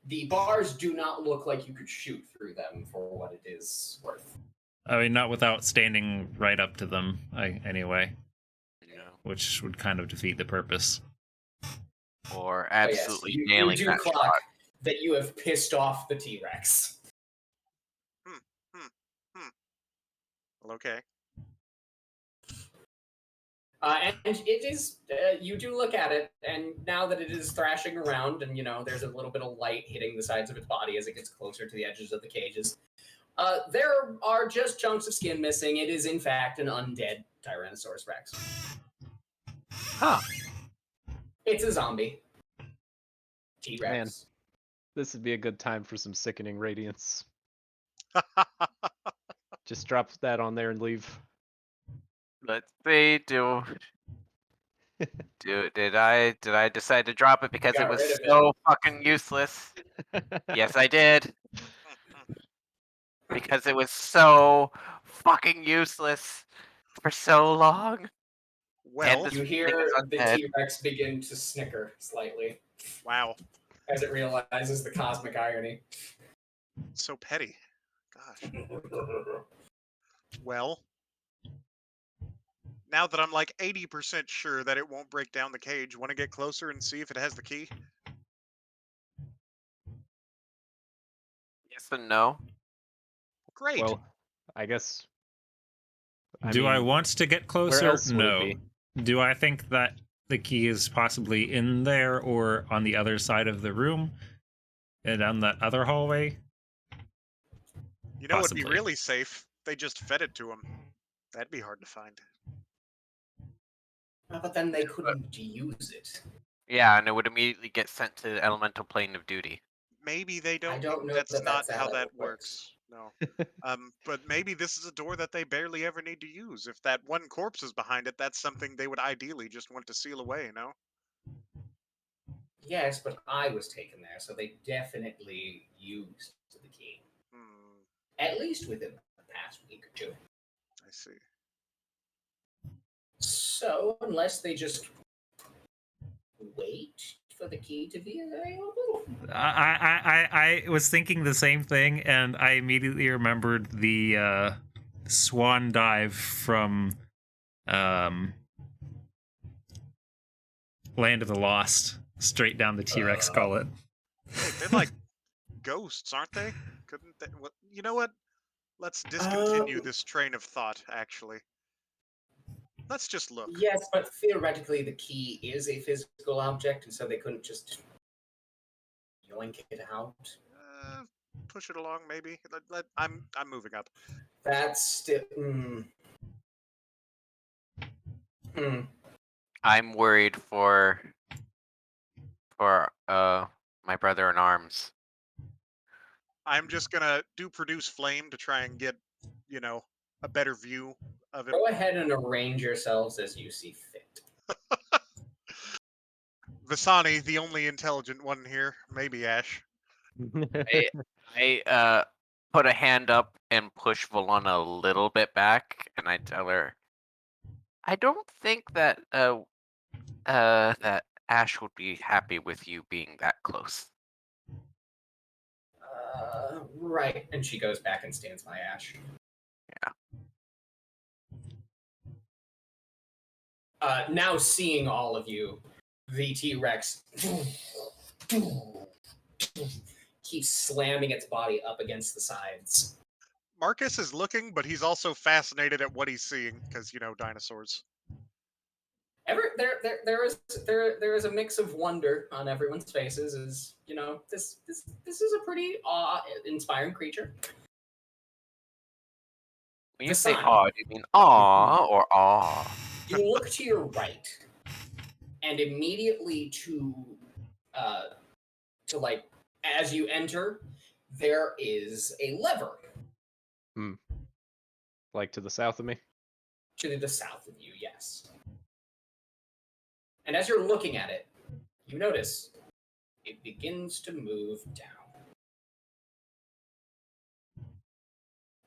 The bars do not look like you could shoot through them for what it is worth. I mean, not without standing right up to them, anyway, Yeah. which would kind of defeat the purpose. Or But yes, absolutely you nailing do that clock shot. that you have pissed off the T-Rex. Well, okay. And it is, you do look at it, and now that it is thrashing around, and there's a little bit of light hitting the sides of its body as it gets closer to the edges of the cages, there are just chunks of skin missing. It is, in fact, an undead Tyrannosaurus Rex. Huh. It's a zombie. T-Rex. Man. This would be a good time for some sickening radiance. Just drop that on there and leave. Let's see. Did I decide to drop it because Got it was rid of it. so fucking useless? Yes, I did. Because it was so fucking useless for so long. Well, this You thing hear is the undead. T-Rex begin to snicker slightly wow. as it realizes the cosmic irony. So petty. Gosh. Well, now that I'm like 80% sure that it won't break down the cage, want to get closer and see if it has the key? Yes and no. Great. Well, I guess. Do I mean, want to get where closer? else would it No. be? Do I think that the key is possibly in there or on the other side of the room and down that other hallway? You know what'd be Possibly. really safe? They just fed it to him. That'd be hard to find. But then they couldn't use it. Yeah, and it would immediately get sent to the elemental plane of duty. Maybe they don't. don't know that's that not that's how how that it works. No. But maybe this is a door that they barely ever need to use. If that one corpse is behind it, that's something they would ideally just want to seal away, you know? Yes, but I was taken there, so they definitely used the key. Hmm, At least within the past week or two. I see. So, unless they just wait for the key to be available. I was thinking the same thing, and I immediately remembered the swan dive from Land of the Lost, straight down the T-Rex gullet. Wait, they're like ghosts, aren't they? Couldn't they? What? You know what? Let's discontinue this train of thought, actually. Let's just look. Yes, but theoretically the key is a physical object, and so they couldn't just yoink it out. Push it along, maybe. I'm moving up. That's still. I'm worried for my brother in arms. I'm just gonna do produce flame to try and get, a better view of it. Go ahead and arrange yourselves as you see fit. Visani, the only intelligent one here, maybe Ash. I put a hand up and push Valona a little bit back, and I tell her, I don't think that that Ash would be happy with you being that close. Right. And she goes back and stands by Ash. Yeah. Now seeing all of you, the T-Rex keeps slamming its body up against the sides. Marcus is looking, but he's also fascinated at what he's seeing, because, dinosaurs. There is a mix of wonder on everyone's faces. As this is a pretty awe-inspiring creature. When you say awe, do you mean aw or aw? You look to your right, and immediately as you enter, there is a lever. Like to the south of me? To the south of you, yes. And as you're looking at it, you notice it begins to move down.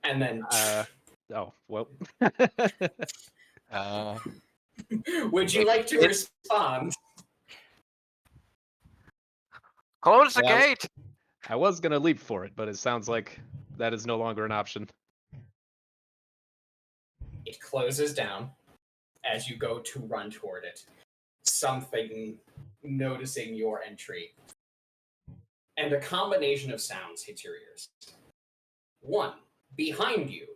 And then, Oh well. would you like to respond? Close the Well, gate. I was gonna leap for it, but it sounds like that is no longer an option. It closes down as you go to run toward it. Something noticing your entry. And a combination of sounds hits your ears. One, behind you,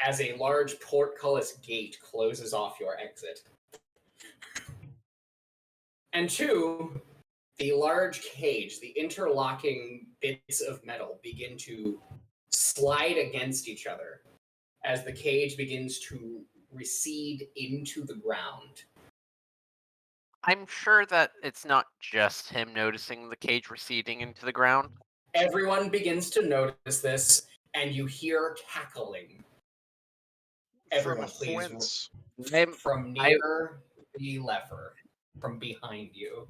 as a large portcullis gate closes off your exit. And two, the large cage, the interlocking bits of metal begin to slide against each other as the cage begins to recede into the ground. I'm sure that it's not just him noticing the cage receding into the ground. Everyone begins to notice this, and you hear cackling. Everyone, From please. whence? From near the lever, from behind you.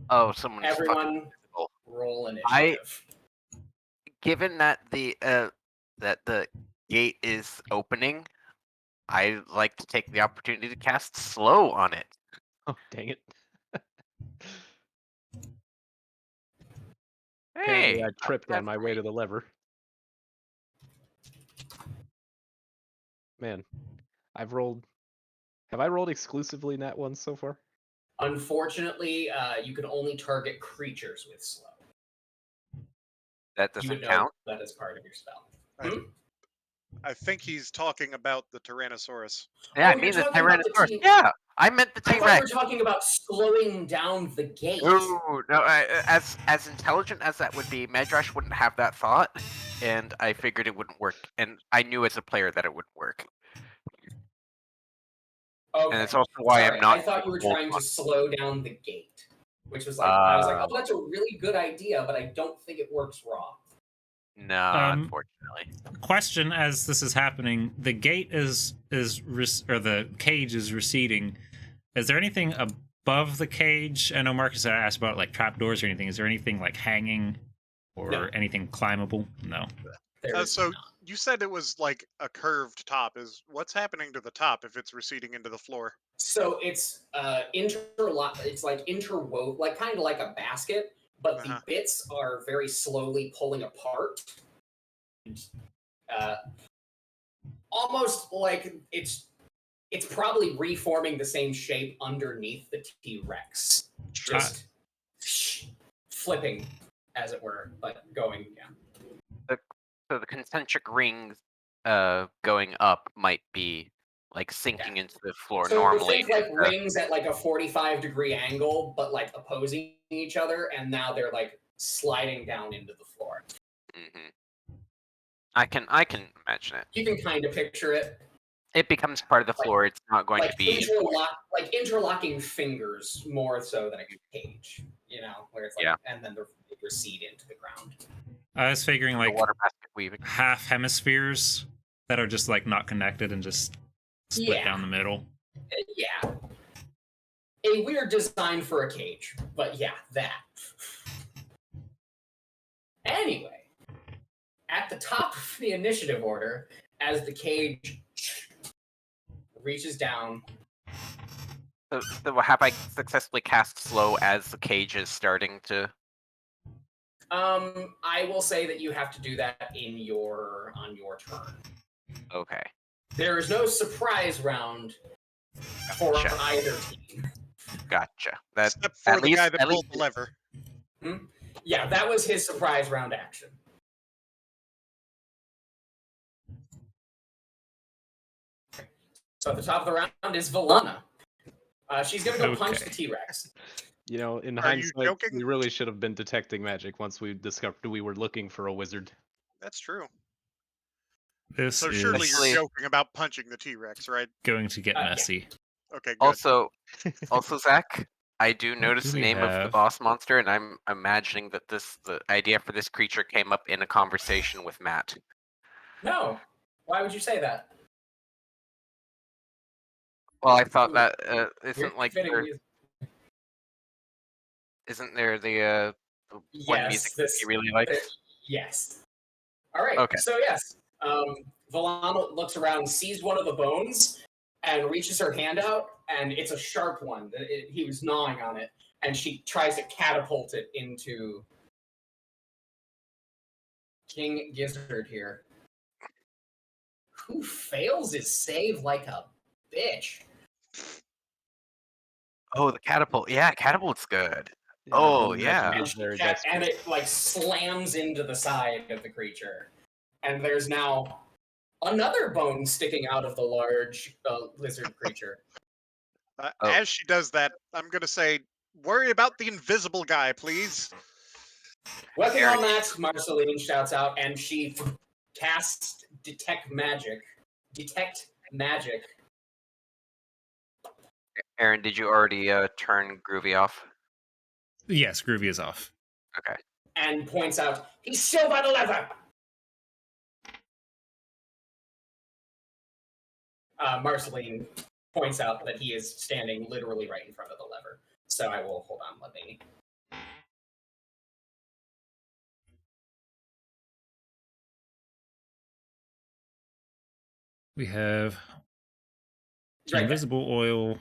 Oh, someone's fucking Everyone, physical. roll initiative. Given that the gate is opening, I'd like to take the opportunity to cast slow on it. Oh, dang it. Hey, Apparently I tripped on my way to the lever. Man, have I rolled exclusively nat ones so far? Unfortunately, you can only target creatures with slow. that You doesn't would know count. that is part of your spell. I think he's talking about the Tyrannosaurus. Yeah, I you're mean the talking about the Tyrannosaurus. T- Yeah, I meant the I thought you T-Rex. were talking about slowing down the gate. No, as intelligent as that would be, Medrash wouldn't have that thought, and I figured it wouldn't work. And I knew as a player that it wouldn't work. Okay. And it's also why Sorry, I'm not. I thought you were hold trying on. to slow down the gate, which was like, I was like, oh, that's a really good idea, but I don't think it works raw. No, unfortunately. Question: as this is happening, the gate or the cage is receding. Is there anything above the cage? I know Marcus had asked about like trapdoors or anything. Is there anything like hanging or No. anything climbable? No. There is So not. you said it was like a curved top. Is what's happening to the top if it's receding into the floor? So it's it's like interwoven, like kind of like a basket, but the bits are very slowly pulling apart. Almost like it's probably reforming the same shape underneath the T-Rex. Just flipping, as it were, but going, yeah. So the concentric rings going up might be like sinking into the floor So normally. think like rings at like a 45-degree angle, but like opposing each other, and now they're like sliding down into the floor. Mm-hmm. I can imagine it. You can kind of picture it. It becomes part of the floor. It's not going to be interlocking fingers more so than a cage. You know, where it's like, and then they recede into the ground. I was figuring like water basket weaving. half hemispheres that are just like not connected and just split down the middle. Yeah. A weird design for a cage, but yeah, that. Anyway, at the top of the initiative order, as the cage reaches down. So have I successfully cast slow as the cage is starting to? I will say that you have to do that on your turn. Okay. There is no surprise round for either team. Gotcha. Except for the guy that pulled the lever. Yeah, that was his surprise round action. So at the top of the round is Valana. She's gonna go punch the T-Rex. You know, in hindsight, we really should have been detecting magic once we discovered we were looking for a wizard. That's true. This so is surely you're joking about punching the T-Rex, right? Going to get messy. Yeah. Okay, good. Also, Zach, I do notice the name of the boss monster, and I'm imagining that the idea for this creature came up in a conversation with Matt. No. Why would you say that? Well, I thought that isn't there the one music Yes, he really likes? yes. All right. Okay. So yes, Valana looks around, sees one of the bones, and reaches her hand out, and it's a sharp one. He was gnawing on it, and she tries to catapult it into King Gizzard here, who fails his save like a bitch. Oh, the catapult. Yeah, catapult's good. Yeah, Oh, bone yeah. magic And, is very and desperate. it like slams into the side of the creature, and there's now another bone sticking out of the large lizard creature. Oh. As she does that, I'm gonna say, worry about the invisible guy, please. Working Aaron, on that, Marceline shouts out, and she casts Detect Magic. Aaron, did you already turn Groovy off? Yes, Groovy is off. Okay. And points out, he's still by the lever! Marceline points out that he is standing literally right in front of the lever. So I will, hold on, let me... We have Right Invisible Oil,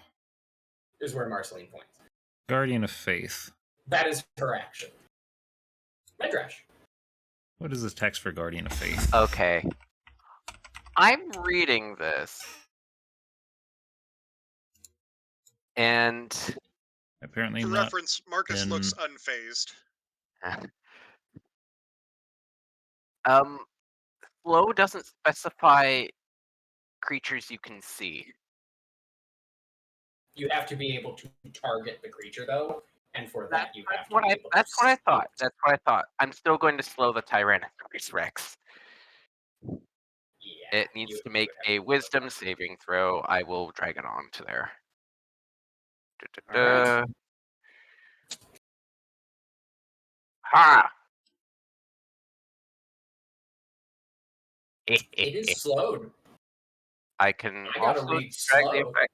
there is where Marceline points. Guardian of Faith. That is her action. Medrash. What is the text for Guardian of Faith? Okay. I'm reading this. And Apparently For not. reference, Marcus in- looks unfazed. flow doesn't specify creatures you can see. You have to be able to target the creature, though, and for that you have to be able That's to what I see thought. it. That's what I thought. I'm still going to slow the Tyrannosaurus Rex. Yeah, It needs to make a wisdom saving throw. I will drag it on to there. Alright. Ha! It is slowed. I can I gotta also read drag the slow. effect.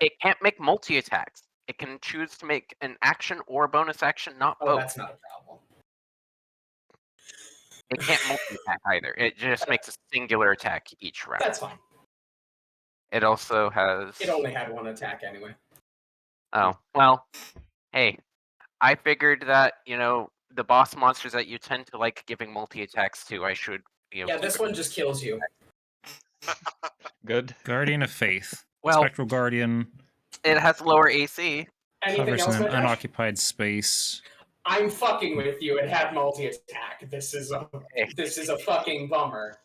It can't make multi-attacks. It can choose to make an action or a bonus action, not Oh, both. that's not a problem. It can't multi-attack either. It just makes a singular attack each round. That's fine. It also has... It only had one attack anyway. Oh, well, hey. I figured that, the boss monsters that you tend to like giving multi-attacks to, I should, Yeah, this one just kills you. Good. Guardian of Faith. Well, Spectral Guardian it has lower AC. Anything hovers else, in an Medrash? unoccupied space. I'm fucking with you. It had multi-attack. This is a fucking bummer.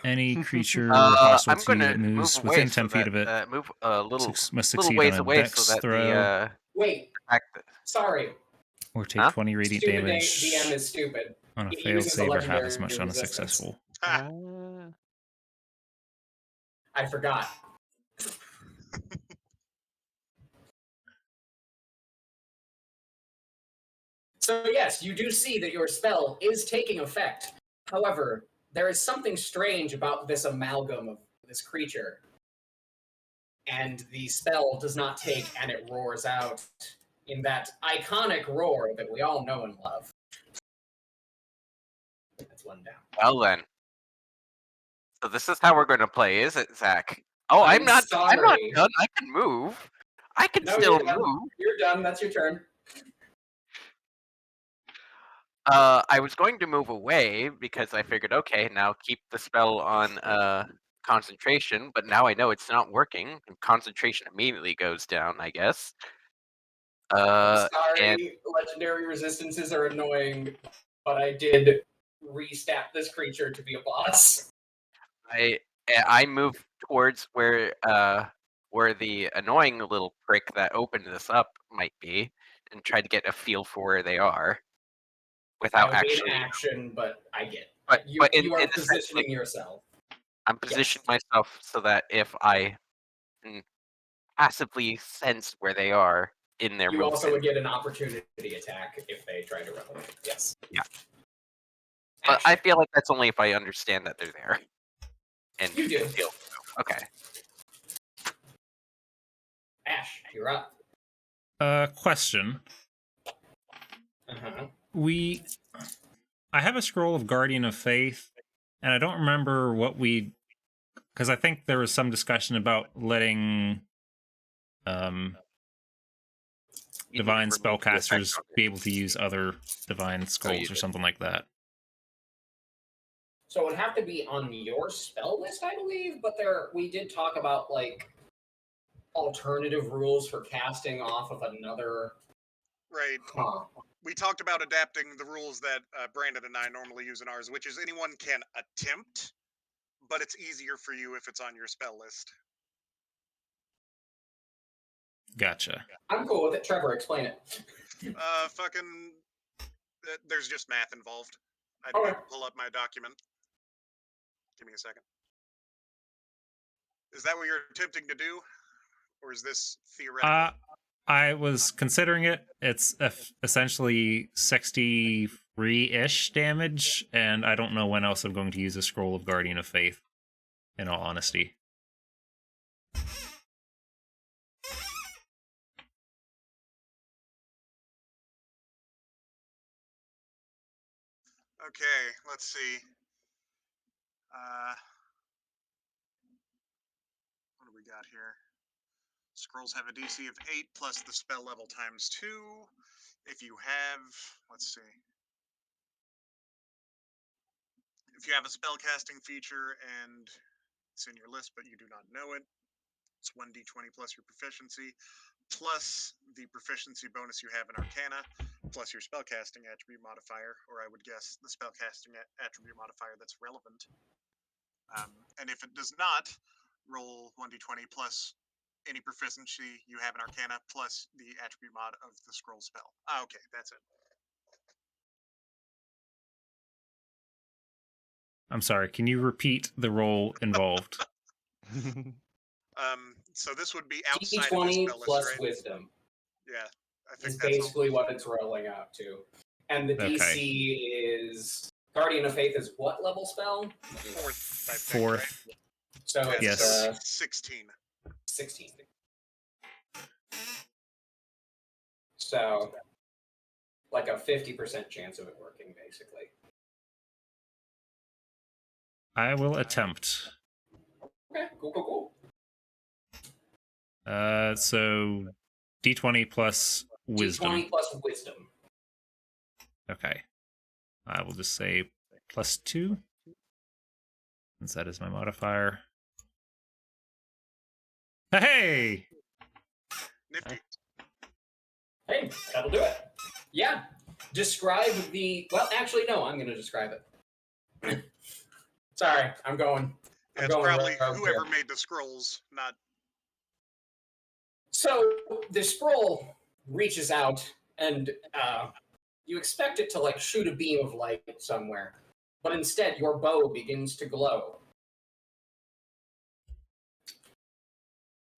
Any creature hostile I'm to you gonna that moves move away within so 10 feet of it move a little must little succeed ways on a away dex so that throw the Wait, attack sorry. or take Huh? 20 radiant Stupid damage DM is stupid. on a It failed uses a save or half legendary as much on a resistance. successful. Ha! I forgot. So yes, you do see that your spell is taking effect. However, there is something strange about this amalgam of this creature. And the spell does not take, and it roars out in that iconic roar that we all know and love. That's one down. Well then. So this is how we're gonna play, is it, Zach? Oh, I'm I'm not sorry. done. I can move. I can No, still you're done. move. You're done. That's your turn. I was going to move away because I figured, okay, now keep the spell on concentration, but now I know it's not working. And concentration immediately goes down, I guess. Sorry, And legendary resistances are annoying, but I did restat this creature to be a boss. I move towards where the annoying little prick that opened this up might be, and try to get a feel for where they are, without That would be actually. an action, but I get it. But You are in the sense, positioning like, yourself. I'm positioning myself so that if I can passively sense where they are in their You movement. also would get an opportunity attack if they try to run away. Yes. Yeah. But I Action. feel like that's only if I understand that they're there. And You do. feel. Okay. Ash, you're up. Question. I have a scroll of Guardian of Faith, and I don't remember what we, because I think there was some discussion about letting You need to divine remove the effect spellcasters on it. be able to use other divine scrolls or did. something like that. So it would have to be on your spell list, I believe, but we did talk about like alternative rules for casting off of another. Right. Huh. We talked about adapting the rules that Brandon and I normally use in ours, which is anyone can attempt, but it's easier for you if it's on your spell list. Gotcha. I'm cool with it. Trevor, explain it. There's just math involved. I Okay. need to pull up my document. Give me a second. Is that what you're attempting to do? Or is this theoretical? I was considering it. It's essentially 63-ish damage, and I don't know when else I'm going to use a Scroll of Guardian of Faith, in all honesty. Okay, let's see. What do we got here? Scrolls have a DC of 8 plus the spell level times 2. If you have, let's see. If you have a spellcasting feature and it's in your list but you do not know it, it's 1d20 plus your proficiency, plus the proficiency bonus you have in Arcana, plus your spellcasting attribute modifier, or I would guess the spellcasting attribute modifier that's relevant. And if it does not, roll 1d20 plus any proficiency you have in Arcana, plus the attribute mod of the scroll spell. Okay, that's it. I'm sorry, can you repeat the roll involved? So this would be outside of this D20 spell list, plus right? wisdom. Yeah, I think Is that's basically what it's rolling out to. And the DC is Guardian of Faith is what level spell? Fourth, I think. Fourth. Right? So it's Yes. 16. 16. So like a 50% chance of it working, basically. I will attempt. Okay, cool. So D20 plus wisdom. D20 plus wisdom. Okay. I will just say +2, since that is my modifier. Hey! Nifty. Hey, that'll do it. Yeah. Describe the. Well, actually, no. I'm going to describe it. Sorry, I'm going. Yeah, it's probably whoever made the scrolls, not. So the scroll reaches out, and you expect it to like shoot a beam of light somewhere, but instead your bow begins to glow.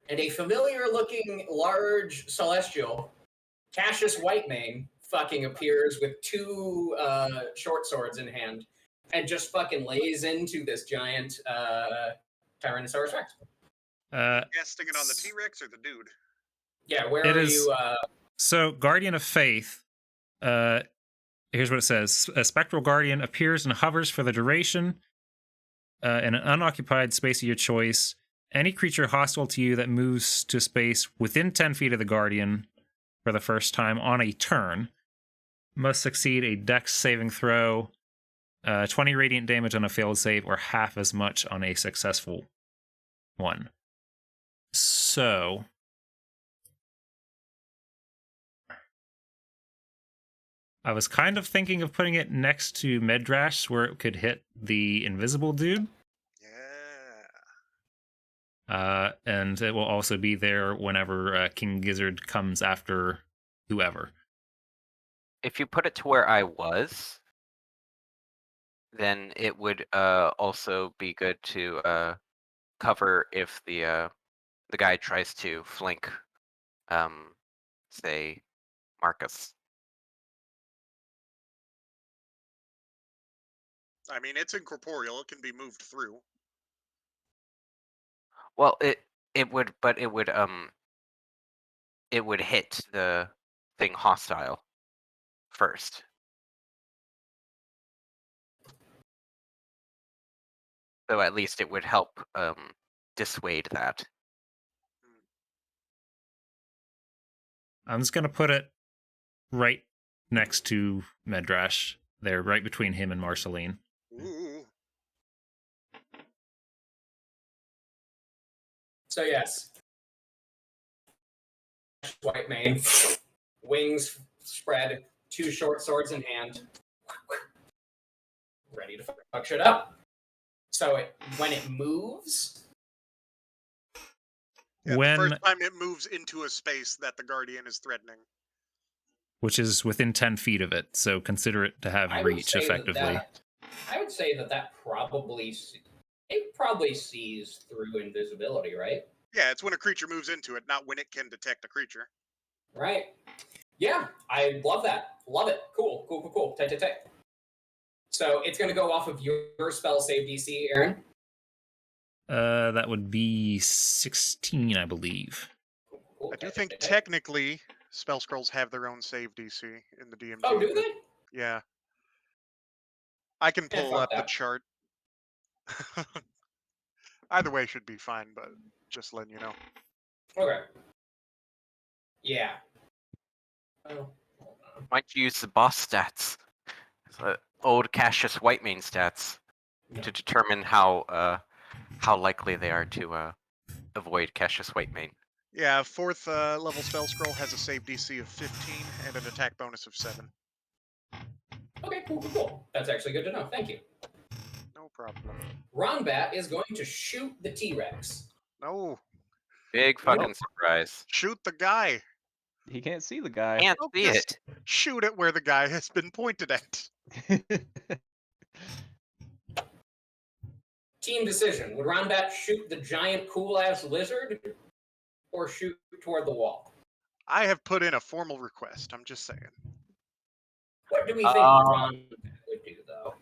And a familiar-looking large celestial, Cassius Whitemane, fucking appears with 2 short swords in hand, and just fucking lays into this giant Tyrannosaurus Rex. Casting it on the T-Rex or the dude? Yeah, where are you? So, Guardian of Faith, here's what it says. A spectral guardian appears and hovers for the duration in an unoccupied space of your choice. Any creature hostile to you that moves to space within 10 feet of the guardian for the first time on a turn must succeed a dex saving throw, 20 radiant damage on a failed save, or half as much on a successful one. So I was kind of thinking of putting it next to Medrash where it could hit the invisible dude. Yeah. And it will also be there whenever King Gizzard comes after whoever. If you put it to where I was, then it would also be good to cover if the guy tries to flank, say, Marcus. I mean, it's incorporeal; it can be moved through. Well, it would, but it would hit the thing hostile first. So at least it would help dissuade that. I'm just gonna put it right next to Medrash. There, right between him and Marceline. Ooh. So yes, white mane, wings spread, 2 short swords in hand, ready to fuck shit up. So when it moves, Yeah, When, the first time it moves into a space that the Guardian is threatening. which is within 10 feet of it, so consider it to have I would reach say effectively. I would say that probably it probably sees through invisibility, right? Yeah, it's when a creature moves into it, not when it can detect a creature. Right. Yeah, I love that. Love it. Cool. Tight. So it's going to go off of your spell save DC, Aaron. That would be 16, I believe. Cool. I do Tight. think technically spell scrolls have their own save DC in the DMG. Oh, do but they? yeah. I can Yeah, pull fuck up the that. chart. Either way should be fine, but just letting you know. Okay. Yeah. Oh, hold on. Might use the boss stats, old Cassius Whitemane stats, No. to determine how likely they are to avoid Cassius Whitemane. Yeah, 4th level spell scroll has a save DC of 15 and an attack bonus of 7. Okay, cool. That's actually good to know. Thank you. No problem. Ronbat is going to shoot the T-Rex. No, Big fucking surprise. shoot the guy. He can't see the guy. Can't Nope, see just it. shoot it where the guy has been pointed at. Team decision. Would Ronbat shoot the giant cool-ass lizard or shoot toward the wall? I have put in a formal request. I'm just saying. What do we think Ronbat would do, though?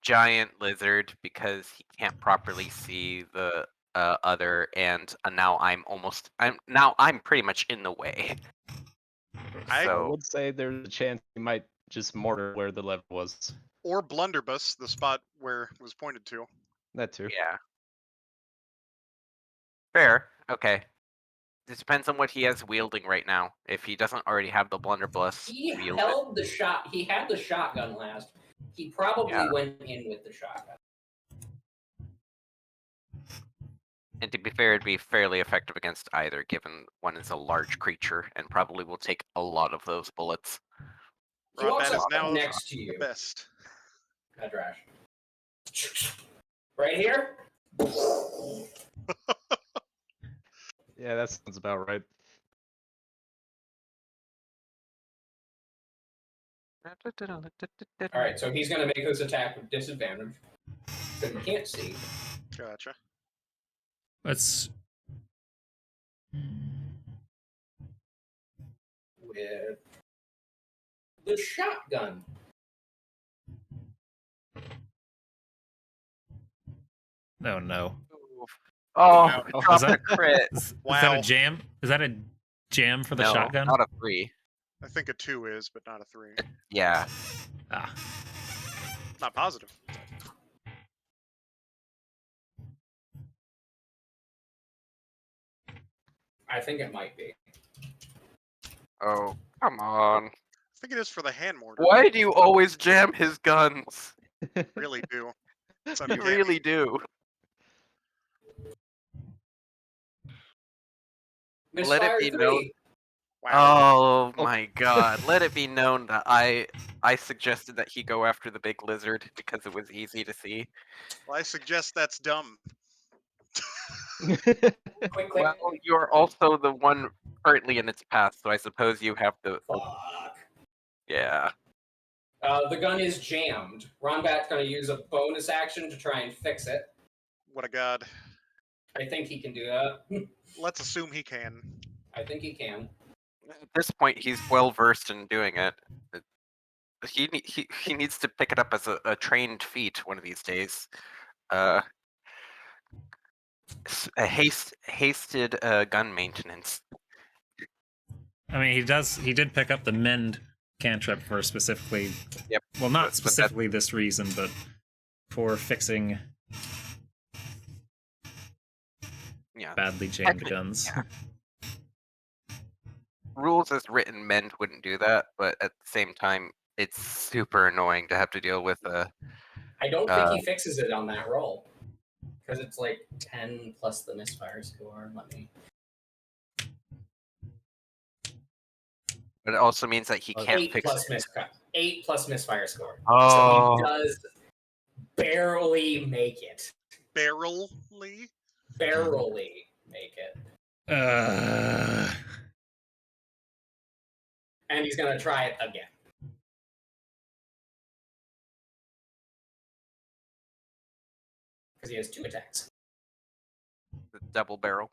Giant lizard, because he can't properly see the other, and now I'm pretty much in the way. I- I So would say there's a chance he might just mortar where the lever was. Or blunderbuss, the spot where it was pointed to. That too. yeah, fair. Okay. It depends on what he has wielding right now. If he doesn't already have the blunderbuss He wielded, held the shot. He had the shotgun last. He probably went in with the shotgun. and to be fair, it'd be fairly effective against either, given one is a large creature and probably will take a lot of those bullets. He walks Ronbat is up now next to the you, best. Medrash. Right here? Yeah, that sounds about right. All right, so he's going to make his attack with disadvantage. So he can't see. Gotcha. Let's. With the shotgun. Oh no. Oh, Wow. drop Is a that- crit. Is that Wow. a jam? Is that a jam for the No, shotgun? not a 3. I think a 2 is, but not a 3. Yeah. Ah. Not positive. I think it might be. Oh, come on. I think it is for the hand mortar. Why do you always jam his guns? Really do. It's You uncanny. really do. Let it Misfire be 3. known. Wow. Oh my god. Let it be known that I suggested that he go after the big lizard because it was easy to see. Well, I suggest that's dumb. Click. Well, you're also the one currently in its path, so I suppose you have to. Fuck. Yeah. The gun is jammed. Ronbat's going to use a bonus action to try and fix it. What a god. I think he can do that. Let's assume he can. I think he can. At this point, he's well versed in doing it. He needs to pick it up as a trained feat one of these days. A hasted gun maintenance. I mean, he did pick up the mend cantrip for specifically. Yep. Well, not But that- specifically this reason, but for fixing Yeah. badly jammed guns. Rules as written meant wouldn't do that, but at the same time, it's super annoying to have to deal with I don't think he fixes it on that roll. Because it's like 10 plus the misfire score. Let me. But it also means that he can't 8 fix plus it. 8 plus misfire score. Oh. So he does barely make it. Barrelly? Barely make it. And he's going to try it again. Because he has 2 attacks. Double barrel.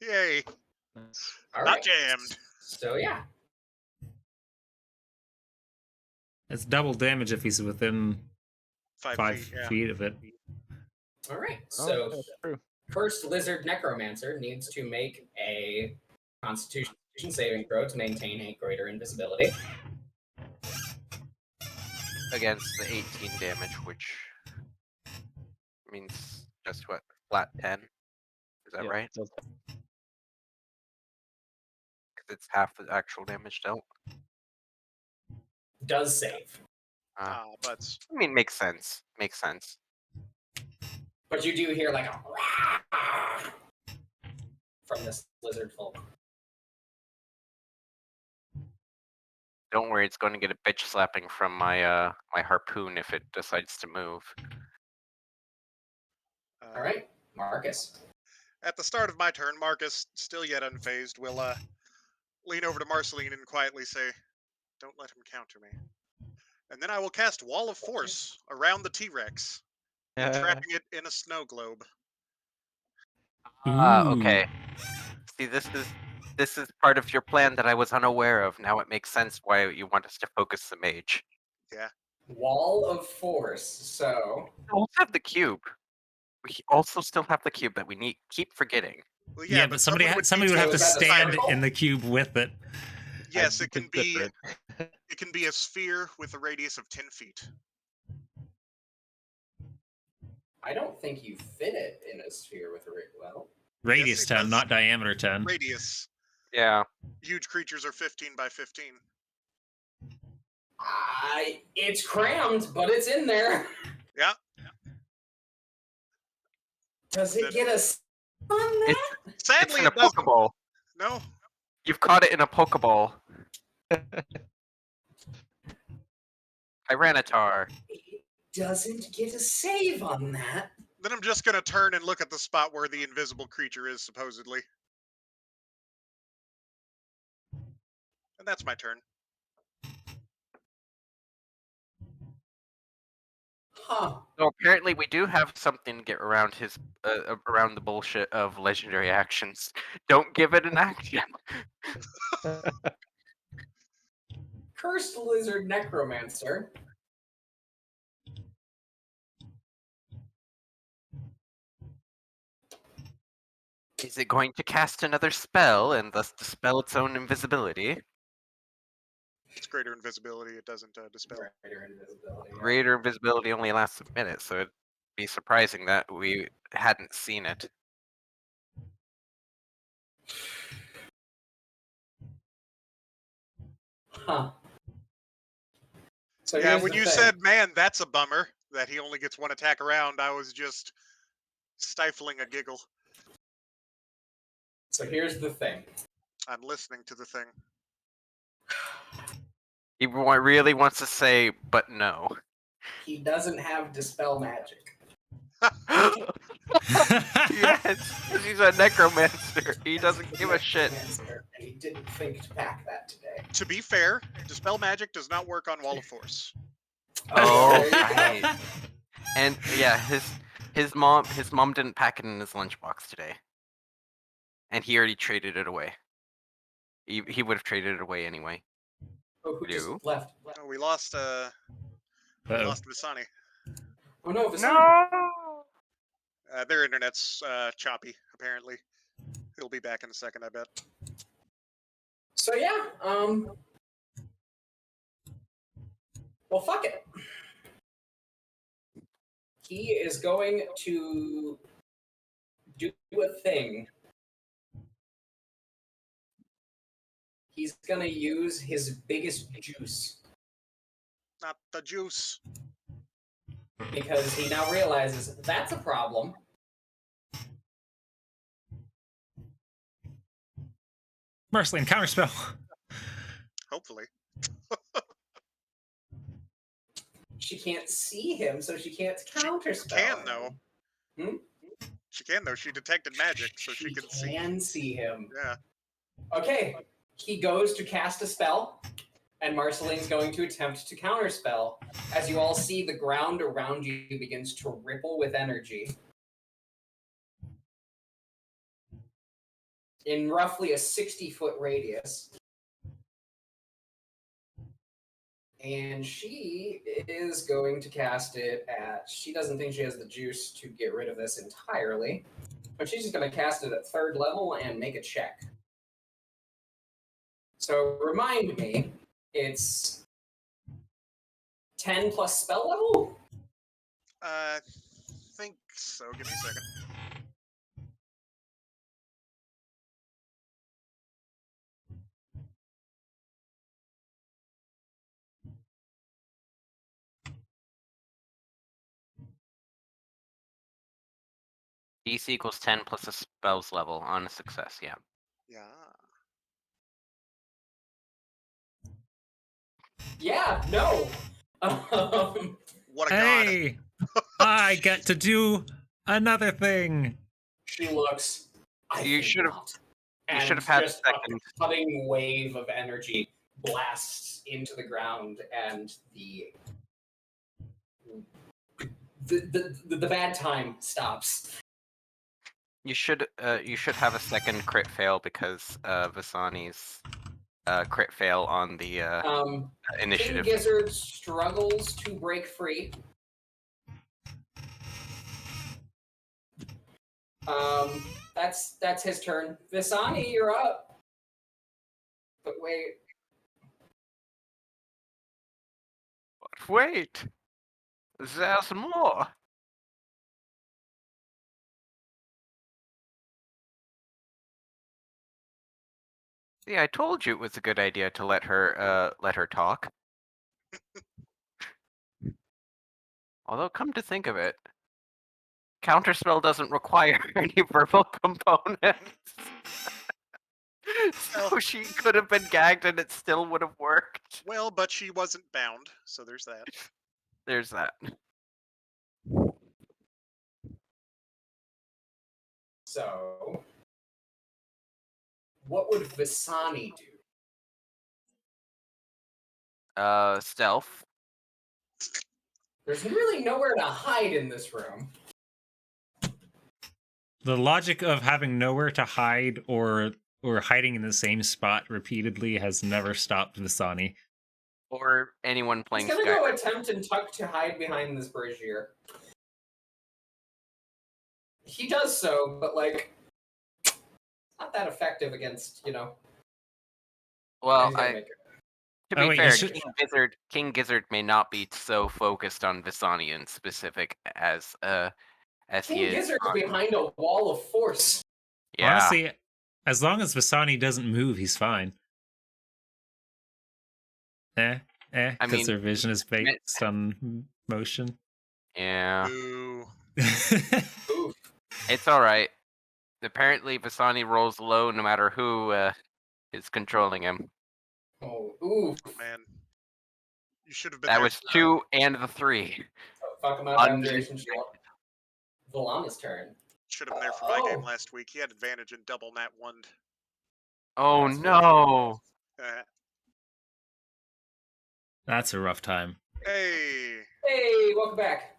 Yay. Nice. All Not right. jammed. So yeah. It's double damage if he's within 5 feet, yeah. feet of it. All right. Oh, So that's true. Cursed Lizard Necromancer needs to make a Constitution saving throw to maintain a greater invisibility. Against the 18 damage, which means just what? Flat 10? Is that Yeah, right? so- Because it's half the actual damage dealt. Does save. But I mean, makes sense. Makes sense. But you do hear like a from this lizard folk. Don't worry, it's going to get a bitch slapping from my my harpoon if it decides to move. All right, Marcus. At the start of my turn, Marcus, still yet unfazed, will lean over to Marceline and quietly say, "Don't let him counter me." And then I will cast Wall of Force around the T-Rex, trapping it in a snow globe. Okay. See, this is part of your plan that I was unaware of. Now it makes sense why you want us to focus the mage. Yeah. Wall of Force. So We also have the cube. We also still have the cube that we keep forgetting. Well, Yeah, but somebody would So have to is that a stand circle? in the cube with it. Yes, I'd it can consider be. It can be a sphere with a radius of 10 feet. I don't think you fit it in a sphere with a well. Radius Yes, it 10, does. not diameter 10. Radius. Yeah. Huge creatures are 15 by 15. It's crammed, but it's in there. Yeah. Does it get a on that? Sadly, it's in a it doesn't. Pokeball. No. You've caught it in a Pokeball. Tyranitar. It doesn't get a save on that. Then I'm just gonna turn and look at the spot where the invisible creature is, supposedly. And that's my turn. Huh. So apparently we do have something to get around around the bullshit of legendary actions. Don't give it an action. Cursed Lizard Necromancer. Is it going to cast another spell and thus dispel its own invisibility? It's greater invisibility. It doesn't dispel. Greater invisibility. Yeah. Greater invisibility only lasts a minute, so it'd be surprising that we hadn't seen it. Huh. So Yeah, here's when the you thing. said, "Man, that's a bummer," that he only gets one attack around, I was just stifling a giggle. So here's the thing. I'm listening to the thing. He really wants to say, but no. He doesn't have Dispel Magic. Yes, 'cause he's a necromancer. He doesn't give a shit. And he didn't think to pack that today. To be fair, Dispel Magic does not work on Wall of Force. Oh, there you go. right. And yeah, his mom didn't pack it in his lunchbox today, and he already traded it away. He would have traded it away anyway. Oh, who just You? left? Oh, we lost Visani. Oh no, Vasant. No. Their internet's choppy, apparently. He'll be back in a second, I bet. So yeah, well, fuck it. He is going to do a thing. He's gonna use his biggest juice Not the juice. because he now realizes that's a problem. Marceline, counterspell. Hopefully. She can't see him, so she can't counterspell. Can though. Hmm? She can though. She detected magic, so she can see. Can see him. Yeah. Okay, he goes to cast a spell, and Marceline's going to attempt to counterspell. As you all see, the ground around you begins to ripple with energy. In roughly a 60-foot radius. And she is going to cast it at... She doesn't think she has the juice to get rid of this entirely. But she's just going to cast it at 3rd level and make a check. So remind me, it's 10 plus spell level? Think so. Give me a second. DC equals 10 plus a spell's level on a success, yeah. Yeah. Yeah, no. What a god. Hey, I get to do another thing. She looks. You should have. You should And have had a just second. a cutting wave of energy blasts into the ground, and the bad time stops. You should have a second crit fail because Vasani's crit fail on the initiative. King Gizzard struggles to break free. That's his turn. Visani, you're up. But wait. But wait, there's more. See, I told you it was a good idea to let her talk. Although, come to think of it, counterspell doesn't require any verbal components. So she could have been gagged and it still would have worked. Well, but she wasn't bound, so there's that. There's that. So, what would Visani do? Stealth. There's really nowhere to hide in this room. The logic of having nowhere to hide or hiding in the same spot repeatedly has never stopped Visani. Or anyone playing He's gonna Skyrim. go attempt and tuck to hide behind this brazier. He does so, but like, not that effective against, Well, he's gonna make it. to be Oh, wait, fair, you should- King Gizzard may not be so focused on Visani in specific as he King is. Gizzard's behind a wall of force. Yeah. Honestly, as long as Visani doesn't move, he's fine. I Because mean, their vision is based on motion. Yeah. Ooh. Ooh. It's all right. Apparently, Visani rolls low no matter who is controlling him. Oh, ooh. Man. You should have been That there was for 2 and the 3. Fuck him up, Foundation Shield. Volana's turn. Should have been there for my game last week. He had advantage in double nat 1. Oh That's no! That's a rough time. Hey. Hey, welcome back.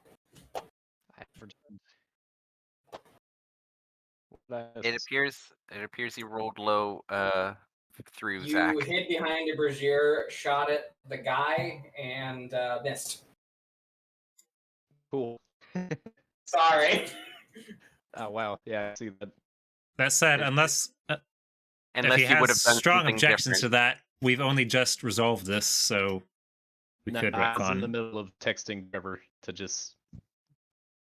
It appears he rolled low through You Zach. hid behind a brazier, shot at the guy, and missed. Cool. Sorry. Oh wow, yeah, I see that. That said, It- unless Unless he you would has have done strong something objections different. to that, we've only just resolved this, so we could I was in the retcon. middle of texting Trevor to just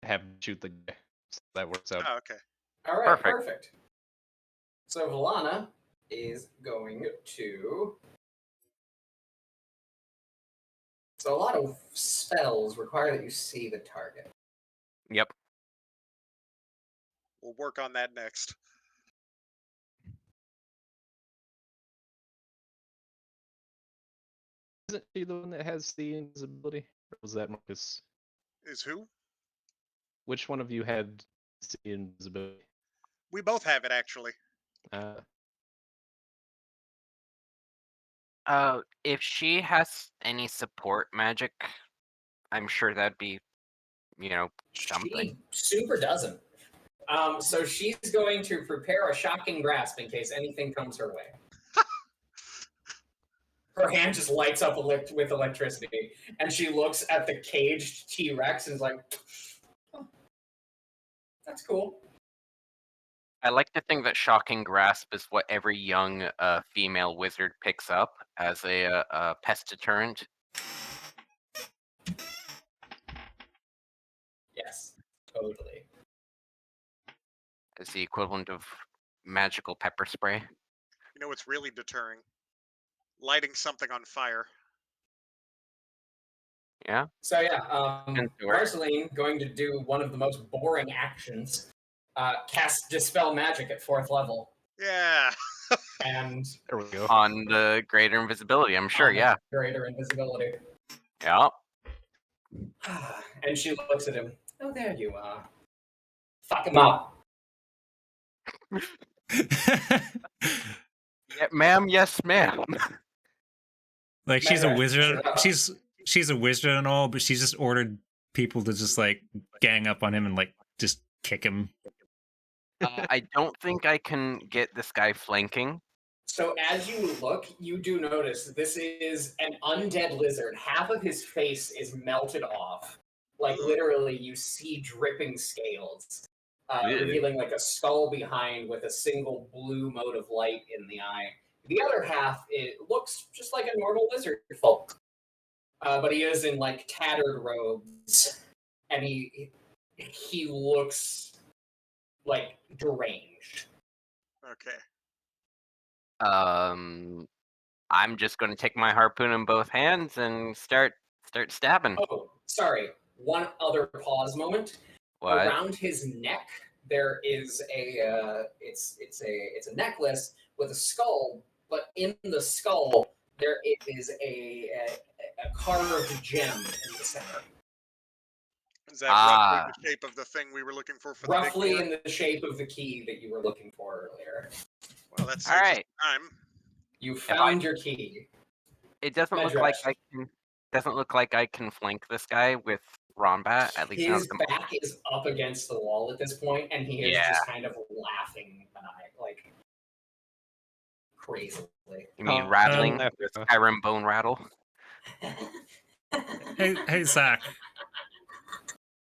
have him shoot the guy. So that works out. Oh, okay. All right, Perfect. perfect. So Valana is going to. So a lot of spells require that you see the target. Yep. We'll work on that next. Isn't she the one that has the invisibility? Or was that Marcus? Is who? Which one of you had the invisibility? We both have it, actually. If she has any support magic, I'm sure that'd be, something. She super doesn't. So she's going to prepare a shocking grasp in case anything comes her way. Her hand just lights up with electricity, and she looks at the caged T-Rex and is like, oh, "That's cool." I like to think that Shocking Grasp is what every young female wizard picks up as a pest deterrent. Yes, totally. As the equivalent of magical pepper spray. You know what's really deterring? Lighting something on fire. Yeah. So yeah, Tends to work. Marceline going to do one of the most boring actions. Cast Dispel Magic at 4th level. Yeah. And There we go. On the greater invisibility, I'm sure, on the yeah. greater invisibility. Yeah. And she looks at him. Oh, there you are. Fuck him up. Yeah, ma'am, yes, ma'am. Like she's a Right. wizard. She's a wizard and all, but she's just ordered people to just like gang up on him and like just kick him. I don't think I can get this guy flanking. So as you look, you do notice this is an undead lizard. Half of his face is melted off. Like literally, you see dripping scales, revealing like a skull behind with a single blue mote of light in the eye. The other half, it looks just like a normal lizard folk, but he is in like tattered robes, and he looks like deranged. Okay. I'm just going to take my harpoon in both hands and start stabbing. Oh, sorry. One other pause moment. What? Around his neck, there is a it's a necklace with a skull, but in the skull there is a carved gem in the center. Is that roughly the shape of the thing we were looking for the Roughly big in the shape of the key that you were looking for earlier. Well, that's all right. Time. You found your key. It doesn't look like I can flank this guy with Rombat. At least his back is up against the wall at this point, and he is just kind of laughing like crazily. You mean rattling? The Skyrim bone rattle? Hey, Zach.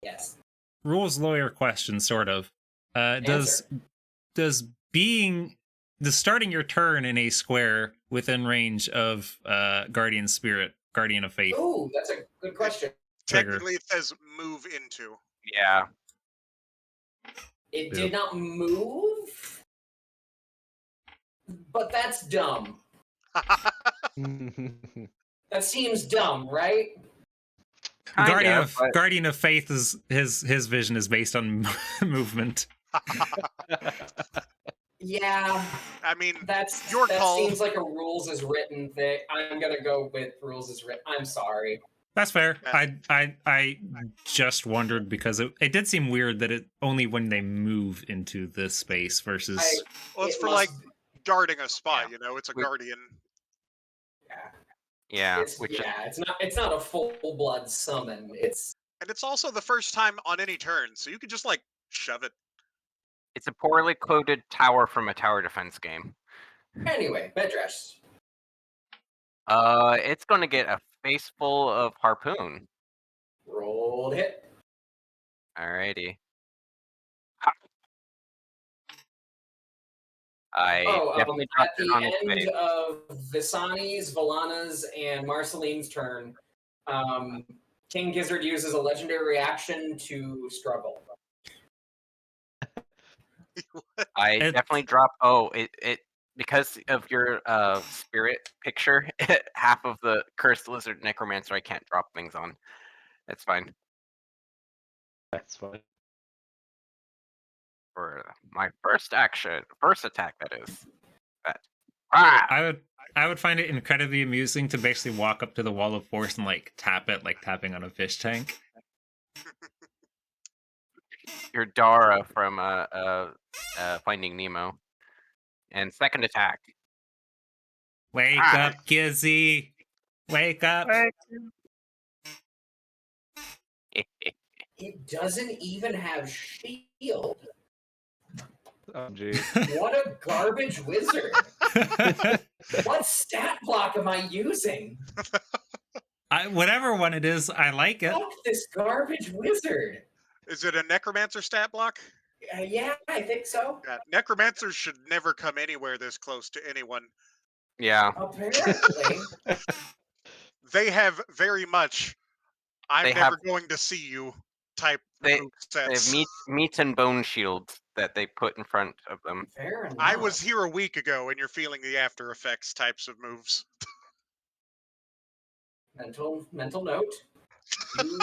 Yes. Rules lawyer question, sort of. Does starting your turn in a square within range of Guardian of Faith? Oh, that's a good question. Technically, it says move into. Yeah. It did not move, but that's dumb. That seems dumb, right? Guardian of Faith is his vision is based on movement. Yeah. I mean, that's your that call. Seems like a rules is written thing. I'm gonna go with rules is written. I'm sorry. That's fair. I just wondered because it did seem weird that it only when they move into this space versus. It's for like guarding a spot. Yeah. You know, it's a guardian. Yeah. It's not a full blood summon. And it's also the first time on any turn, so you could just like shove it. It's a poorly coded tower from a tower defense game. Anyway, Bedress. It's gonna get a face full of harpoon. Roll hit. Alrighty. I definitely At dropped it the on its end face. of Visani's, Valana's, and Marceline's turn, King Gizzard uses a legendary reaction to struggle. I It- definitely dropped. Oh, it because of your spirit picture, half of the cursed lizard necromancer I can't drop things on. It's fine That's fine. for my first attack. That is that. I would find it incredibly amusing to basically walk up to the wall of force and like tap it like tapping on a fish tank. Your Dara from Finding Nemo, and second attack. Wake Ah. up, Gizzy! Wake up! It doesn't even have shield. Oh, geez. What a garbage wizard. What stat block am I using? Whatever one it is, I like it. Fuck this garbage wizard. Is it a necromancer stat block? Yeah, I think so. Yeah, necromancers should never come anywhere this close to anyone. Yeah, Apparently. They have very much I'm They never have- going to see you type they move they have sets. meat and bone shields that they put in front of them. Fair enough. I was here a week ago and you're feeling the after effects types of moves. Mental note.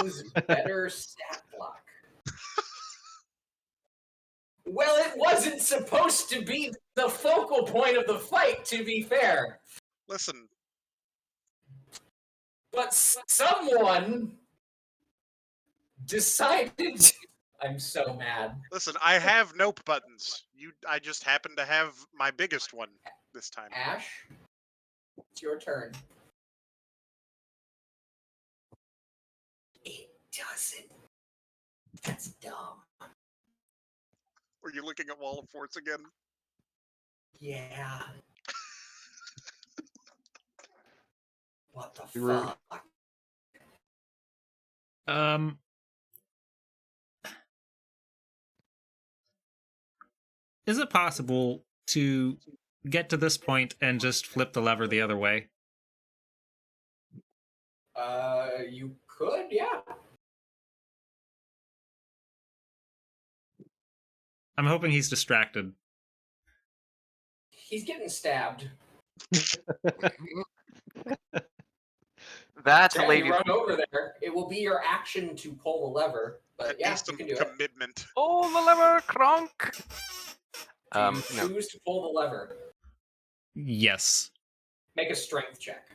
Use better stat block. Well, it wasn't supposed to be the focal point of the fight, to be fair. Listen, But someone decided. I'm so mad. listen, I have nope buttons. I just happen to have my biggest one this time. Ash, it's your turn. It doesn't. That's dumb. Were you looking at Wall of Force again? Yeah. What the Rude. fuck? Is it possible to get to this point and just flip the lever the other way? You could, yeah. I'm hoping he's distracted. He's getting stabbed. That's Yeah, a lady. you run over there. It will be your action to pull the lever, but That yeah, needs you some can do it. commitment. Oh, the lever, Kronk. Do you No. choose to pull the lever? Yes. Make a strength check.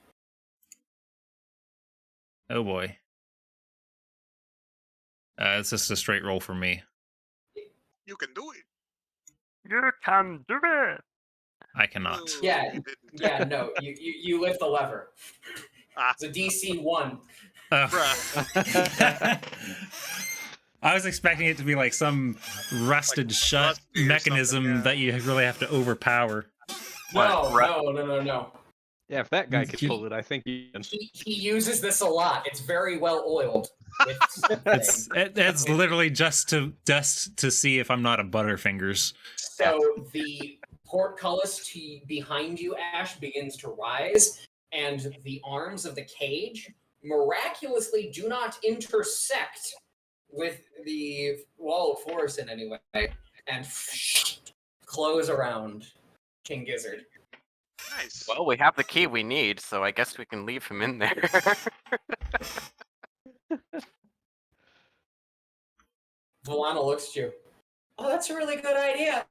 Oh boy. It's just a straight roll for me. You can do it. You can do it. I cannot. Ooh, Yeah, you didn't. Yeah, no, you lift the lever. Ah. It's a DC 1. Bruh. I was expecting it to be like some rusted Like shut rusty or mechanism something, yeah. that you really have to overpower. No. Yeah, if that guy could You- pull it, I think he can. He uses this a lot. It's very well oiled. It's literally just to see if I'm not a Butterfingers. So the portcullis behind you, Ash, begins to rise, and the arms of the cage miraculously do not intersect with the wall of force in any way, and close around King Gizzard. Nice. Well, we have the key we need, so I guess we can leave him in there. Volana looks at you. Oh, that's a really good idea.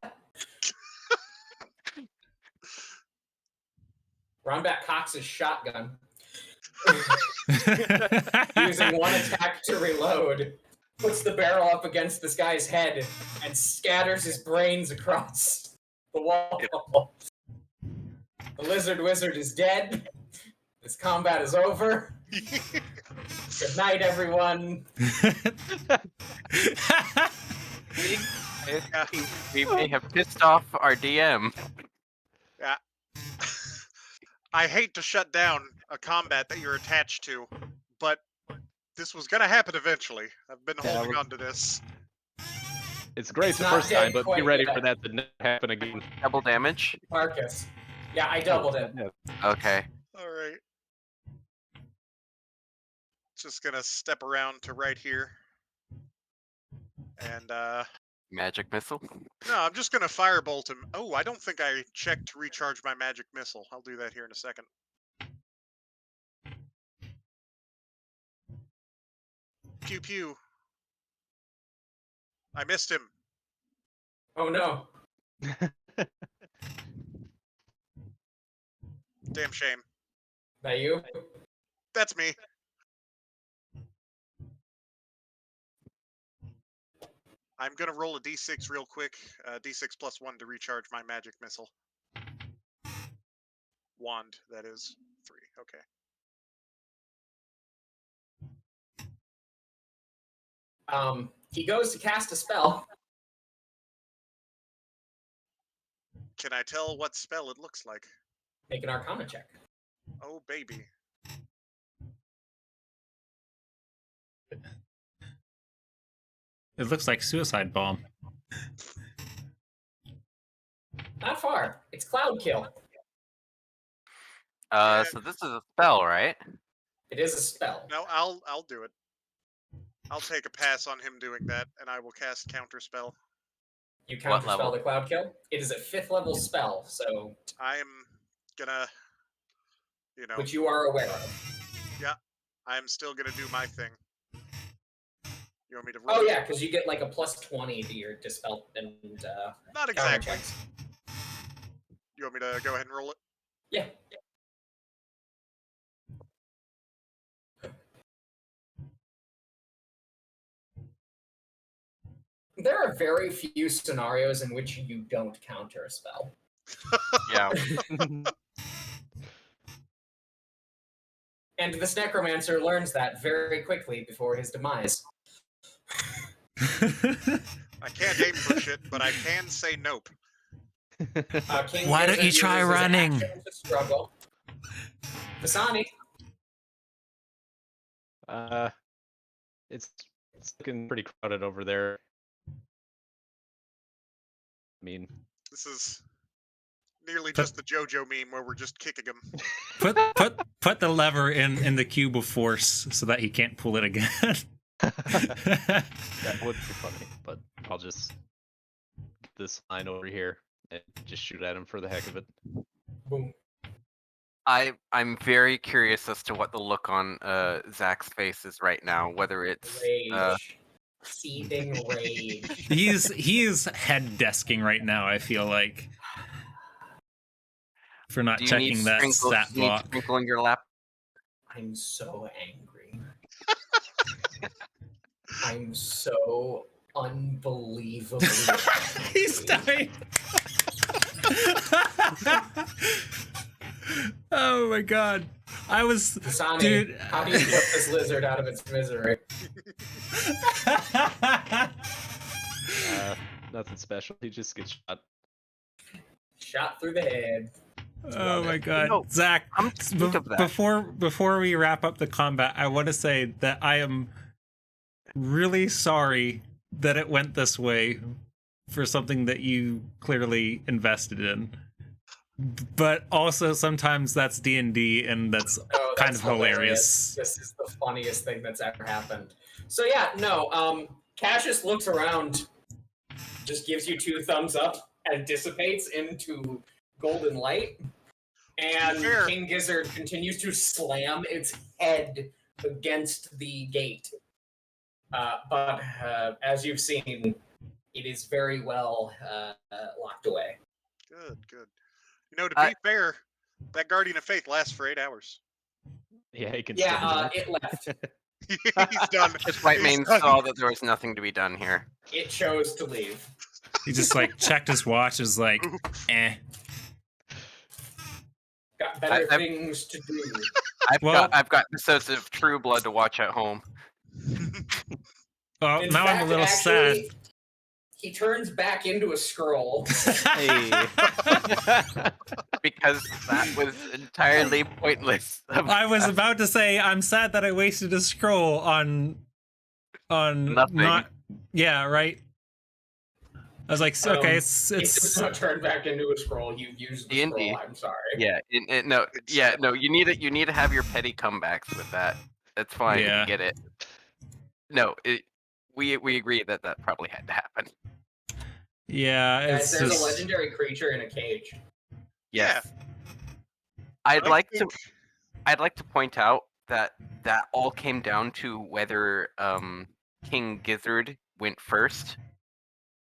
Ronbat cocks his shotgun, using one attack to reload, puts the barrel up against this guy's head, and scatters his brains across the wall. The lizard wizard is dead. This combat is over. Good night, everyone. We may have pissed off our DM. Yeah. I hate to shut down a combat that you're attached to, but this was gonna happen eventually. I've been Yeah, holding we're- on to this. It's great It's the not first time, dead but be quite ready yet. for that to never happen again. Double damage. Marcus. Yeah, I doubled it. Yeah. Okay. All right. Just gonna step around to right here. And Magic missile. no, I'm just gonna firebolt him. Oh, I don't think I checked to recharge my magic missile. I'll do that here in a second. Pew pew. I missed him. Oh no. Damn shame. That you? That's me. I'm gonna roll a d6 real quick. D6 plus 1 to recharge my magic missile. Wand, that is. 3. Okay. He goes to cast a spell. Can I tell what spell it looks like? Make an Arcana check. Oh, baby. It looks like suicide bomb. Not far. It's Cloud Kill. So this is a spell, right? It is a spell. No, I'll do it. I'll take a pass on him doing that, and I will cast counter spell. You What counterspell level? the Cloud Kill. It is a 5th level spell, so I am gonna, which you are aware of. I'm still gonna do my thing. You want me to roll? Oh yeah, because you get like a +20 to your dispel and Not counter exactly. checks. You want me to go ahead and roll it? Yeah. There are very few scenarios in which you don't counter a spell. Yeah. And this necromancer learns that very quickly before his demise. I can't aim for shit, but I can say nope. King Why don't Gizzard you try uses his running? action to struggle. Vasani. It's looking pretty crowded over there. I mean, This is nearly just the JoJo meme where we're just kicking him. Put the lever in the cube of force so that he can't pull it again. that would be funny, but I'll just get this line over here and just shoot at him for the heck of it. Boom. I'm very curious as to what the look on Zach's face is right now. Whether it's Rage. Seething rage. He is head desking right now, I feel like. For not do you checking need that sprinkles? stat Do you need block. sprinkle in your lap? I'm so angry. I'm so unbelievably angry. He's dying. Oh my god. I was Vasani, dude. how do you put this lizard out of its misery? Nothing special. He just gets shot. Shot through the head. Oh my god. No, Zach, I'm sick of that. before we wrap up the combat, I want to say that I am really sorry that it went this way for something that you clearly invested in. But also sometimes that's D&D and that's Oh, kind that's of hilarious. This is the funniest thing that's ever happened. So yeah, no, Cassius looks around, just gives you 2 thumbs up, and dissipates into golden light. And Fair. King Gizzard continues to slam its head against the gate. But as you've seen, it is very well locked away. Good. To be fair, that Guardian of Faith lasts for 8 hours. Yeah, he can. Yeah, it left. He's done. Just White He's Mane done. saw that there was nothing to be done here. It chose to leave. He just like checked his watch, is like, eh. Got better I- things to do. I've got episodes of True Blood to watch at home. Oh, In now fact, I'm a little actually, he turns back into a scroll. Hey. Because that was entirely pointless. I was about to say I'm sad that I wasted a scroll on Nothing. not. Yeah, right. I was like, okay, It does not turn back into a scroll. You've used the D&D. scroll. I'm sorry. Yeah, no. You need to have your petty comebacks with that. That's fine. Yeah. We get it. No, we agree that probably had to happen. Yeah, Guys, it's there's just... a legendary creature in a cage. Yes. Yeah. I'd I like think- to point out that all came down to whether King Gizzard went first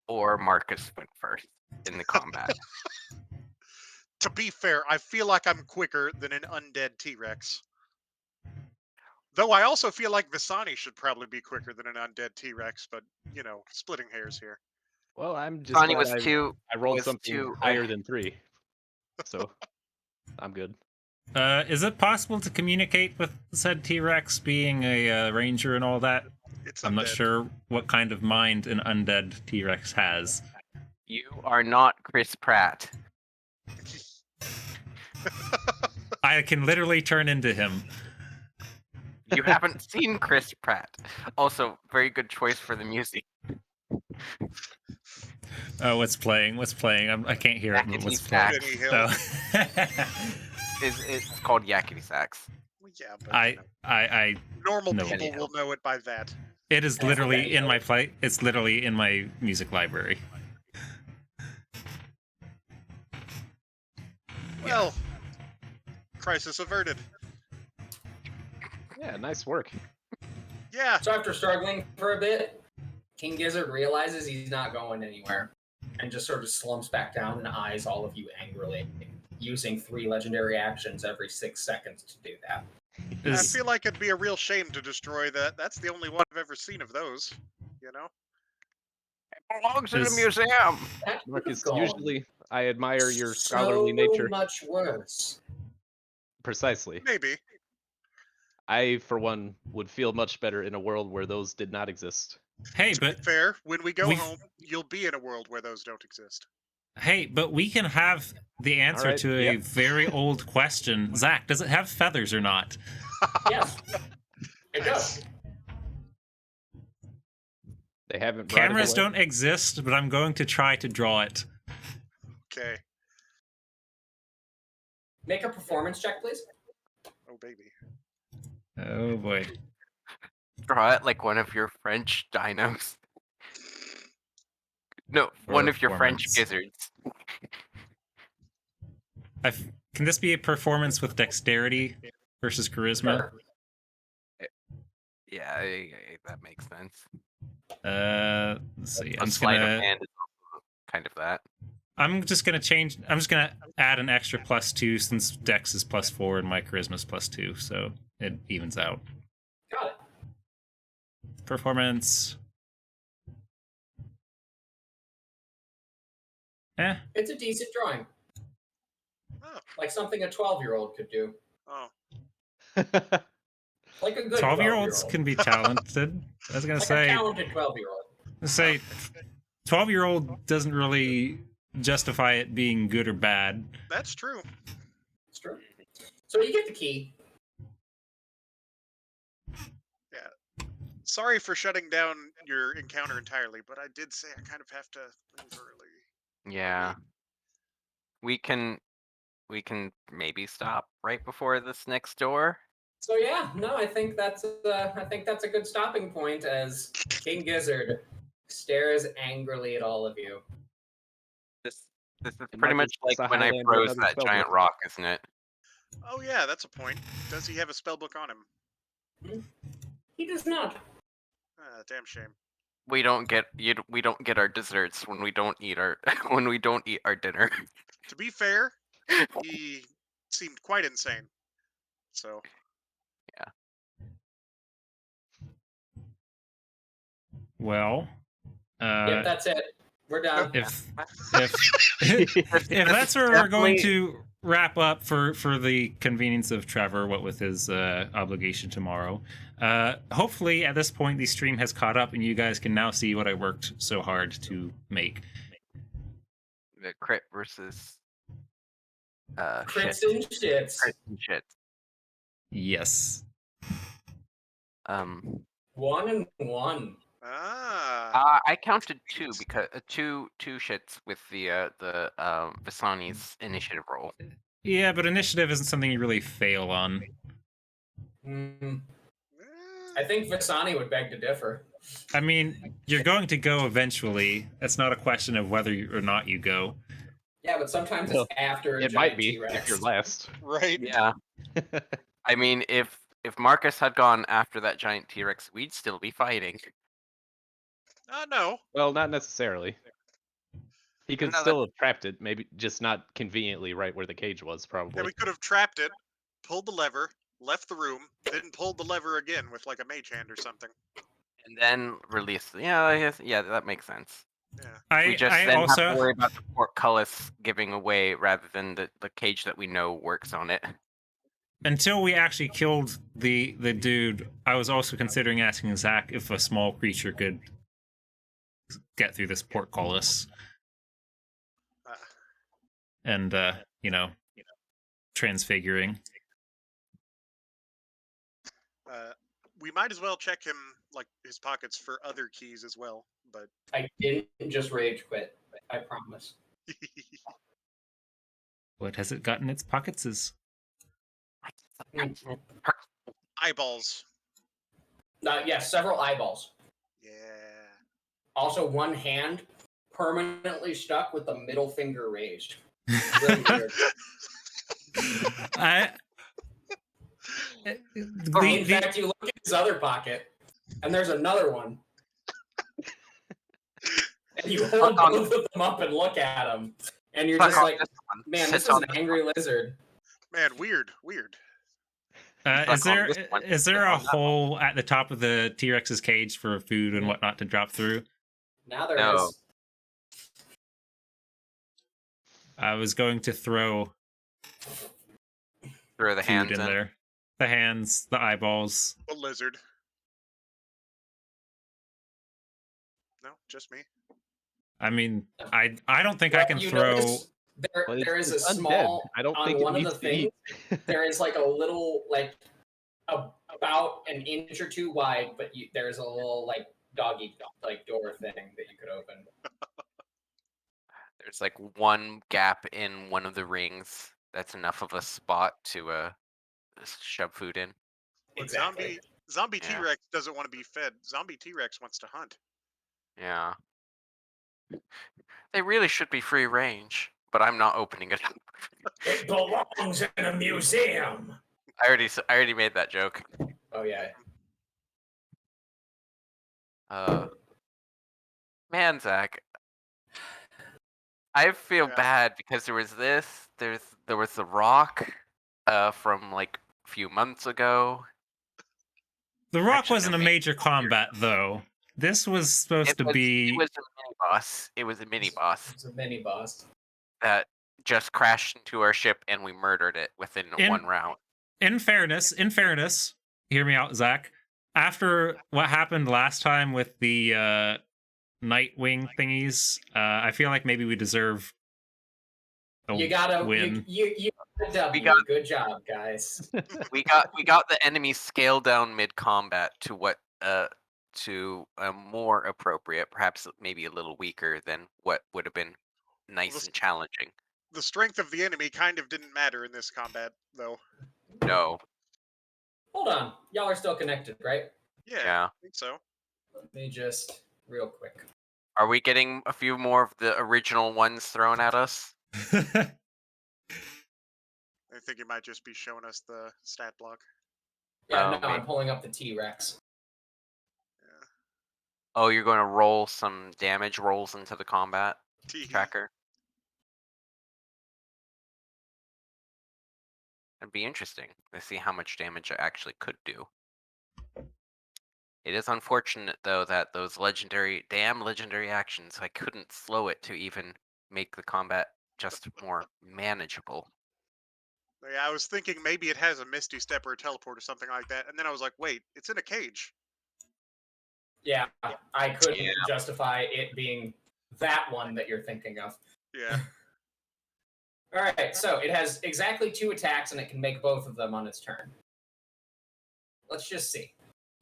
or Marcus went first in the combat. To be fair, I feel like I'm quicker than an undead T-Rex. Though I also feel like Visani should probably be quicker than an undead T-Rex, but, splitting hairs here. Well, I'm just Sonny glad I rolled was something too- higher than 3. So, I'm good. is it possible to communicate with said T-Rex being a ranger and all that? It's I'm not undead. sure what kind of mind an undead T-Rex has. You are not Chris Pratt. I can literally turn into him. You haven't seen Chris Pratt. Also, very good choice for the music. Oh, what's playing? What's playing? I can't hear it. But Yakety what's playing? sax. Benny Hill. Oh. It's called Yakety Sax. Well, yeah, but I normal no. people Benny will know it by that. It is That's literally okay, in my though. play. It's literally in my music library. Well, crisis averted. Yeah, nice work. Yeah, So after struggling for a bit, King Gizzard realizes he's not going anywhere and just sort of slumps back down and eyes all of you angrily, using 3 legendary actions every 6 seconds to do that. I Is feel like it'd be a real shame to destroy that. That's the only one I've ever seen of those. Belongs in a Is- museum. That could have Marcus, gone usually I admire your scholarly so nature. much worse. Precisely. Maybe. I, for one, would feel much better in a world where those did not exist. hey, To be but fair, when we go we've- home, you'll be in a world where those don't exist. we can have the answer Alright, to a yep. very old question. Zach, does it have feathers or not? Yes, it does. They haven't brought Cameras it away. don't exist, but I'm going to try to draw it. Okay. Make a performance check, please. Oh, baby. Oh boy. Draw it like one of your French dinos. No, one of your French Performance. gizzards. Can this be a performance with dexterity versus charisma? Sure. Yeah, that makes sense. Let's see. A I'm just sleight of gonna. hand is also kind of that. I'm just gonna add an extra +2 since Dex is +4 and my charisma is +2, so it evens out. Got it. Performance. It's a decent drawing. Oh. Like something a 12-year-old could do. Oh. Like a good 12-year-olds 12-year-old. can be talented. I was gonna Like a say, talented 12-year-old. 12-year-old doesn't really justify it being good or bad. That's true. It's true. So you get the key. Sorry for shutting down your encounter entirely, but I did say I kind of have to leave early. Yeah. We can maybe stop right before this next door. So yeah, no, I think that's a good stopping point as King Gizzard stares angrily at all of you. This is And pretty much Marcus, like it's a when I Highlander, froze another that spell giant book. rock, isn't it? Oh yeah, that's a point. Does he have a spellbook on him? He does not. Damn shame. We don't get our desserts when we don't eat our dinner. To be fair, he seemed quite insane. So Well, Yep, that's it. We're done. if if that's where we're going to wrap up for the convenience of Trevor, what with his obligation tomorrow. Hopefully, at this point, the stream has caught up, and you guys can now see what I worked so hard to make. The crit versus Crits shit. and shits. Crit and shit. Yes. 1 and 1. Ah. I counted 2 because two shits with the Visani's initiative roll. Yeah, but initiative isn't something you really fail on. I think Visani would beg to differ. I mean, you're going to go eventually. It's not a question of whether or not you go. Yeah, but sometimes Well, it's after a It giant might be T-Rex. if you're last. Right. Yeah. I mean, if Marcus had gone after that giant T-Rex, we'd still be fighting. No. Well, not necessarily. He could No, still have trapped it, maybe just not conveniently right where the cage was, probably. Yeah, we could have trapped it, pulled the lever, left the room, then pulled the lever again with like a mage hand or something. And then release. Yeah, I guess, yeah, that makes sense. Yeah. We just I then also have to worry about the portcullis giving away rather than the cage that we know works on it. until we actually killed the dude, I was also considering asking Zach if a small creature could get through this portcullis and transfiguring. We might as well check him, like his pockets, for other keys as well. But I didn't just rage quit. I promise. What has it got in its pockets is eyeballs. Yes, several eyeballs. Yeah. Also, one hand permanently stuck with the middle finger raised. Really weird. In fact, you look at his other pocket, and there's another one. And you hold both of them up and look at them, and you're just like, man, this is an angry lizard. Man, weird. Is there a hole at the top of the T-Rex's cage for food and whatnot to drop through? Now there is. I was going to throw the hands in there. The hands, the eyeballs. A lizard. No, just me. I mean, I don't think I can throw. There is a small. I don't on think one it of needs the to things. eat. There is like a little, like about an inch or two wide, but there's a little like doggy like door thing that you could open. There's like one gap in one of the rings that's enough of a spot to shove food in. Look, Exactly. Zombie T-Rex doesn't want to be fed. Zombie T-Rex wants to hunt. Yeah. They really should be free range, but I'm not opening it up. It belongs in a museum. I already made that joke. Oh yeah. Man, Zach, I feel bad because there was this. There was the rock, from like a few months ago. The rock wasn't a major combat though. This was supposed to be. It was a mini boss. It was a mini boss. It's a mini boss That just crashed into our ship and we murdered it within one round. In fairness, hear me out, Zach. After what happened last time with the Nightwing thingies, I feel like maybe we deserve a win. You good job, guys. we got the enemy scaled down mid combat to what to a more appropriate, perhaps maybe a little weaker than what would have been nice and challenging. The strength of the enemy kind of didn't matter in this combat, though. No. Hold on, y'all are still connected, right? Yeah. I think so. Let me just real quick. Are we getting a few more of the original ones thrown at us? I think it might just be showing us the stat block. Yeah, no, I'm pulling up the T-Rex. Yeah. Oh, you're going to roll some damage rolls into the combat tracker? It'd be interesting to see how much damage it actually could do. It is unfortunate, though, that those legendary actions, I couldn't slow it to even make the combat just more manageable. Yeah, I was thinking maybe it has a Misty Step or a Teleport or something like that, and then I was like, wait, it's in a cage. Yeah, I couldn't justify it being that one that you're thinking of. Yeah. All right, so it has exactly 2 attacks, and it can make both of them on its turn. Let's just see.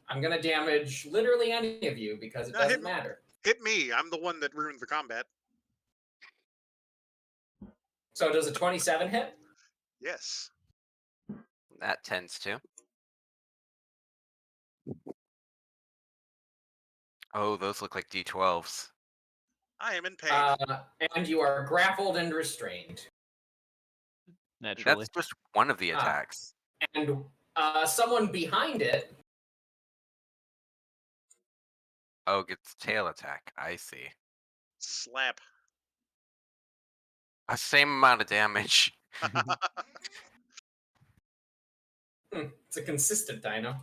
I'm gonna damage literally any of you because it No, hit doesn't me. matter. Hit me. I'm the one that ruined the combat. So does a 27 hit? Yes. That tends to. Oh, those look like D12s. I am in pain. And you are grappled and restrained. Naturally. That's just one of the Ah. attacks. And someone behind it. Oh, gets tail attack. I see. Slap. Same amount of damage. It's a consistent dino.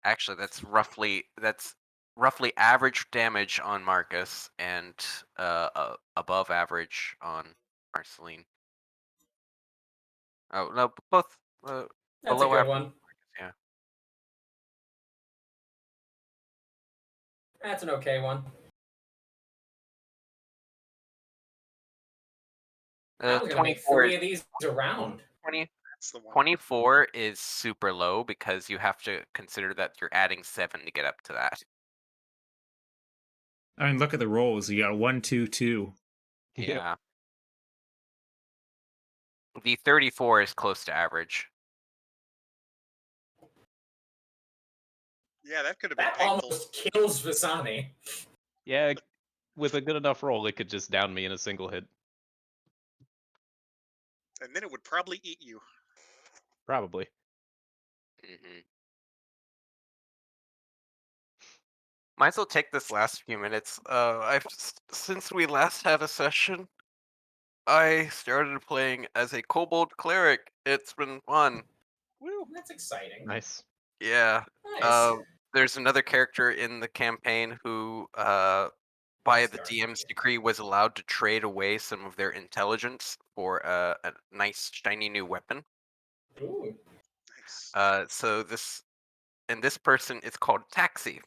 Actually, that's roughly average damage on Marcus and above average on Marceline. Oh no, both That's below a good average. one. Yeah. That's an okay one. I was gonna make 24 3 of these around. 20, That's the one. 24 is super low because you have to consider that you're adding 7 to get up to that. I mean, look at the rolls. You got 1, 2, 2. Yep. Yeah. The 34 is close to average. Yeah, that could have been That painful. almost kills Visani. Yeah, with a good enough roll, it could just down me in a single hit. And then it would probably eat you. Probably. Mm-hmm. Might as well take this last few minutes. Since we last had a session, I started playing as a kobold cleric. It's been fun. Woo, that's exciting. Nice. Yeah. Nice. There's another character in the campaign who, by the DM's decree, was allowed to trade away some of their intelligence for a nice shiny new weapon. Ooh. Nice. So this person is called Taxi,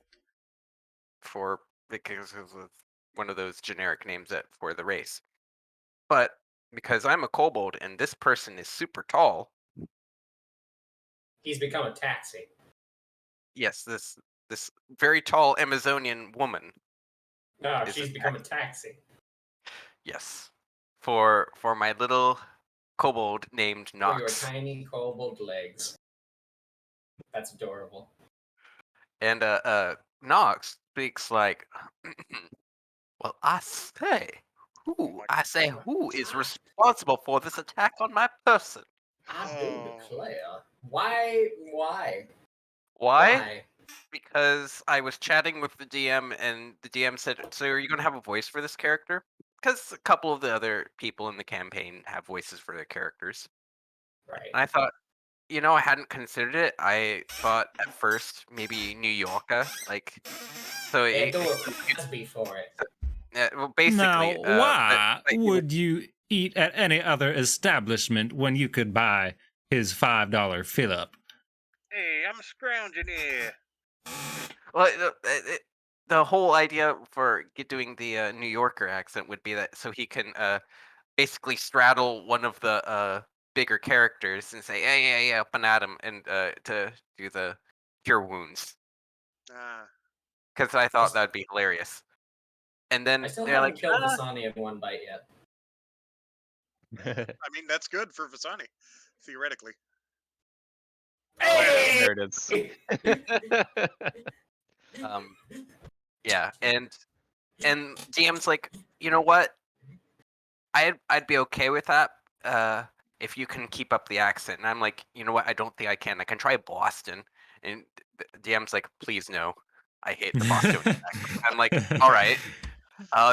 because of one of those generic names for the race. But because I'm a kobold and this person is super tall, He's become a taxi. yes, this very tall Amazonian woman. No, is she's a become a taxi. Yes, for my little kobold named For your Nox. tiny kobold legs. That's adorable. And Nox speaks like, well, I say, who is responsible for this attack on my person? I Oh. do declare. Why? Why? Because I was chatting with the DM, and the DM said, "So are you going to have a voice for this character?" Because a couple of the other people in the campaign have voices for their characters. Right. And I thought, I hadn't considered it. I thought at first maybe New Yorker, like, so They do a Crosby for it. well, basically. Now, why but would you eat at any other establishment when you could buy his $5 fill-up? Hey, I'm scrounging here. Well, the whole idea for doing the New Yorker accent would be that so he can basically straddle one of the bigger characters and say, yeah, up and at him, and to do the cure wounds. Ah. Because I thought that'd be hilarious. And then I still they're haven't like, killed Visani in one bite yet. I mean, that's good for Visani, theoretically. Hey! Inheritance. Yeah, and DM's like, you know what? I'd be okay with that if you can keep up the accent. And I'm like, you know what? I don't think I can. I can try Boston. And DM's like, please no. I hate the Boston accent. I'm like, all right.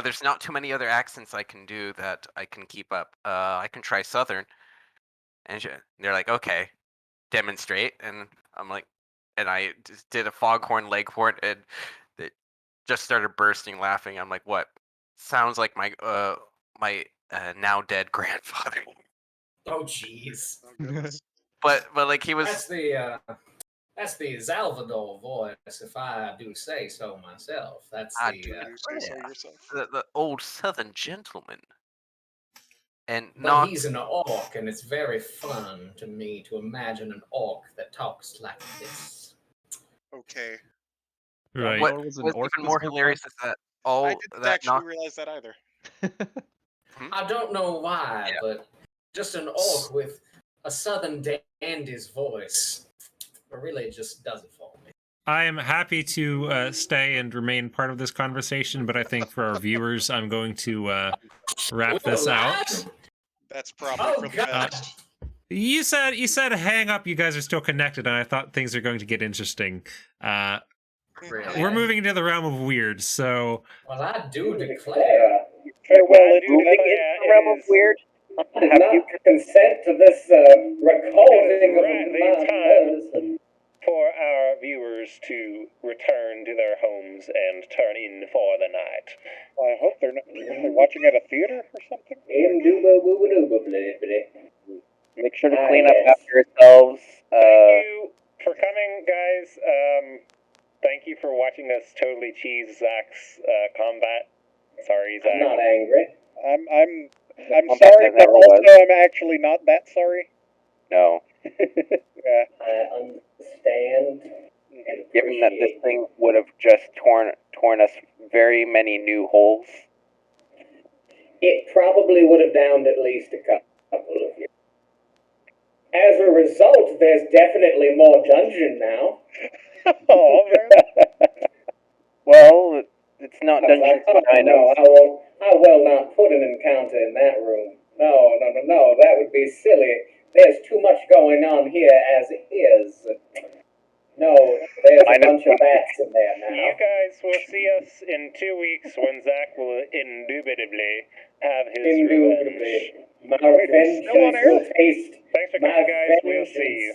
There's not too many other accents I can do that I can keep up. I can try Southern. And they're like, okay, demonstrate. And I'm like, and I just did a foghorn leghorn, and it just started bursting laughing. I'm like, what? Sounds like my now dead grandfather. Oh jeez. Oh, goodness. But like he was. That's the Salvador voice, if I do say so myself. That's I the Do you say so yourself? the old Southern gentleman. and But not he's an orc, and it's very fun to me to imagine an orc that talks like this. Okay. Right. what Or was an was orc even more this whole hilarious is that all I didn't that actually Nox realize that either. I don't know why, Yeah. but just an orc with a southern dandy's voice really just does it for me. I am happy to stay and remain part of this conversation, but I think for our viewers, I'm going to wrap this out. That's probably Oh, for the God. best. You said hang up. You guys are still connected, and I thought things are going to get interesting. Really? We're moving into the realm of weird, so Well, I do declare. Farewell, Moving into the realm of weird. Have you consent to this recording of right, time for our viewers to return to their homes and turn in for the night. Well, I hope they're watching at a theater or something. make sure to clean up after yourselves? Thank you for coming, guys. Thank you for watching us totally cheese Zach's combat. Sorry, Zach. I'm not angry. I'm sorry, but also I'm actually not that sorry. No. Yeah. I understand. Given that this thing would have just torn us very many new holes. It probably would have downed at least a couple of you. As a result, there's definitely more dungeon now. Oh, man. Well, it's not dungeons behind us. I will not put an encounter in that room. No, that would be silly. There's too much going on here as is. No, there's a bunch of bats in there now. You guys will see us in 2 weeks when Zach will indubitably have his revenge. My vengeance will taste. Thanks for coming, guys. We'll see you.